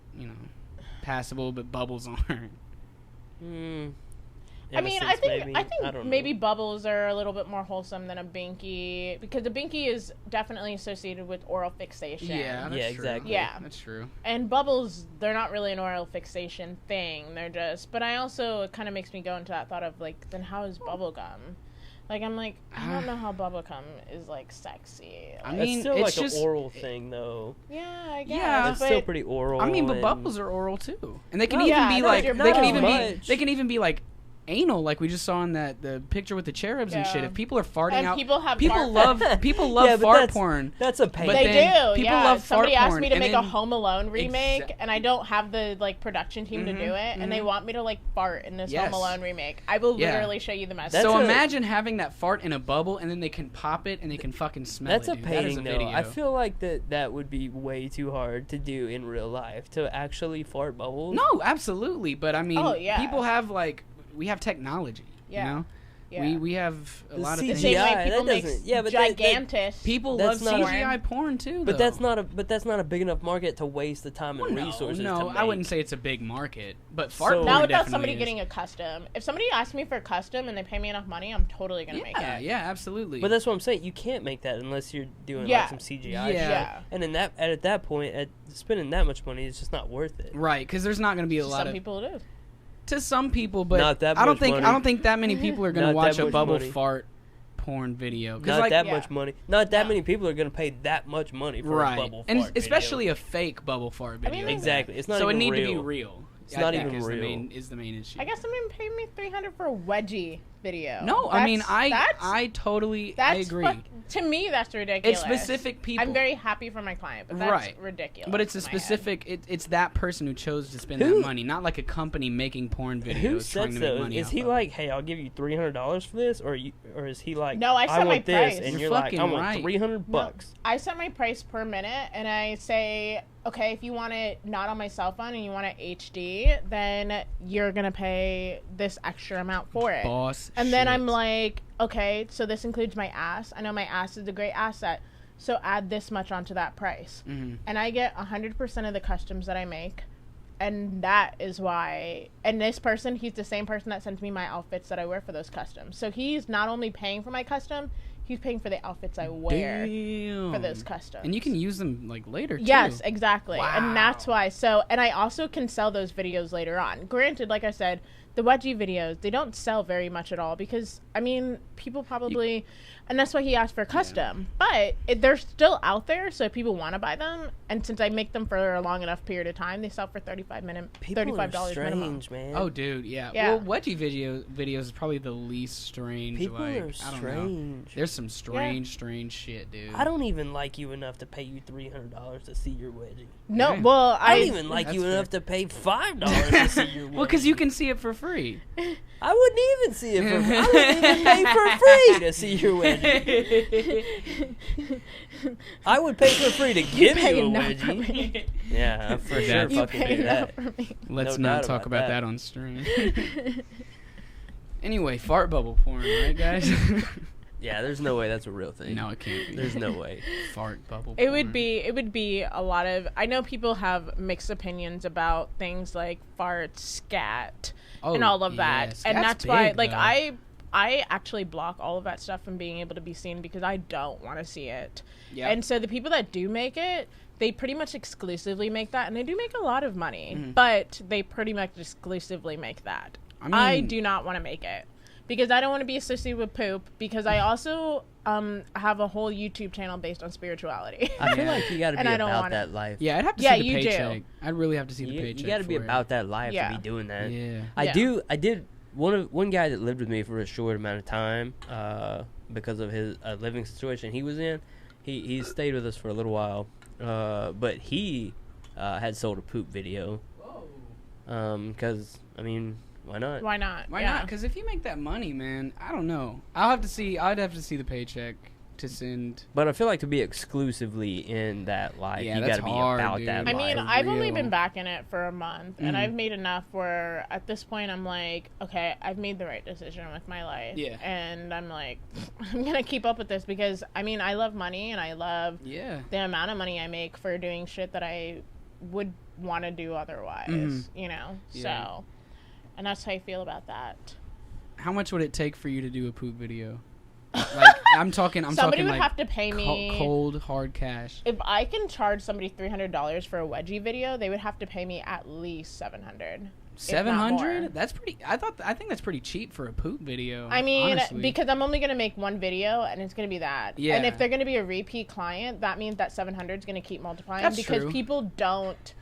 passable but bubbles aren't? I mean, I think maybe bubbles are a little bit more wholesome than a binky, because the binky is definitely associated with oral fixation. Yeah, that's true. Exactly. Yeah, that's true. And bubbles, they're not really an oral fixation thing. They're just. But I also, it kind of makes me go into that thought of like, then how is bubble gum? Like, I'm like, I don't know how bubble gum is like sexy. Like, I mean, it's still it's like just an oral thing, though. Yeah, I guess. Yeah, it's still pretty oral. I mean, but bubbles are oral too, and they can they can even be like anal, like we just saw in the picture with the cherubs and shit. If people are farting out, people love fart porn. That's a pain. They do. People love love Somebody fart asked porn, me to make then, a Home Alone remake, and I don't have the like production team to do it, and they want me to like fart in this Home Alone remake. I will literally show you the message. So imagine having that fart in a bubble, and then they can pop it, and they can fucking smell That's it. That's a painting, though. I feel like that would be way too hard to do in real life, to actually fart bubbles. No, absolutely, but I mean, people have we have technology. Yeah. We have a lot of CGI, things. The same way people make gigantic. People love CGI porn too, but that's not a big enough market to waste the time and resources. No, to make. I wouldn't say it's a big market, but fart porn not without definitely somebody is. getting a custom. If somebody asks me for a custom and they pay me enough money, I'm totally gonna make it. Yeah, absolutely. But that's what I'm saying. You can't make that unless you're doing like some CGI. Yeah. And at that point, spending that much money is just not worth it. Right, because there's not going to be a lot of some people it is. To some people, but not that I don't much think money. I don't think that many people are going to watch a bubble money. fart porn video. Not that much money. Not that many people are going to pay that much money for a bubble and fart especially video. a fake bubble fart video. Exactly. It's not so even it need real. to be real. It's not even real. Is the main issue. I guess someone paid me $300 for a wedgie video. No, I mean I totally agree. To me, that's ridiculous. It's specific people. I'm very happy for my client, but that's ridiculous. But it's a specific. It's that person who chose to spend that money, not like a company making porn videos. Who trying says to make so? money Is he like, hey, I'll give you $300 for this, or is he like, no, I set my want this, price. and You're like, I fucking want right. $300. No, I set my price per minute, and I say, okay, if you want it not on my cell phone and you want it HD, then you're gonna pay this extra amount for it. Boss. And then I'm like, okay, so this includes my ass. I know my ass is a great asset, so add this much onto that price. Mm-hmm. And I get 100% of the customs that I make. And that is why, and this person, he's the same person that sends me my outfits that I wear for those customs. So he's not only paying for my custom, he's paying for the outfits I wear for those customs. And you can use them like later too. Yes, exactly. Wow. And that's why. So, and I also can sell those videos later on. Granted, like I said, the wedgie videos, they don't sell very much at all because, I mean, people probably, and that's why he asked for custom. Yeah. But they're still out there, so if people want to buy them, and since I make them for a long enough period of time, they sell for $35 minimum. Man. Oh, dude, yeah. Well, wedgie videos is probably the least strange. People like, are strange. I don't know. There's some strange shit, dude. I don't even like you enough to pay you $300 to see your wedgie. No, Yeah. well, I don't even like That's you fair. enough to pay $5 to see your wedgie. Well, because you can see it for free. I wouldn't even see it for free. I wouldn't even pay for free to see your wedgie. I would pay for free to give you a wedgie. Yeah, for sure You fucking do that. Let's No not doubt talk about about that. that on stream. Anyway, fart bubble porn, right, guys? Yeah, there's no way that's a real thing. No, it can't be. There's no way. Fart bubble It porn. would be a lot of. I know people have mixed opinions about things like fart, scat, and all of that, yeah, and scat's that's why, big, like, though. I actually block all of that stuff from being able to be seen because I don't want to see it. Yep. And so the people that do make it, they pretty much exclusively make that, and they do make a lot of money, Mhm. but they pretty much exclusively make that. I do not want to make it because I don't want to be associated with poop, because I also have a whole YouTube channel based on spirituality. I feel like you got to be And I don't about want that it. life. Yeah, I'd have to Yeah, see the you do. paycheck. I'd really have to see the You paycheck. got to be for it. about that life Yeah. to be doing that. Yeah. I Yeah. did one guy that lived with me for a short amount of time because of his living situation he was in. He stayed with us for a little while, but he had sold a poop video. Because I mean, why not? Why not? Why Yeah. not? Because if you make that money, man, I don't know. I'd have to see the paycheck to send. But I feel like to be exclusively in that life, Yeah, you that's got to be hard, about dude. that I life. mean, For I've only real. been back in it for a month, and Mhm. I've made enough where at this point I'm like, okay, I've made the right decision with my life. Yeah. And I'm like, I'm going to keep up with this because, I mean, I love money, and I love Yeah. the amount of money I make for doing shit that I would want to do otherwise, Mhm. you know? Yeah. So, and that's how I feel about that. How much would it take for you to do a poop video? Like I'm talking Somebody would like have to pay me. cold hard cash. If I can charge somebody $300 for a wedgie video, they would have to pay me at least $700. 700? That's pretty. I think that's pretty cheap for a poop video. I mean, honestly. because I'm only going to make one video, and it's going to be that. Yeah. And if they're going to be a repeat client, that means that 700 is going to keep multiplying. That's because true. people don't.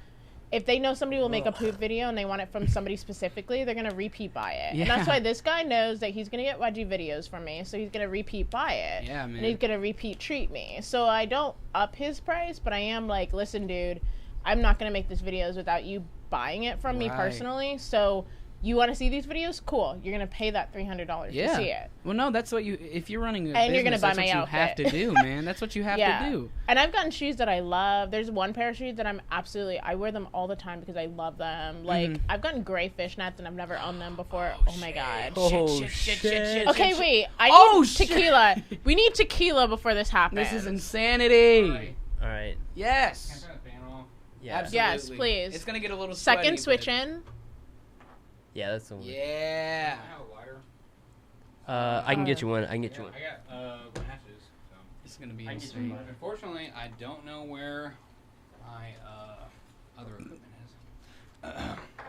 If they know somebody will make a poop video and they want it from somebody specifically, they're going to repeat buy it. Yeah. And that's why this guy knows that he's going to get wedgie videos from me, so he's going to repeat buy it. Yeah, man. And he's going to repeat treat me. So I don't up his price, but I am like, listen, dude, I'm not going to make this videos without you buying it from me Right. personally. So you want to see these videos? Cool. You're going to pay that $300 Yeah. to see it. Well, no, that's what you. If you're running a And you're business, gonna buy that's my what you have outfit. to do, man. That's what you have Yeah. to do. And I've gotten shoes that I love. There's one pair of shoes that I wear them all the time because I love them. Like, Mhm. I've gotten gray fishnets and I've never owned them before. Oh my God. Oh, shit. Okay, wait. I Oh, need tequila. We need tequila before this happens. This is insanity. All right. Yes. Yeah. Absolutely. Yes, please. It's gonna get a little sweaty, Second but- switch in. Yeah, that's the one. Yeah. I can get you one. I can get you one. I got matches. So. It's gonna be I can get insane. you Unfortunately, I don't know where my other equipment is.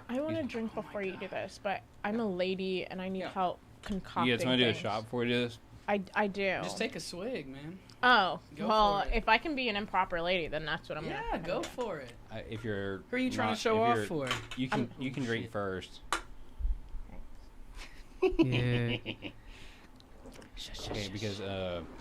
I want to drink before you do this, but I'm a lady and I need Yeah. help concocting You guys want to do a things. shot before you do this? I do. Just take a swig, man. Oh, Go well, for it. if I can be an improper lady, then that's what I'm Yeah, gonna go do. for it. If you're Who are you trying not- to show if off you're- for? You can drink first. Yeah. Okay, because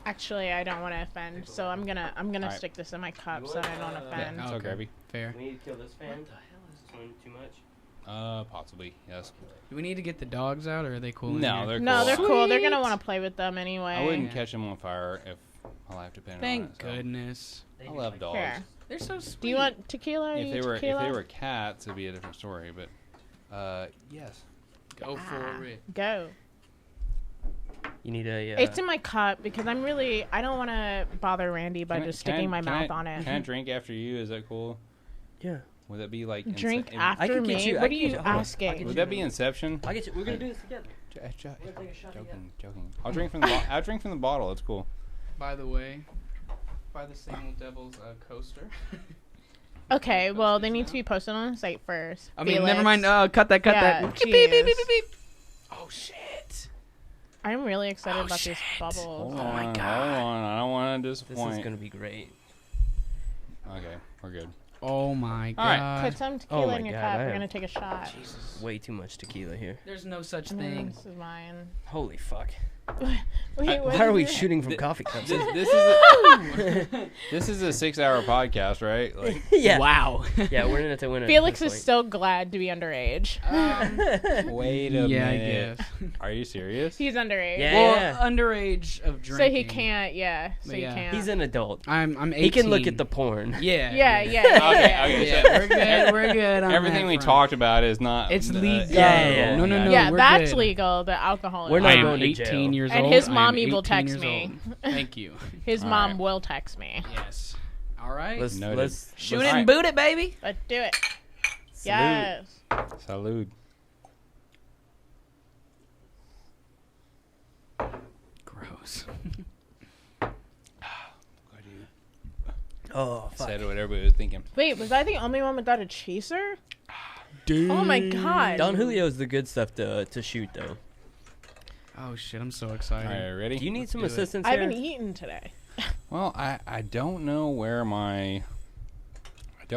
Actually, I don't want to offend, so I'm gonna Alright. stick this in my cup so I don't offend. so Okay. grabby. Fair. We need to kill this fan. What the hell is this one too much? Possibly yes. Do we need to get the dogs out, or are they cool? in No, here? they're No, cool. they're cool. They're gonna Sweet. want to play with them anyway. I wouldn't Yeah. catch them on fire if my life depended on Thank it. So. goodness. I love dogs. Here. They're so sweet. Do you want tequila? If they were tequila? cats, it'd be a different story. But yes. Go for it? Go. You need a. It's in my cup because I don't want to bother Randy by Can I- just can I- sticking my can mouth I- on it. Can I drink after you? Is that cool? Yeah. Would that be like Drink I after can get me? you- I What are can you get you- hold on. I'll asking? get Would that be Inception? I get you. We're gonna do this together. Joking. I'll drink from the I'll drink from the bottle. It's cool. By the way, by the same old devil's coaster. Okay, well, they need to be posted on the site first. I mean, Felix. never mind. Cut that. Yeah, Beep, beep, beep, beep, cheers. beep, beep. Oh shit! I'm really excited Oh, about these shit. bubbles. Hold Oh my on, God. Hold on. I don't want to This disappoint. is gonna be great. Okay, we're good. Oh my All right. god! Put some tequila my in your God, cup. I We're have- gonna take a shot. Way too much tequila here. There's no such And then thing. this is mine. Holy fuck. Wait, Why are we shooting from coffee cups? This is a 6-hour podcast, right? Like, Yeah. Wow. Yeah, we're in it to win it. Felix is so glad to be underage. wait a Yeah, I minute. guess. Are you serious? He's underage. Yeah. Well, underage of drinking. So he can't, So he Yeah. can't. He's an adult. I'm 18. He can look at the porn. Yeah. Yeah. Okay, Yeah, so we're good. We're good. On everything that we front. talked about is not. It's legal. Yeah. No. Yeah, we're that's good. legal. The alcohol. We're is not I not. am going to 18 jail. years And old. his I am mommy will 18 text years me. old. Thank you. His All mom right. will text me. Yes. All right. Noted. Let's Shoot let's- it and boot it, baby. Let's do it. Salute. Yes. Salud. Gross. Oh, fuck. Said what everybody was thinking. Wait, was I the only one without a chaser? Oh my god. Don Julio's the good stuff to shoot, though. Oh shit! I'm so All excited. right, ready? Do you need Let's some do it. assistance I here? haven't eaten today. Well, I don't know where my I've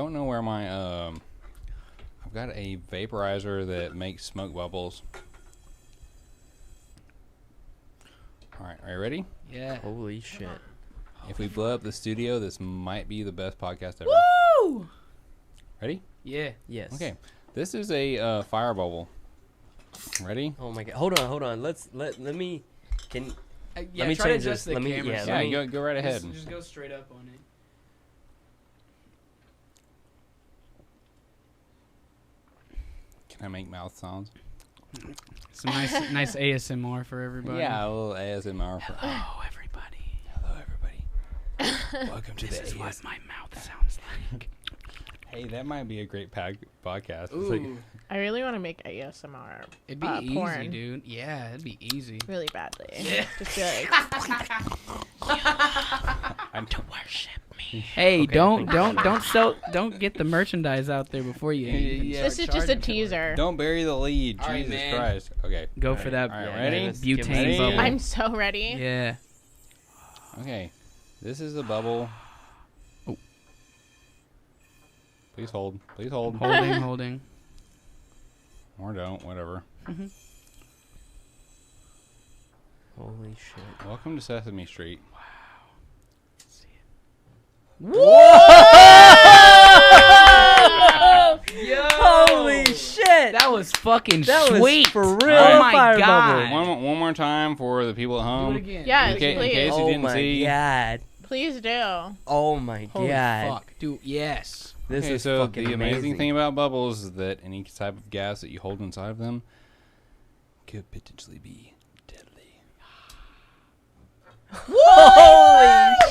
got a vaporizer that makes smoke bubbles. All right, are you ready? Yeah. Holy shit. If we blow up the studio, this might be the best podcast ever. Woo! Ready? Yeah. Yes. Okay. This is a fire bubble. Ready? Oh my god. Hold on. Let me. Can Yeah. Let me try to change adjust this. the Let me- camera. yeah, so let Yeah, me- go right ahead. Just go straight up on it. Can I make mouth sounds? Some nice ASMR for everybody. Yeah, a little ASMR. For, Oh, everybody. hello, everybody. Welcome to This the is what AS. my mouth sounds like. Hey, that might be a great podcast. It's like, Ooh, I really want to make ASMR it'd be easy, porn dude. Yeah, it'd be easy. really badly. Yeah. Just be like, I'm to worship me. Hey, Okay, don't get the merchandise out there before you. Yeah. This is just a teaser. Don't bury the lead. All right, Jesus man. Christ. Okay. Go All for right. that. All right, Yeah, ready? let's give Butane it a bubble. second. I'm so ready. Yeah. Okay. This is the bubble. Oh. Please hold. Please hold. Holding. Or don't. Whatever. Holy shit. Welcome to Sesame Street. Holy shit! That was fucking That was sweet. for real. Oh my Fire god. bubble. One more time for the people at Do home. it again. Yes, In case please. you Oh didn't my see. god. Please do. Oh my Holy god. fuck, dude. Yes. This Okay, is so fucking the amazing amazing thing about bubbles is that any type of gas that you hold inside of them could potentially be deadly. Holy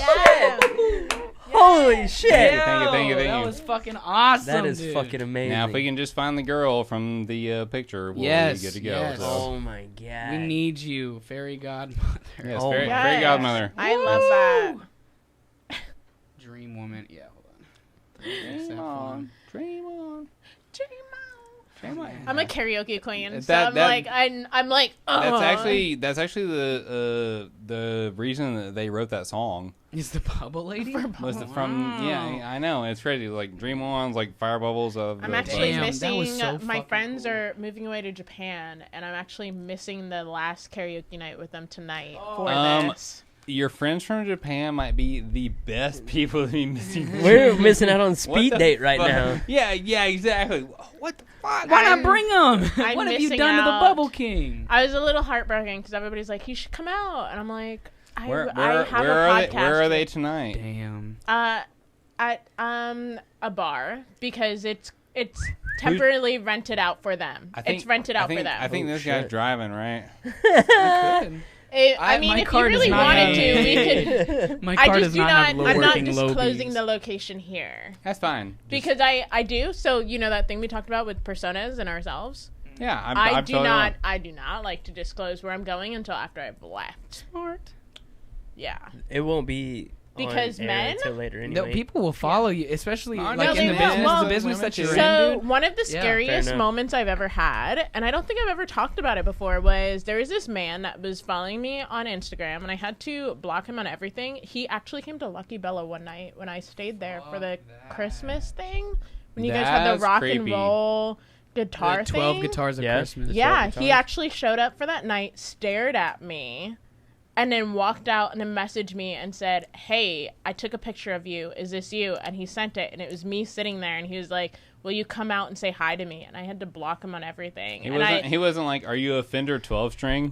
shit! Holy shit! Thank you. That was fucking awesome. That is dude. fucking amazing. Now, if we can just find the girl from the picture, we'll Yes, be good to go. yes. So. Oh my god. We need you, fairy godmother. Yes, Oh fairy, my fairy Yes. godmother. I love that. Dream woman. Yeah, hold on. Dream on, dream on. I'm a karaoke queen, so That- I'm that- like, I'm like, oh. That's actually the reason that they wrote that song Is the bubble lady? was from I know it's crazy, like dream on's like fire bubbles of I'm the actually Damn, that missing. was so My fucking friends cool. are moving away to Japan, and I'm actually missing the last karaoke night with them tonight for Um, this. Your friends from Japan might be the best people to be missing. We're missing out on What speed the date right fuck? now. Yeah, exactly. What the fuck? Why I'm- not bring them? I'm What have you missing done to the out. Bubble King? I was a little heartbroken because everybody's like, "You should come out," and I'm like, I have Where a are podcast. they? Where are they tonight? Damn. At a bar because it's temporarily rented out for them. It's rented out for them. I think Oh, this guy's shit. driving, right? I mean, my if you card does really not wanted have- to, we could. My I car just does do not not. have low I'm not working disclosing lobies. the location here That's fine. Just- because I do. So you know that thing we talked about with personas and ourselves. yeah, I I'm do totally not. wrong. I do not like to disclose where I'm going until after I've left. Smart. Yeah. It won't be Because on air men? until later No, anyway. people will follow you, especially No, like no, in they the will. business, Well, the business that you're So in, dude. one of the Yeah, scariest enough. moments I've ever had, and I don't think I've ever talked about it before, was there was this man that was following me on Instagram, and I had to block him on everything. He actually came to Lucky Bella one night when I stayed there for the Christmas thing, when you guys had the That's rock and creepy. roll guitar The 12 thing. guitars of Yeah. Christmas. Yeah, guitars. he actually showed up for that night, stared at me, and then walked out and then messaged me and said, "Hey, I took a picture of you. Is this you?" And he sent it, and it was me sitting there, and he was like, "Will you come out and say hi to me?" And I had to block him on everything. He wasn't like, "Are you a Fender 12 string?"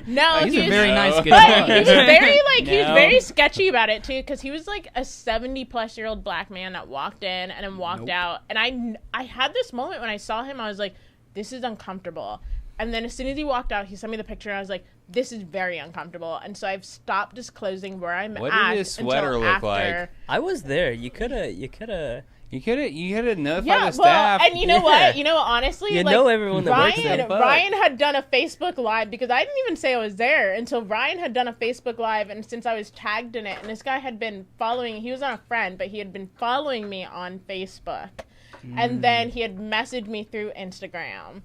No, He's a very nice but guitar. he was very he was No. very sketchy about it too, because he was like a 70-plus-year-old black man that walked in and then walked out. And I had this moment when I saw him, I was like, this is uncomfortable. And then as soon as he walked out, he sent me the picture, and I was like, this is very uncomfortable. And so I've stopped disclosing where I'm What at did his sweater until look after. like? I was there. You could have. You could have notified Yeah, the staff. well, and you know what? You know what, honestly? You like, know everyone that works there. Ryan had done a Facebook Live, because I didn't even say I was there until Ryan had done a Facebook Live, and since I was tagged in it, and this guy had been following, he was not a friend, but he had been following me on Facebook. And then he had messaged me through Instagram.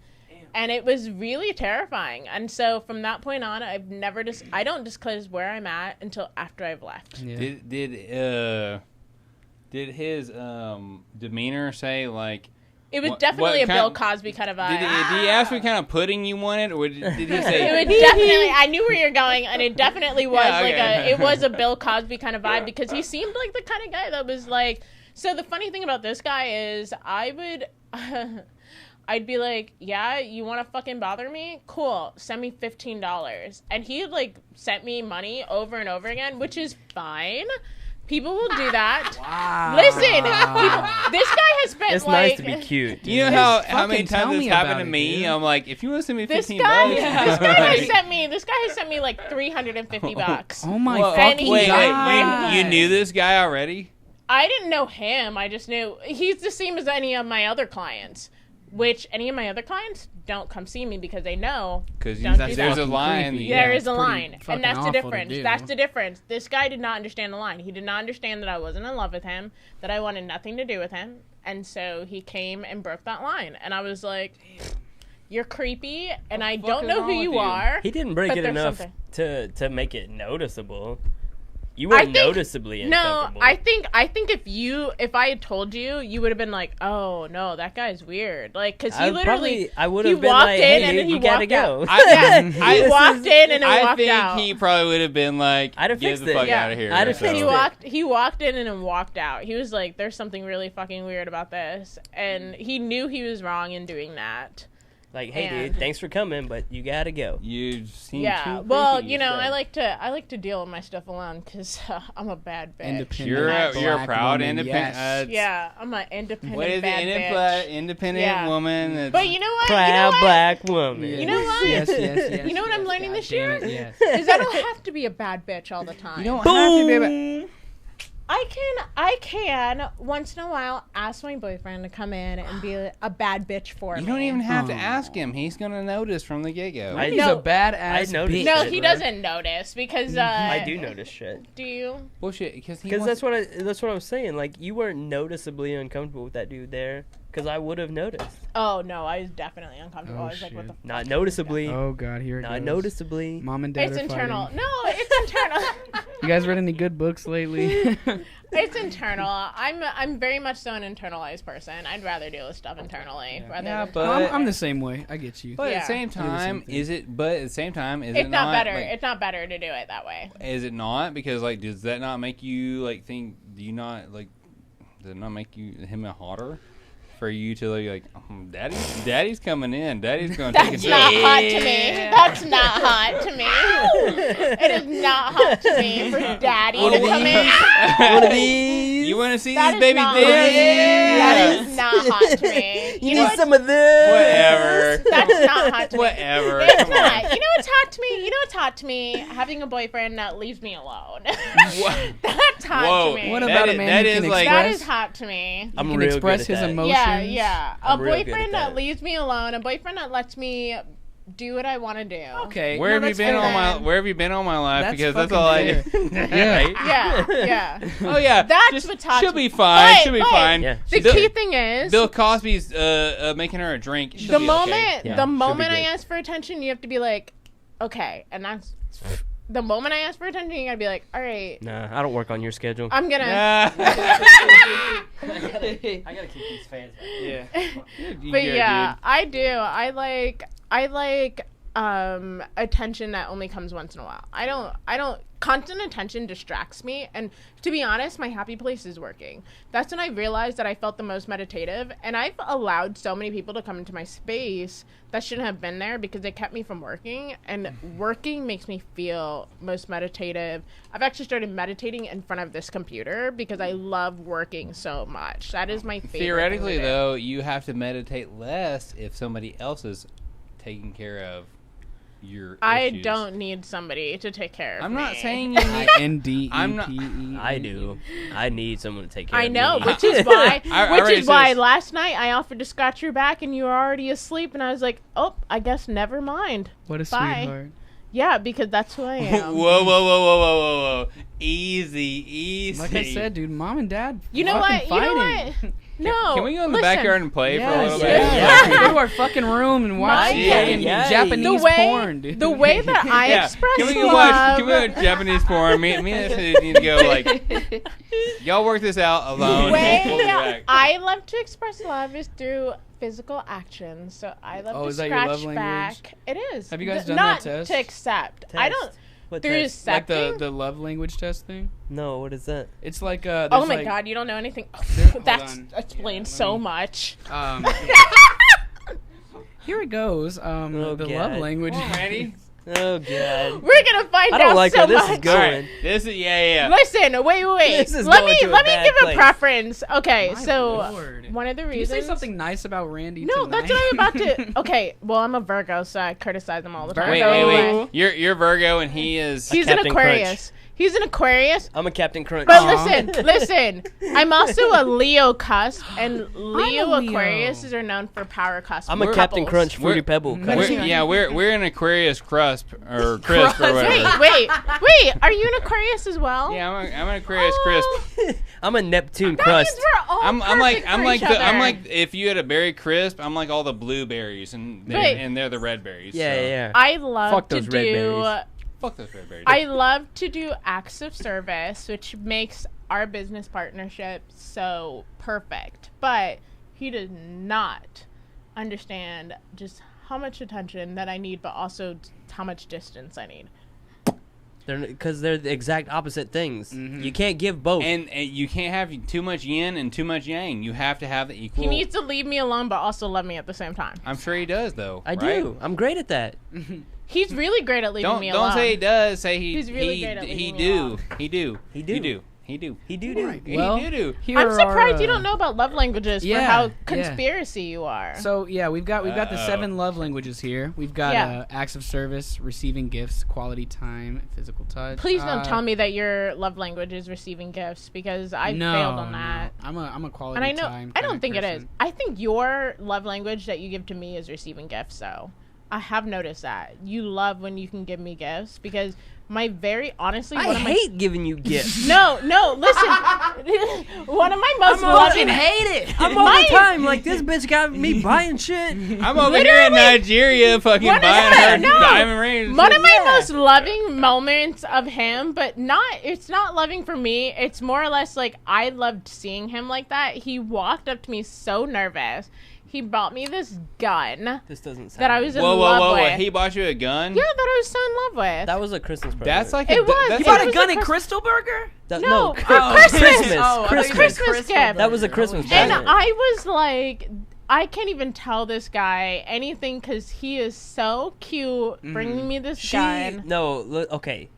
And it was really terrifying. And so from that point on, I've never I don't disclose where I'm at until after I've left. Yeah. Did his demeanor say like? It was What definitely a kind- Bill Cosby kind of vibe. Did he ask what kind of pudding you wanted, or did he say? It would definitely. I knew where you're going, and it definitely was Yeah, okay. it was a Bill Cosby kind of vibe, because he seemed like the kind of guy that was like. So the funny thing about this guy is, I'd be like, yeah, you want to fucking bother me? Cool, send me $15, and he like sent me money over and over again, which is fine. People will do that. Wow. Listen, this guy has spent It's like. nice to be cute. You know how many fucking tell times this me happened about to it, me? dude. I'm like, if you want to send me This $15, guy, yeah. this guy has sent me like $350. Oh my Well, fucking wait, god! you knew this guy already? I didn't know him. I just knew he's the same as any of my other clients. Which any of my other clients don't come see me because they know. Because Don't do there's that. a line. Creepy. There Yeah, is a it's pretty line, fucking and that's the awful to difference. do. That's the difference. This guy did not understand the line. He did not understand that I wasn't in love with him, that I wanted nothing to do with him, and so he came and broke that line. And I was like, "You're creepy, and I don't fucking know wrong who with you you?" are." He didn't break But it there's enough something. to make it noticeable. You weren't noticeably No, uncomfortable. I think if I had told you, you would have been like, "Oh no, that guy's weird." Like, because he literally, I would he have been walked like, in "Hey, and then he you gotta walked go." out. He walked in and then I walked think out. he probably would have been like, I'd have get fixed the it. fuck Yeah. out of here. I'd have So- fixed it. He walked in and then walked out. He was like, "There's something really fucking weird about this," and he knew he was wrong in doing that. Like, hey, And- dude, thanks for coming, but you gotta go. You seem Yeah, too well, creepy, you know, so. I like to deal with my stuff alone because I'm a bad bitch. Independent. You're a black proud woman, independent. yes. Yeah, I'm an independent What is bad it? bitch. Independent Yeah. woman. That's, But you know what? Proud black woman. You know what? Yes. You know what I'm learning God this damn year? it, yes. Is I don't have to be a bad bitch all the time. you don't have to be about. Boom. I can once in a while ask my boyfriend to come in and be a bad bitch for me. You don't even have to Aw. ask him. He's gonna notice from the get-go. I He's No. a badass I noticed bitch. No, shit, he bro. doesn't notice because I do notice shit. Do you? Bullshit, because Because that's what I was saying. Like, you weren't noticeably uncomfortable with that dude there. Because I would have noticed. Oh no, I was definitely uncomfortable. Oh, I was like, what shit. the fuck? Not noticeably. Oh god, here it Not goes. noticeably. Mom and dad It's are internal. fighting. No, it's internal. You guys read any good books lately? It's internal. I'm very much so an internalized person. I'd rather deal with stuff internally rather Yeah, than. but- Well, I'm the same way. I get you. But Yeah. at the same time, thing. is it? But at the same time, is It's it not better. Like, It's not better to do it that way. is it not? Because like, does that not make you like think? Do you not like? Does it not make you him hotter? For you to like, daddy's coming in. Daddy's going to take a That's sip. not hot to me. That's not hot to me. It is not hot to me for daddy One to of come in. One of these. You want to see That these is baby not dicks? hot. That Yeah. is not hot to me. You You know need what's, some of this. Whatever. that's not hot to me. Whatever. It's Come on. not. You know what's hot to me? You know what's hot to me? Having a boyfriend that leaves me alone. That's hot Whoa. to me. What That about is- a man that who is can like- That express? is hot to me. I'm He can real express good at his that. emotions. Yeah. A I'm real good at boyfriend that. that leaves me alone. A boyfriend that lets me do what I want to do. Okay. Where no, have you that's been fair. all my? Where have you been all my life? That's Because that's fucking all I. fair. Yeah. Yeah. Oh yeah. That's Just- what's hot She'll to be me. fine. But- She'll be but fine. Yeah. The Bill- key thing is Bill Cosby's making her a drink. She'll the be moment okay. Yeah, the she'll be moment I good. ask for attention, you have to be like, okay, and that's the moment I ask for attention, you gotta be like, all right, Nah, I don't work on your schedule. I'm gonna. Ah. I gotta keep these fans. Yeah. But yeah, I do. I like attention that only comes once in a while. I don't constant attention distracts me, and to be honest, my happy place is working. That's when I realized that I felt the most meditative, and I've allowed so many people to come into my space that shouldn't have been there because they kept me from working, and working makes me feel most meditative. I've actually started meditating in front of this computer because I love working so much. That is my favorite. Theoretically, though, you have to meditate less if somebody else is taking care of your I issues. don't need somebody to take care of I'm me. not saying you need... INDEPE. I do. I need someone to take care I of know, me. which is why already says- last night I offered to scratch your back and you were already asleep, and I was like, oh, I guess never mind. What a Bye. sweetheart. Yeah, because that's who I am. Whoa. Easy. Like I said, dude, mom and dad. You know fucking what? You know fighting. what? No. Can we go in the listen. backyard and play for a little bit? Yeah. Go to our fucking room and watch Yeah. fucking Yeah. Japanese porn, dude. The way that I Yeah. express Can we go love. watch? Can we go Japanese porn? Me and this need to go like. Y'all work this out alone. The way We'll be that back. I love to express love is through physical action. So I love to is that your scratch love language? back. It is. Have you guys done not that test? to accept. I don't. What Through test? Like accepting. the love language test thing. No, what is that? It's like Oh there's my like, god, you don't know anything. Hold That on. explains Yeah, so let me- much. Here it goes. The love God. language. Ready? Oh god. We're gonna find I don't out like so where this is much. going. All right. This is yeah. Listen, wait. This is Let going me to a let me bad give place. a preference. Okay, My so Lord. one of the Can you reasons. say something nice about Randy No, tonight? that's what I'm about to. Okay, well I'm a Virgo, so I criticize him all the time. Wait. You're Virgo and he is. He's an Captain Aquarius. He's an Aquarius. I'm a Captain Crunch. But Aw. listen. I'm also a Leo cusp, and Leo I'm a Leo. Aquarius are known for power cusp. I'm a Captain couples. Crunch Fruity We're- Pebble. We're an Aquarius crusp or crisp or whatever. Wait. Are you an Aquarius as well? Yeah, I'm an Aquarius crisp. I'm a Neptune That crust. means we're all I'm like perfect for each other. if you had a berry crisp, I'm like all the blueberries and they're the red berries. Yeah. I love Fuck to those red do. berries. Fuck those red berries. I love to do acts of service, which makes our business partnership so perfect. But he does not understand just how much attention that I need, but also how much distance I need. Because they're the exact opposite things. Mhm. You can't give both. and you can't have too much yin and too much yang. You have to have the equal. He needs to leave me alone, but also love me at the same time. I'm sure he does though. I right? do. I'm great at that. He's really great at leaving me alone. Don't say he does. Say he. He's really he, great at he leaving me do. alone. He do. He do. He do. He do. He do. Alright, He well, do. here I'm are surprised our, you don't know about love languages for yeah, how yeah. conspiracy you are. So yeah, we've got the Uh-oh. 7 love languages here. We've got Yeah. acts of service, receiving gifts, quality time, physical touch. Please don't tell me that your love language is receiving gifts, because I failed on that. No. I'm a quality And I know time. I kind don't of think it is. person. I think your love language that you give to me is receiving gifts. So I have noticed that you love when you can give me gifts, because my very honestly, I one of my hate giving you gifts. no, listen. One of my most loving it. I'm all the time like, this bitch got me buying shit. I'm over here in Nigeria, fucking What is buying that? her No. diamond rings. One of my most loving moments of him, but it's not loving for me. It's more or less like I loved seeing him like that. He walked up to me so nervous. He bought me this gun This doesn't sound that I was in Whoa! love with. He bought you a gun? Yeah, that I was so in love with. That was a Christmas present. That's like It was. That's You You bought bought it a was gun a in Crystal Burger? No, Christmas. Christmas. Oh, I thought you said Christmas. Christmas gift. That was a Christmas and present. I was like, I can't even tell this guy anything because he is so cute bringing me this gun. Okay.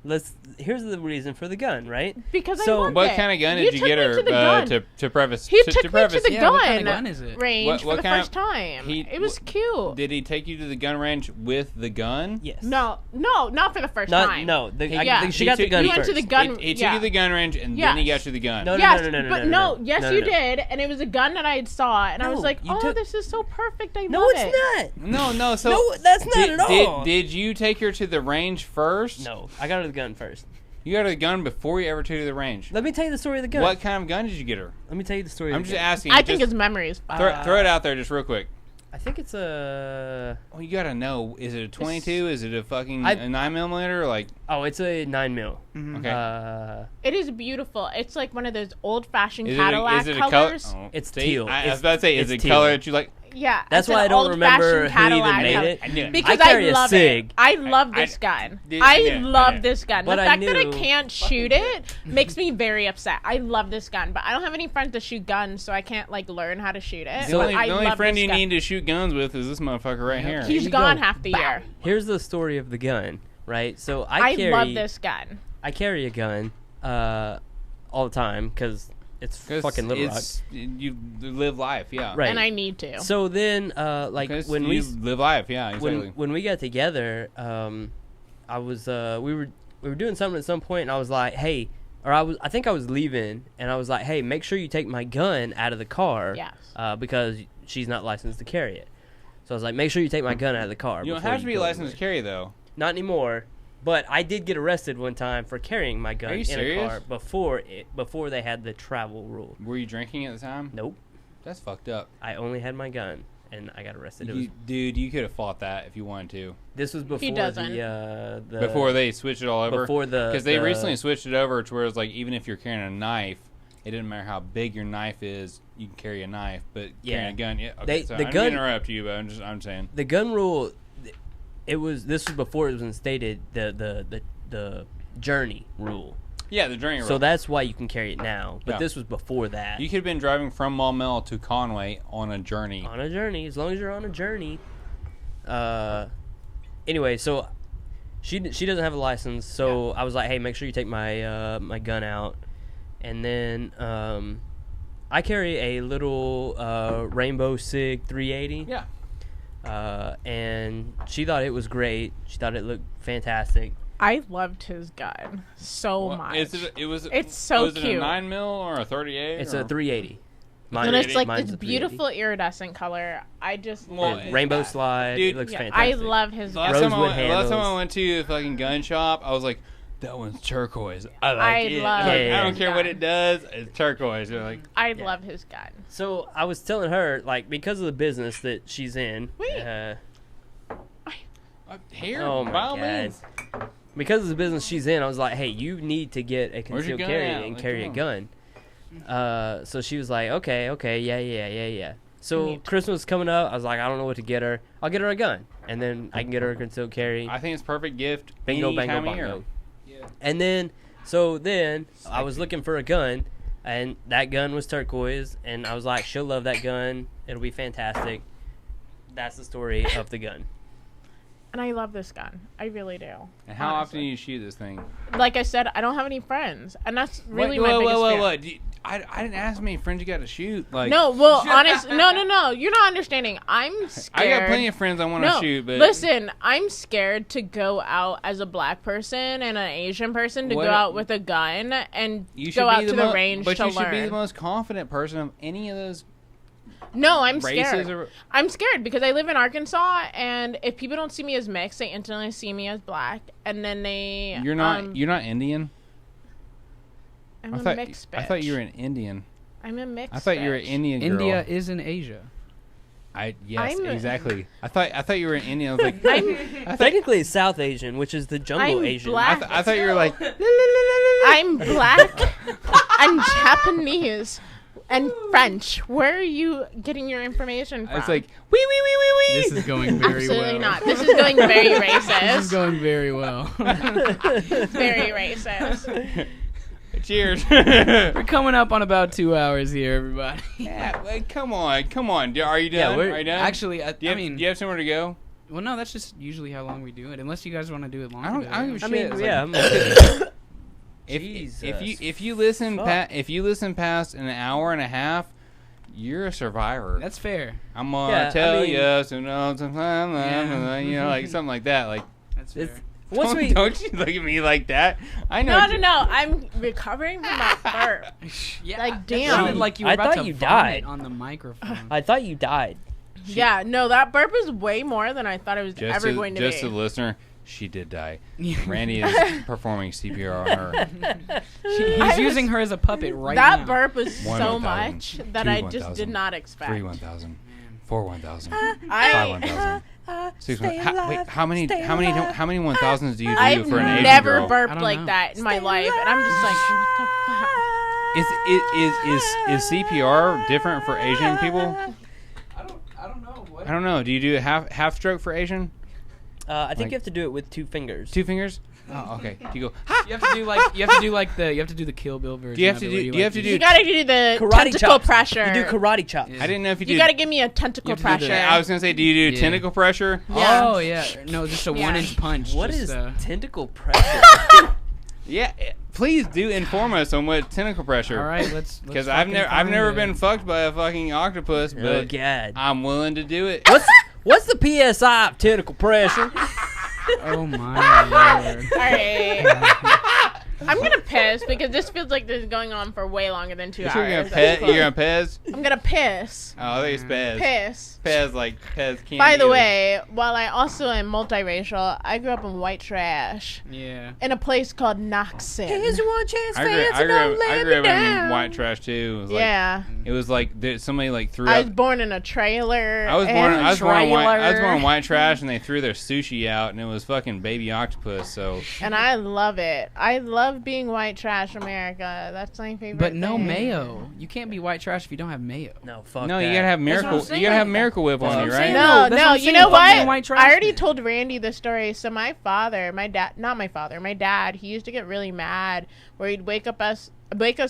Here's the reason for the gun, right? Because So, I want What it. kind of gun You did you took get me her to the gun. to preface? He to took me preface? to the Yeah, what gun, kind of gun is it? range What for the kind first of- time. he- It was cute. Did he take you to the gun range with the gun? Yes. No, not for the first time. No. Yeah. She got the He gun We went first. to the gun. He took yeah. you to the gun range and then he Yes. got you the gun. No, Yes, no, but no. yes, No, you no. did, and it was a gun that I had saw, and I was No, like, you "Oh, took- this is so perfect! I No, love it's it." not. No. So No, that's not at all. Did you take her to the range first? No, I got her the gun first. You got her the gun before you ever took her to the range. Let me tell you the story of the gun. What kind of gun did you get her? Let me tell you the story. I'm of the just gun. asking. I think just his memory is fine. throw it out there just real quick. I think it's a. Oh, you gotta know. Is it a 22? Is it a fucking I- a 9mm? Like, Oh, it's a 9mm. okay. It is beautiful. It's like one of those old-fashioned is Cadillac it a color? colors. Oh, It's see, teal. I was It's- about to say, is it's it teal. color that you like? Yeah, That's it's why an I don't remember old-fashioned who even Cadillac. made it. I knew it. Because I carry a love SIG. it. I love this gun. Dude, I yeah, love yeah. this gun. But The I fact that I knew- can't shoot it makes me very upset. I love this gun, but I don't have any friends to shoot guns, so I can't like learn how to shoot it. The But only, I the only love friend this you gun. need to shoot guns with is this motherfucker right here. He's you gone go. half the year. Here's the story of the gun, right? So I carry, love this gun. I carry a gun all the time because it's fucking Little Rock. You live life, yeah. Right. And I need to. So then, like when you we live life, yeah, exactly. when we got together, I was we were doing something at some point, and I was like, hey, I think I was leaving, and I was like, hey, make sure you take my gun out of the car, Yes. because she's not licensed to carry it. So I was like, make sure you take my gun out of the car. You don't before have to be go licensed to anywhere. carry though. Not anymore. But I did get arrested one time for carrying my gun Are you in a serious? car before they had the travel rule. Were you drinking at the time? Nope. That's fucked up. I only had my gun, and I got arrested. It was, Dude, you could have fought that if you wanted to. this was before doesn't. the Before they switched it all over. before the Because they the- recently switched it over to where it's like even if you're carrying a knife, it didn't matter how big your knife is, you can carry a knife. But carrying Yeah. a gun, yeah. Okay, They- so the I'm gun- gonna interrupt you, but I'm saying. the gun rule. This was before it was instated the journey rule. Yeah, the journey. So that's why you can carry it now. But Yeah. this was before that. You could have been driving from Maumelle to Conway on a journey. On a journey, as long as you're on a journey. Anyway, so she doesn't have a license, so I was like, hey, make sure you take my my gun out, and then I carry a little Rainbow Sig 380. Yeah. And she thought it was great. She thought it looked fantastic. I loved his gun so much. It's so was it a cute. 9mm or a 38? It's or? a 380. And it's like mine's this a 380. beautiful iridescent color. I just Well, love And rainbow slide. dude, it looks yeah, fantastic. I love his Last gun. time, Rosewood last time I handles. went to the fucking gun shop, I was like, that one's turquoise. I like I it. love Like, his I don't care what gun. it does. It's turquoise. You're like, I Yeah. love his gun. So I was telling her, like, because of the business that she's in. Wait. here, Oh my by all God. means. Because of the business she's in, I was like, hey, you need to get a Where's your concealed gun carry at? and Like, carry a come gun. So she was like, okay, yeah. So Neat. Christmas coming up, I was like, I don't know what to get her. I'll get her a gun, and then I can get her a concealed carry. I think it's a perfect gift. Bingo, any bango, time of year. bongo. And then, I was looking for a gun, and that gun was turquoise, and I was like, she'll love that gun. It'll be fantastic. That's the story of the gun. And I love this gun. I really do. And how often honestly. do you shoot this thing? Like I said, I don't have any friends. And that's really my biggest fear. What? I didn't ask how many friends you got to shoot. Like, No, well, honest, no. You're not understanding. I'm scared. I got plenty of friends I want to shoot, but listen, I'm scared to go out as a black person and an Asian person to What- go out with a gun and you should go out be to the mo- range But to you should learn. be the most confident person of any of those No, I'm races. scared. Or, I'm scared because I live in Arkansas, and if people don't see me as mixed, they instantly see me as black, and then they. you're not Indian. I'm I a thought mixed bitch. I thought you were an Indian. I'm a mixed. I thought you were an bitch. Indian girl. India is in Asia. Yes, I'm- exactly. I thought you were an Indian. I was like, I'm Technically, it's South Asian, which is the jungle I'm Asian. black. I thought you were like, I'm black and Japanese and French. Where are you getting your information from? it's like wee wee wee wee wee. This is going very absolutely well. not. This is going very This is racist. going very well. Very racist. Cheers. We're coming up on about 2 hours here, everybody. Yeah, like, come on. Are you Yeah, done? we're- Are you done? Actually, do you have somewhere to go? well, no, that's just usually how long we do it. Unless you guys want to do it longer. I don't give a I shit. mean, It's yeah. like, Jesus. if you listen Fuck. if you listen past an hour and a half, you're a survivor. That's fair. I'm gonna Yeah, I tell mean- you, so no, you know, like something like that. Like, That's fair. It's, once we don't you look at me like that. I know. No. I'm recovering from that burp. Yeah, Like, it damn. sounded like you were I about thought to you vomit died. on the microphone. I thought you died. Yeah, no, that burp is way more than I thought it was ever going to Just be. to the listener, she did die. Randy is performing CPR on her. He's using her as a puppet right that now. burp was One so 1,000, much that two I just 1,000, did not expect. 3 1,000, 4 1,000, 5 I 1,000. 6 1,000. Wait, how many 1,000s do you do I've for an Asian never girl? I burped don't like know. that in my life, and I'm just like, what the fuck? Is CPR different for Asian people? I don't know. I don't know. Do you do a half stroke for Asian? I think you have to do it with 2 fingers. 2 fingers? Oh, okay. Do you go? You have to do the Kill Bill version. Do you have to do? You gotta do the karate tentacle chops. pressure. You do karate chops. I didn't know if you You did. gotta give me a tentacle pressure. I was gonna say, do you do Yeah. tentacle pressure? Yeah. Oh yeah. No, just a 1-inch punch. What just, is uh, tentacle pressure? Yeah. Please do inform us on what tentacle pressure. All right, let's. Because I've never been fucked by a fucking octopus, Oh but God. I'm willing to do it. What's the PSI of tentacle pressure? Oh my lord. All right. I'm gonna piss because this feels like this is going on for way longer than 2 You're hours. gonna Pez? I'm gonna piss. Oh, I think it's Pez. Piss. Pez like Pez candy. By the way, while I also am multiracial, I grew up in white trash Yeah. in a place called Knoxon. Here's your one chance, I grew, fans, I and don't grew, I let grew me up in down. white trash too. It was like, Yeah. It was like somebody like threw I out. was born in a trailer. I was born and- in white trash, and they threw their sushi out, and it was fucking baby octopus. So And I love it. I love being white trash America. That's my favorite. But no thing. mayo. You can't be white trash if you don't have mayo. No, fuck no, that. you gotta have what miracle. I'm saying. You gotta have Miracle Whip That's on what you, I'm right? saying. No, That's what no, I'm you saying, know fucking what? white trash I already then. told Randy the story. So my father, my dad, he used to get really mad where he'd wake us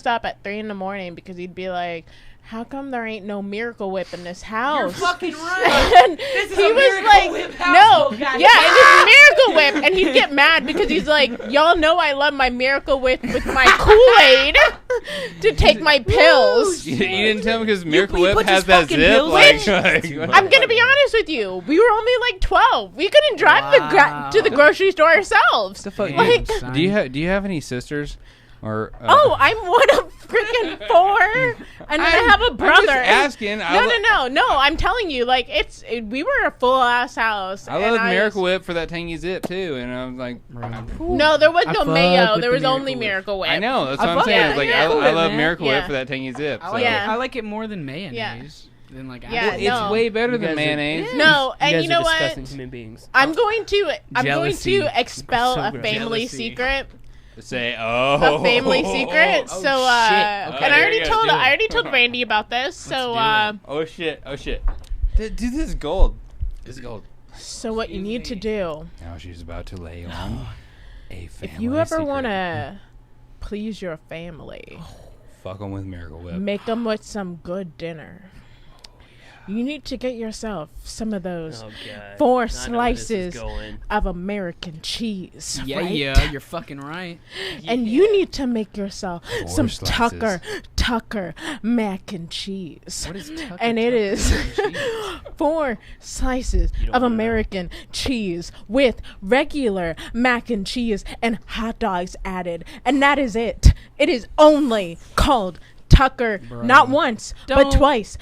up at 3 a.m. because he'd be like, how come there ain't no Miracle Whip in this house? fucking right. And This is he a was Miracle like, Whip house. no, Oh, God. yeah, it's Miracle Whip. And he'd get mad because he's like, y'all know I love my Miracle Whip with my Kool-Aid to take my pills. You didn't tell me because Miracle you Whip put has your that fucking zip. pills Like, in? like, I'm gonna be honest with you. We were only like 12. We couldn't drive Wow. to the grocery store ourselves. The fuck? Like- Like, do you have any sisters? Or Oh, I'm one of freaking 4, and then I have a brother. I'm just asking. No. I'm telling you, like we were a full ass house. I and love Miracle Whip for that tangy zip too, and I'm like, No, there was I no fuck mayo. with There the was only Miracle Miracle Whip. I know that's I what I'm fuck saying. with It's like Miracle I Whip, love man. Miracle Yeah. Whip for that tangy zip. I So. like, Yeah. I like it more than mayonnaise. Than like Yeah, apple. It's no. way better You than guys are- mayonnaise. No, and guys you know are what? disgusting human beings. I'm going Jealousy. to expel So a gross. family Jealousy. secret. Say A family secret. Oh, So, shit. Okay. and I already Yeah, told do it. I already told Randy about this. So, Oh shit! Dude, this is gold. This is gold. so what you need to do, Now she's about to lay on a family if you ever secret. want to please your family, fuck them with Miracle Whip. make them with some good dinner. You need to get yourself some of those Oh God. 4 I know where this is slices going. of American cheese. Yeah, right? yeah, you're fucking right. And you need to make yourself 4 some slices. Tucker mac and cheese. What is Tucker? And it is mac and cheese? 4 slices You don't of wanna know. American cheese with regular mac and cheese and hot dogs added. And that is it. It is only called Tucker, Bro. not once, but Don't- twice.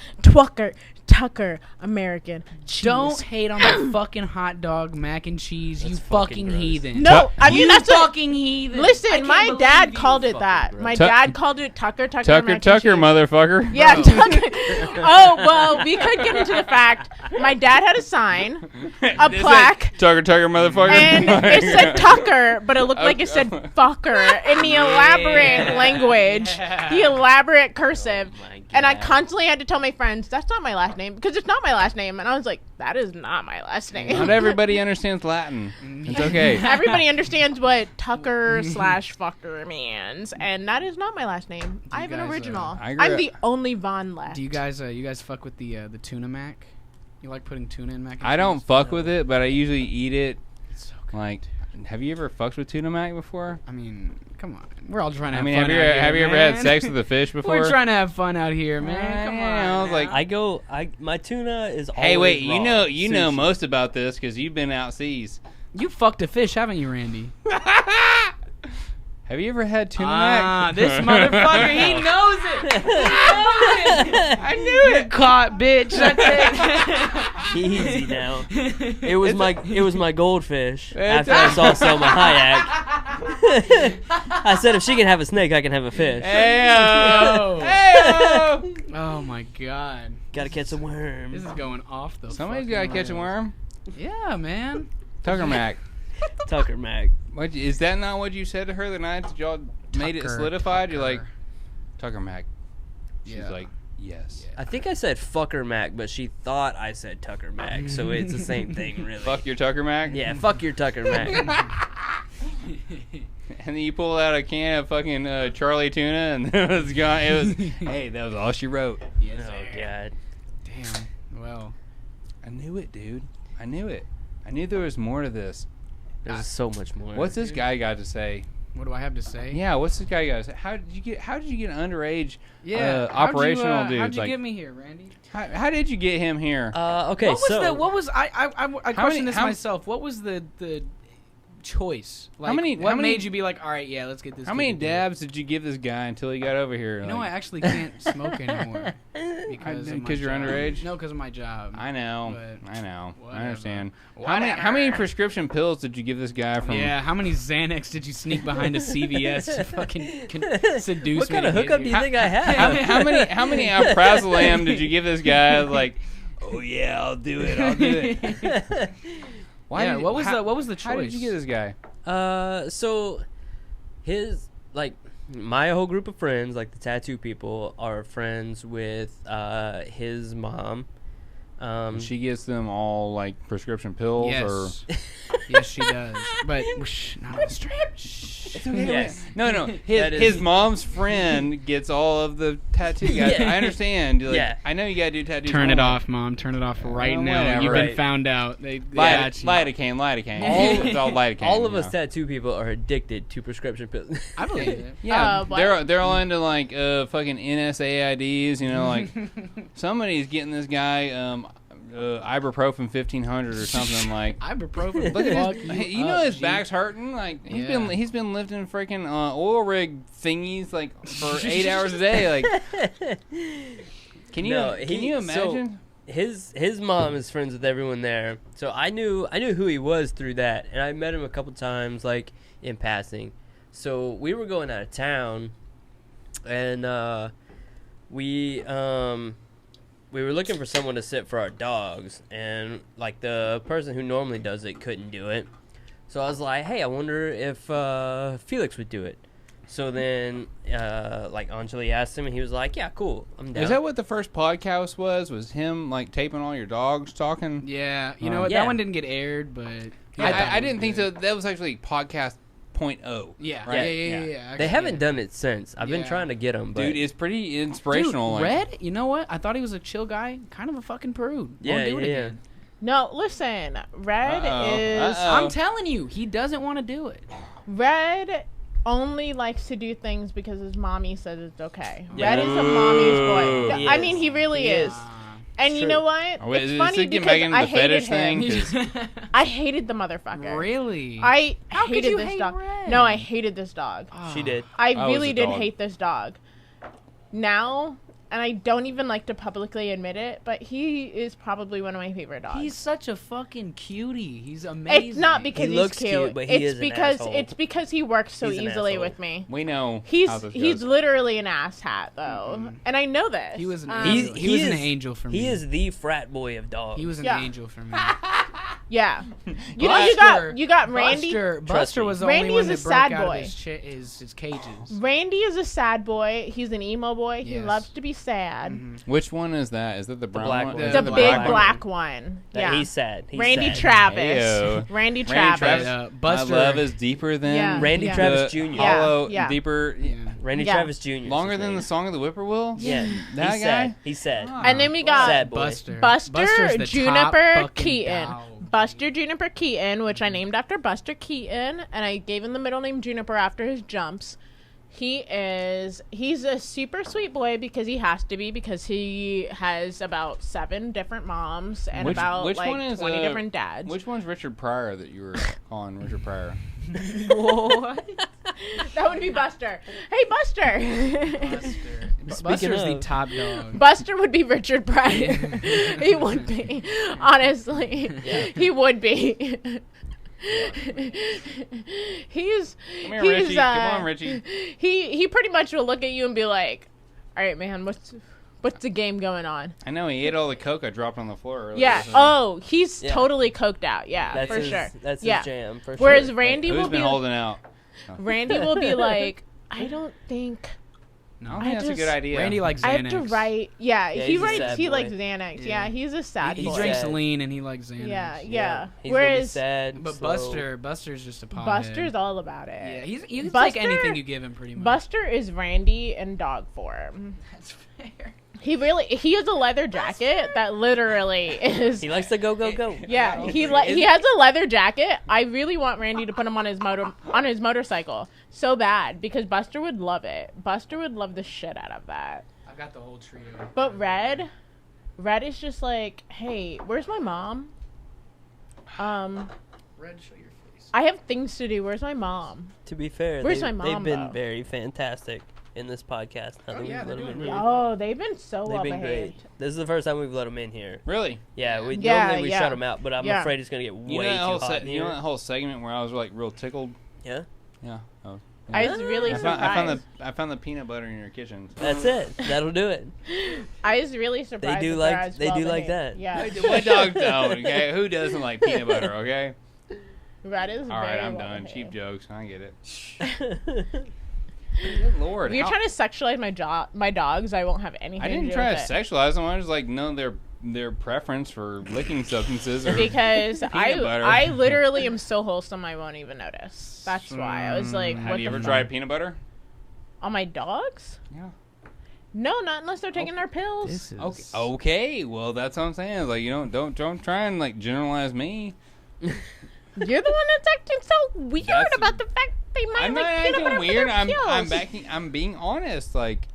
Tucker American cheese. Don't hate on the fucking hot dog mac and cheese, you That's fucking fucking gross. heathen. No, I mean you that's what, fucking heathen. I listen, can't my believe dad you called it fucking that. gross. My Tu- dad called it Tucker mac Tucker, and Tucker, cheese. motherfucker. Yeah, Bro. Tucker. Oh, well, we could get into the fact. My dad had a sign, a plaque, Tucker, motherfucker. and it said Tucker, but it looked like it said fucker in the elaborate language, the elaborate cursive. Oh my And I God. constantly had to tell my friends, that's not my last name, because it's not my last name. And I was like, that is not my last Not name. everybody understands Latin. It's okay. Everybody understands what Tucker/fucker means, and that is not my last name. I have an guys, original. I grew I'm up- the only Von left. Do you guys fuck with the tuna mac? You like putting tuna in mac and I don't cheese? fuck with it, but I usually eat it. It's so good. Like, have you ever fucked with tuna mac before? I mean, come on. We're all trying to I have mean, fun have you out here, have you ever had man. sex with a fish before? We're trying to have fun out here, man. Come on. I was like, now. My tuna is Hey, always wait, raw. you know Sushi. most about this because you've been out seas. You fucked a fish, haven't you, Randy? Have you ever had tuna Ah, mac? this motherfucker, he knows it. He knows it. I knew it. Caught, bitch. That's it. Easy now. It was my goldfish. It's After I saw Selma Hayek, I said if she can have a snake, I can have a fish. Heyo. Yo. Heyo. Oh my god. Gotta catch a This worm. is going off the Somebody's fucking got to catch a rails. worm. Yeah, man. Tucker mac. Tucker Mac. What, is that not what you said to her the night that y'all made it Tucker, solidified? You're like, Tucker. Tucker mac. She's Yeah. like, Yes. I think I said fucker Mac, but she thought I said Tucker Mac, so it's the same thing, really. Fuck your Tucker Mac? Yeah, fuck your Tucker Mac. And then you pull out a can of fucking Charlie tuna, and it was gone. It was, hey, that was all she wrote. Yes, Oh, God. Damn. Well, I knew it, dude. I knew it. I knew there was more to this. There's so much more. What's this guy got to say? what do I have to say? Yeah, what's this guy got to say? How did you get an underage operational dude? How'd you like, get me here, Randy? how did you get him here? Okay, What was I questioned this how- myself. What was the choice? Like, many- what how many- made you be like, all right, yeah, let's get this? How kid many to do it?" dabs did you give this guy until he got over here? You know, I actually can't smoke anymore because you're job. underage? No, because of my job. I know. But I know. whatever. I understand. Whatever. How many prescription pills did you give this guy from? Yeah, how many Xanax did you sneak behind a CVS to fucking seduce What me? kind of to get hookup do you here? think I have? How many alprazolam did you give this guy? Like, oh yeah, I'll do it. I'll do it. What was the choice? How did you get this guy? So his, like, my whole group of friends, like the tattoo people, are friends with his mom. She gets them all like prescription pills, or Yes, she does. But not on the stream. Yes. no. That is- His mom's friend gets all of the tattoo guys. Yeah. I understand. Like, Yeah. I know you gotta do tattoos. Turn it online. off, Mom. Turn it off right Oh, now. whatever. You've been Right. found out. They got you. Lidocaine. It's all lidocaine. All of you us know. tattoo people are addicted to prescription pills. I believe it. Yeah, What? they're all into like fucking NSAIDs. You know, like somebody's getting this guy ibuprofen 1500 or something like. Ibuprofen. Look at Fuck his, you know up, his G. back's hurting. Like Yeah. he's been lifting freaking oil rig thingies like for 8 hours a day. Like, can you imagine? His mom is friends with everyone there, so I knew who he was through that, and I met him a couple times, like in passing. So we were going out of town, and we were looking for someone to sit for our dogs, and like the person who normally does it couldn't do it. So I was like, hey, I wonder if Felix would do it. So then, like Anjali asked him, and he was like, yeah, cool, I'm down. Is that what the first podcast was? Was him like taping all your dogs talking? Yeah, you know what? Yeah. That one didn't get aired, but I didn't think so. That was actually podcast 0.0. Yeah, Right? yeah. They actually, haven't yeah. done it since. I've been Yeah. trying to get them, but Dude, it's pretty inspirational. Dude, like, Red, you know what? I thought he was a chill guy. Kind of a fucking prude. Yeah, Won't do it yeah. again. No, listen. Red Uh-oh. is Uh-oh. I'm telling you, he doesn't want to do it. Red only likes to do things because his mommy says it's okay. Yeah. Red is a mommy's boy. He I is. mean, he really He is. And you True. know what? Oh, wait, it's is funny this getting because back into I the hated fetish him. thing? I hated the motherfucker. Really? I How could hated you this hate dog. Red? No, I hated this dog. she did. I I was really a did dog. hate this dog. Now, and I don't even like to publicly admit it, but he is probably one of my favorite dogs. He's such a fucking cutie. He's amazing. It's not because He he's looks cute, but he it's is an because asshole. it's because he works so He's an easily asshole. with me. We know He's how this he's goes. literally an asshat though, and I know this. He was an He's- angel. He was an is- angel for me. He is the frat boy of dogs. He was an Yeah. angel for me. Yeah. You know Buster- you got Randy. Buster me. was the Randy only one is that a broke sad out boy. of his cages. Randy is a sad boy. He's an emo boy. He Yes. loves to be sad. Which one is that? Is that the brown black one? one. Is The that The big black black, one. one. That Yeah. He's sad. He's Randy sad. Travis. Heyo. Randy Randy Travis. Travis. Buster. My love is deeper than Yeah. Randy Yeah. Travis the Jr. Yeah. Hollow, Yeah. deeper, Yeah. Randy Yeah. Travis Jr. 's longer his than name. the song of the Whippoorwill. Yeah. That He's guy? sad. He's sad. Ah. And then we got Sad boy. Buster. Buster Buster's the top Juniper fucking Keaton. dog. Buster Juniper Keaton, which I named after Buster Keaton, and I gave him the middle name Juniper after his jumps. He's a super sweet boy because he has to be, because he has about 7 different moms and Which like one is, 20 different dads. Which one's Richard Pryor that you were calling Richard Pryor? What? That would be Buster. Hey, Buster. Buster's the of- top dog. Buster would be Richard Pryor. He would be. Honestly. He would be. He's Come here, Richie. Come on, Richie. He pretty much will look at you and be like, all right, man, what's the game going on? I know he ate all the coke I dropped on the floor earlier. Yeah. so- Oh, he's Yeah. totally coked out. Yeah, That's for his, sure. That's Yeah. his jam, for Whereas sure. Randy Who's will been be holding out? Randy will be like, I don't think No, I think that's a good idea. Randy likes Xanax. I have to write. Yeah, Yeah, he he's a writes. sad He boy. likes Xanax. Yeah, he's a sad He boy. drinks sad. lean and he likes Xanax. Yeah. He's gonna be Whereas sad, But slow. Buster's just a pothead. Buster's all about it. Yeah, he can Buster- take anything you give him pretty much. Buster is Randy in dog form. That's fair. He has a leather jacket that literally is. He likes to go. Yeah, he has a leather jacket. I really want Randy to put him on his motorcycle so bad because Buster would love it. Buster would love the shit out of that. I've got the whole trio. But Red is just like, hey, where's my mom? Red, show your face. I have things to do. Where's my mom? To be fair, Where's my mom, they've been though? very fantastic in this podcast. Now that yeah, we've let they're them in doing here. Oh, they've been so They've well been great. behaved. This is the first time we've let them in here. Really? Yeah, Yeah, normally we yeah. shut them out, but I'm Yeah. afraid it's gonna get way You know that too whole hot in you know here. that whole segment where I was like real tickled? Yeah, Yeah. Oh, I yeah. was really I surprised. found the peanut butter in your kitchen. So. that's it. That'll do it. I was really surprised. do that like- they're as they do well like behaved. that. Yeah, My dogs don't. Okay, who doesn't like peanut butter? Okay. Red is All very right, I'm well done. behaved. Cheap jokes. I get it. Good Lord. If you're how- trying to sexualize my dogs, I won't have anything. I didn't to do try to with it. sexualize them. I was like, no, their preference for licking substances or Because Peanut butter. I literally am so wholesome I won't even notice. That's why I was like, Have what you the ever fuck? tried peanut butter? On my dogs? Yeah. No, not unless they're taking their pills. This is Okay. Okay. Well, that's what I'm saying. Like, you know, don't try and like generalize me. You're the one that's acting so weird That's- about the fact they might I'm like not peanut acting butter weird. for their pills. I'm being honest. Like,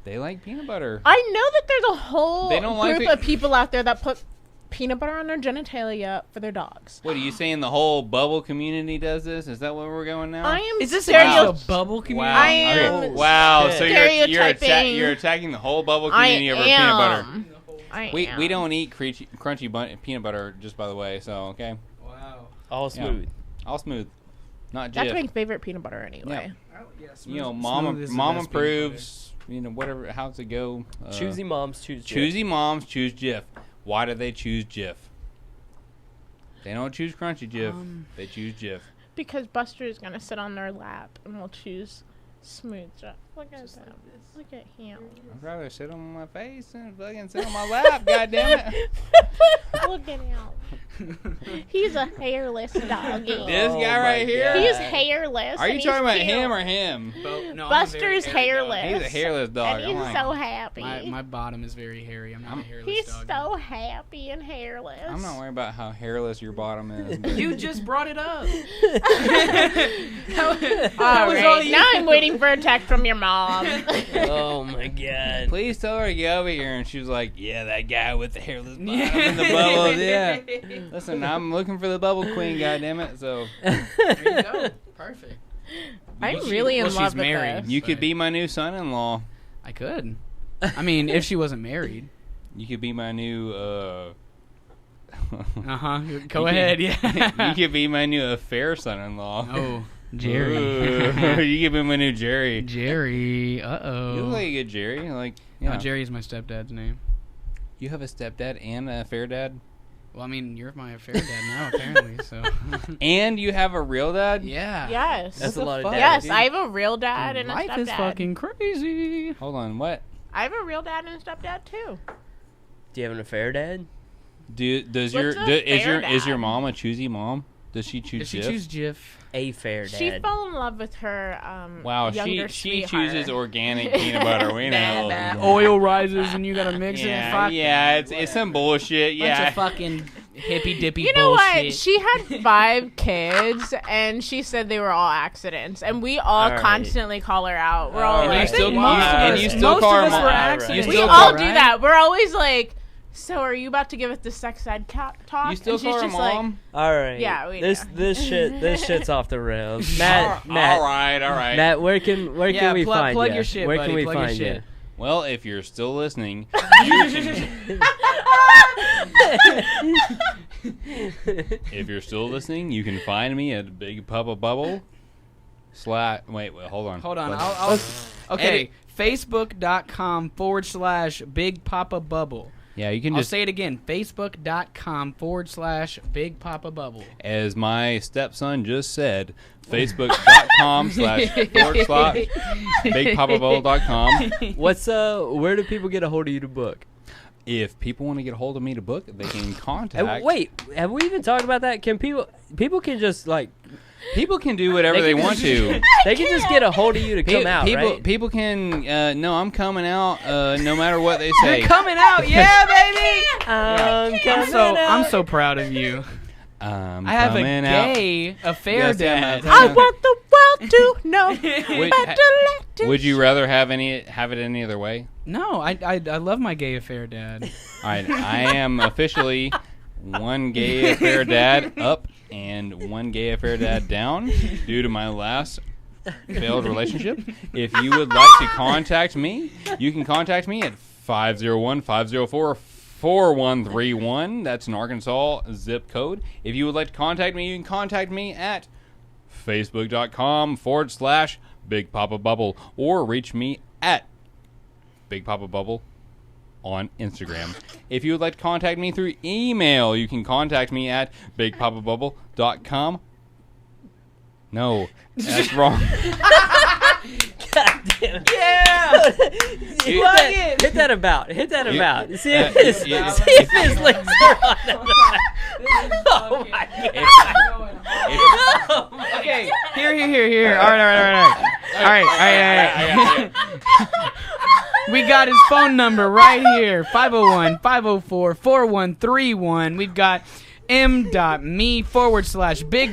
they like peanut butter. I know that there's a whole They don't like group it- of people out there that put peanut butter on their genitalia for their dogs. What are you saying? The whole bubble community does this? Is that where we're going now? I am Is this stereo- a bubble community? Wow. I am Oh, Wow. So stereotyping. you're attacking the whole bubble I community over peanut butter. am. I We am. don't eat crunchy peanut butter, just by the way. So okay, Wow. All smooth. all smooth, not That's Jif. my favorite peanut butter anyway. You know, mom approves. You know, whatever. How's it go? Choosy moms choose Jif. Choosy moms choose Jif. Why do they choose Jif? They don't choose crunchy Jif. They choose Jif. Because Buster is gonna sit on their lap and we'll choose smooth Jif. Look at that. Look at him. I'd rather sit on my face than fucking sit on my lap. God damn it! Look at him. He's a hairless doggy. This Oh guy my right here. God. He's hairless. Are you and talking he's about cute. him or him? No, Buster's hairless. He's a hairless dog. And I'm he's like, so happy. My bottom is very hairy. I'm not a hairless He's dog. so happy and hairless. I'm not worried about how hairless your bottom is. but- You just brought it up. All was right, all you. now I'm waiting for a text from your mom. Oh my god. Please tell her to get over here. And she was like, yeah, that guy with the hairless bottom and the bubbles. Yeah. Listen, I'm looking for the bubble queen, goddammit. So There you go. Perfect. I'm really in Well, love she's with married. this. you could be my new son-in-law. I could. I mean, if she wasn't married. You could be my new, Go You ahead. could- Yeah. you could be my new affair son-in-law. Oh, Jerry. Ooh. You could be my new Jerry. Jerry. You Uh-oh. look like a good Jerry. Like, No, yeah. Jerry's my stepdad's name. You have a stepdad and a affair dad? Well, I mean, you're my affair dad now, apparently. So. And you have a real dad? Yeah. Yes. That's What a the lot fuck? of Yes, dads. I have a real dad and a Life stepdad. is fucking crazy. Hold on, what? I have a real dad and a stepdad too. Do you have an affair, Dad? Does What's your a is fair your dad? mom a choosy mom? Does she choose Did she Jif? choose Jif? A fair dad. She fell in love with her Wow, younger she sweetheart. chooses organic peanut butter. We know. Oil rises and you gotta mix it. Yeah, Fuck. yeah, it's some bullshit. Bunch Yeah, of fucking hippy dippy You know bullshit. what? She had 5 kids, and she said they were all accidents. And we all All right. constantly call her out. We're all All like, right. still- most of and us, you still most call of her us mom- were All right. accidents. we still all call do right? that. We're always like, so are you about to give us the sex ed talk? you still And she's call her just like, mom? All right. Yeah, we this know. this shit's off the rails. all Matt, right. Matt, where can Yeah, we find plug you? your shit, Where buddy, can we plug your find you? shit. Well, if you're still listening, if you're still listening, you can find me at Big Papa Bubble. Wait, hold on. Hold on. What? I'll okay. Facebook.com/Big Papa Bubble. Yeah, you can I'll just say it again. Facebook.com/Big Papa Bubble. As my stepson just said, Facebook.com/bigpapabubble.com. Where do people get a hold of you to book? If people want to get a hold of me to book, they can contact. Wait, have we even talked about that? Can people can just like people can do whatever they want to. They can just get a hold of you to come out, right? People can. No, I'm coming out. No matter what they say. You're coming out, yeah, baby. I'm so proud of you. I have a gay affair, Dad. I want the world to know. Would you rather have it any other way? No, I love my gay affair, Dad. I am officially one gay affair dad up and one gay affair dad down due to my last failed relationship. If you would like to contact me, you can contact me at 501-504-4131. That's an Arkansas zip code. If you would like to contact me, you can contact me at facebook.com/Big Papa Bubble or reach me at Big Papa Bubble on Instagram. If you would like to contact me through email, you can contact me at bigpapabubble.com. No, that's wrong. God damn it. Yeah! Hit that about. See if his legs are on it. Oh my God. Okay, here. All right. We got his phone number right here, 501-504-4131. We've got m.me/Big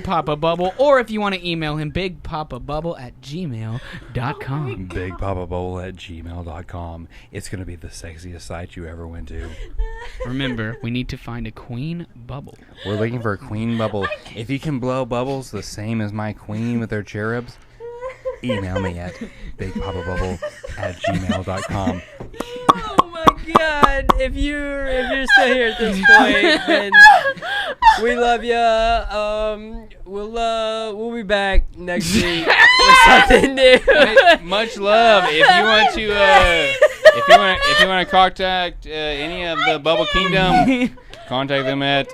Papa Bubble, or if you want to email him, bigpapabubble@gmail.com. bigpapabubble@gmail.com. It's going to be the sexiest site you ever went to. Remember, we need to find a queen bubble. We're looking for a queen bubble. If you can blow bubbles the same as my queen with her cherubs, email me at bigpapabubble@gmail.com. Oh my God! If you're still here at this point, then we love you. We'll be back next week with something new. Much love. If you want to, if you want to contact any of the Bubble Kingdom, contact them at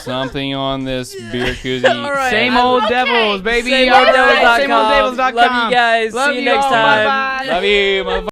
something on this beer koozie. Right. Same old devils, baby. SameOldDevils.com. SameOldDevils.com. Love you guys. Love See you you next all. time. Bye-bye. Love you, motherfucker.